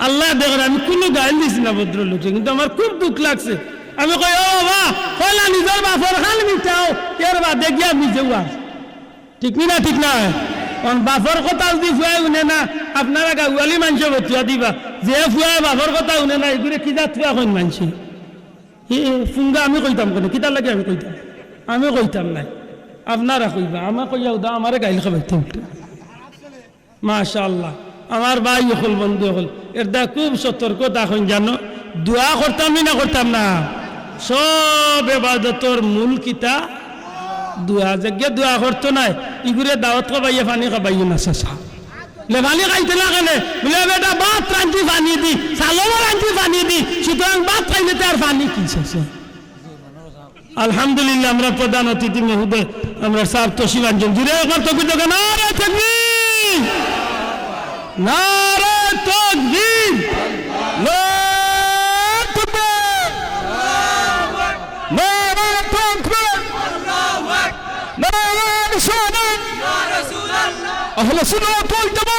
আল্লাহ দেখেন আমি কোনো গাইল দিছি না ভদ্রলোকে, কিন্তু আমার খুব দুঃখ লাগছে। আমি কই ও বাবা কইলা নিজের বাপর খান মিটাও, এর বাদে গিয়া নিজে ওয়াজ ঠিক না, ঠিক না। কারণ বাপর কথা যদি ফুয়াই উনে না, আপনারা গাউয়ালি মানুষ বতুয়া দিবা, যে ফুয়াই বাপর কথা উনে না এগুলো কিতা থুয়া কইন মানছি ফুঙ্গা আমি কইতাম কেন, কিতা লাগে আমি কইতাম, আমি কইতাম নাই, আপনারা কইবা। আমার কইয়া উদা আমারে গাইল খাবাইতে উল্টা। মাশাআল্লাহ আমার ভাই হল বন্ধু হল এর দা খুব সতর্কতা এখন জানো, দোয়া করতাম না করতাম না, সব ইবাদতর মূল কিতা দোয়া। যে দোয়া করতো নাই ইগুরে দাওয়াত খাবাইয়া পানি খাবাইও না চাচা লে পানি খাইতে না কেন বলে বেটা ভাত রাঁধি পানি দি, চালও রাঁধি পানি দি, সুতরাং ভাত খাইলে তার পানি কি চাচা। আলহামদুলিল্লাহ আমরা প্রধান অতিথি মহোদয় আমরা সাহেব তসিম আনছেন। জুড়ে নারে তাকবীর, নারে তাকবীর, আল্লাহু আকবার, নারে তাকবীর, আল্লাহু আকবার, নারে রাসূলুল্লাহ, ইয়া রাসূলুল্লাহ, আহলে সুন্নাত ওয়াল জামাত।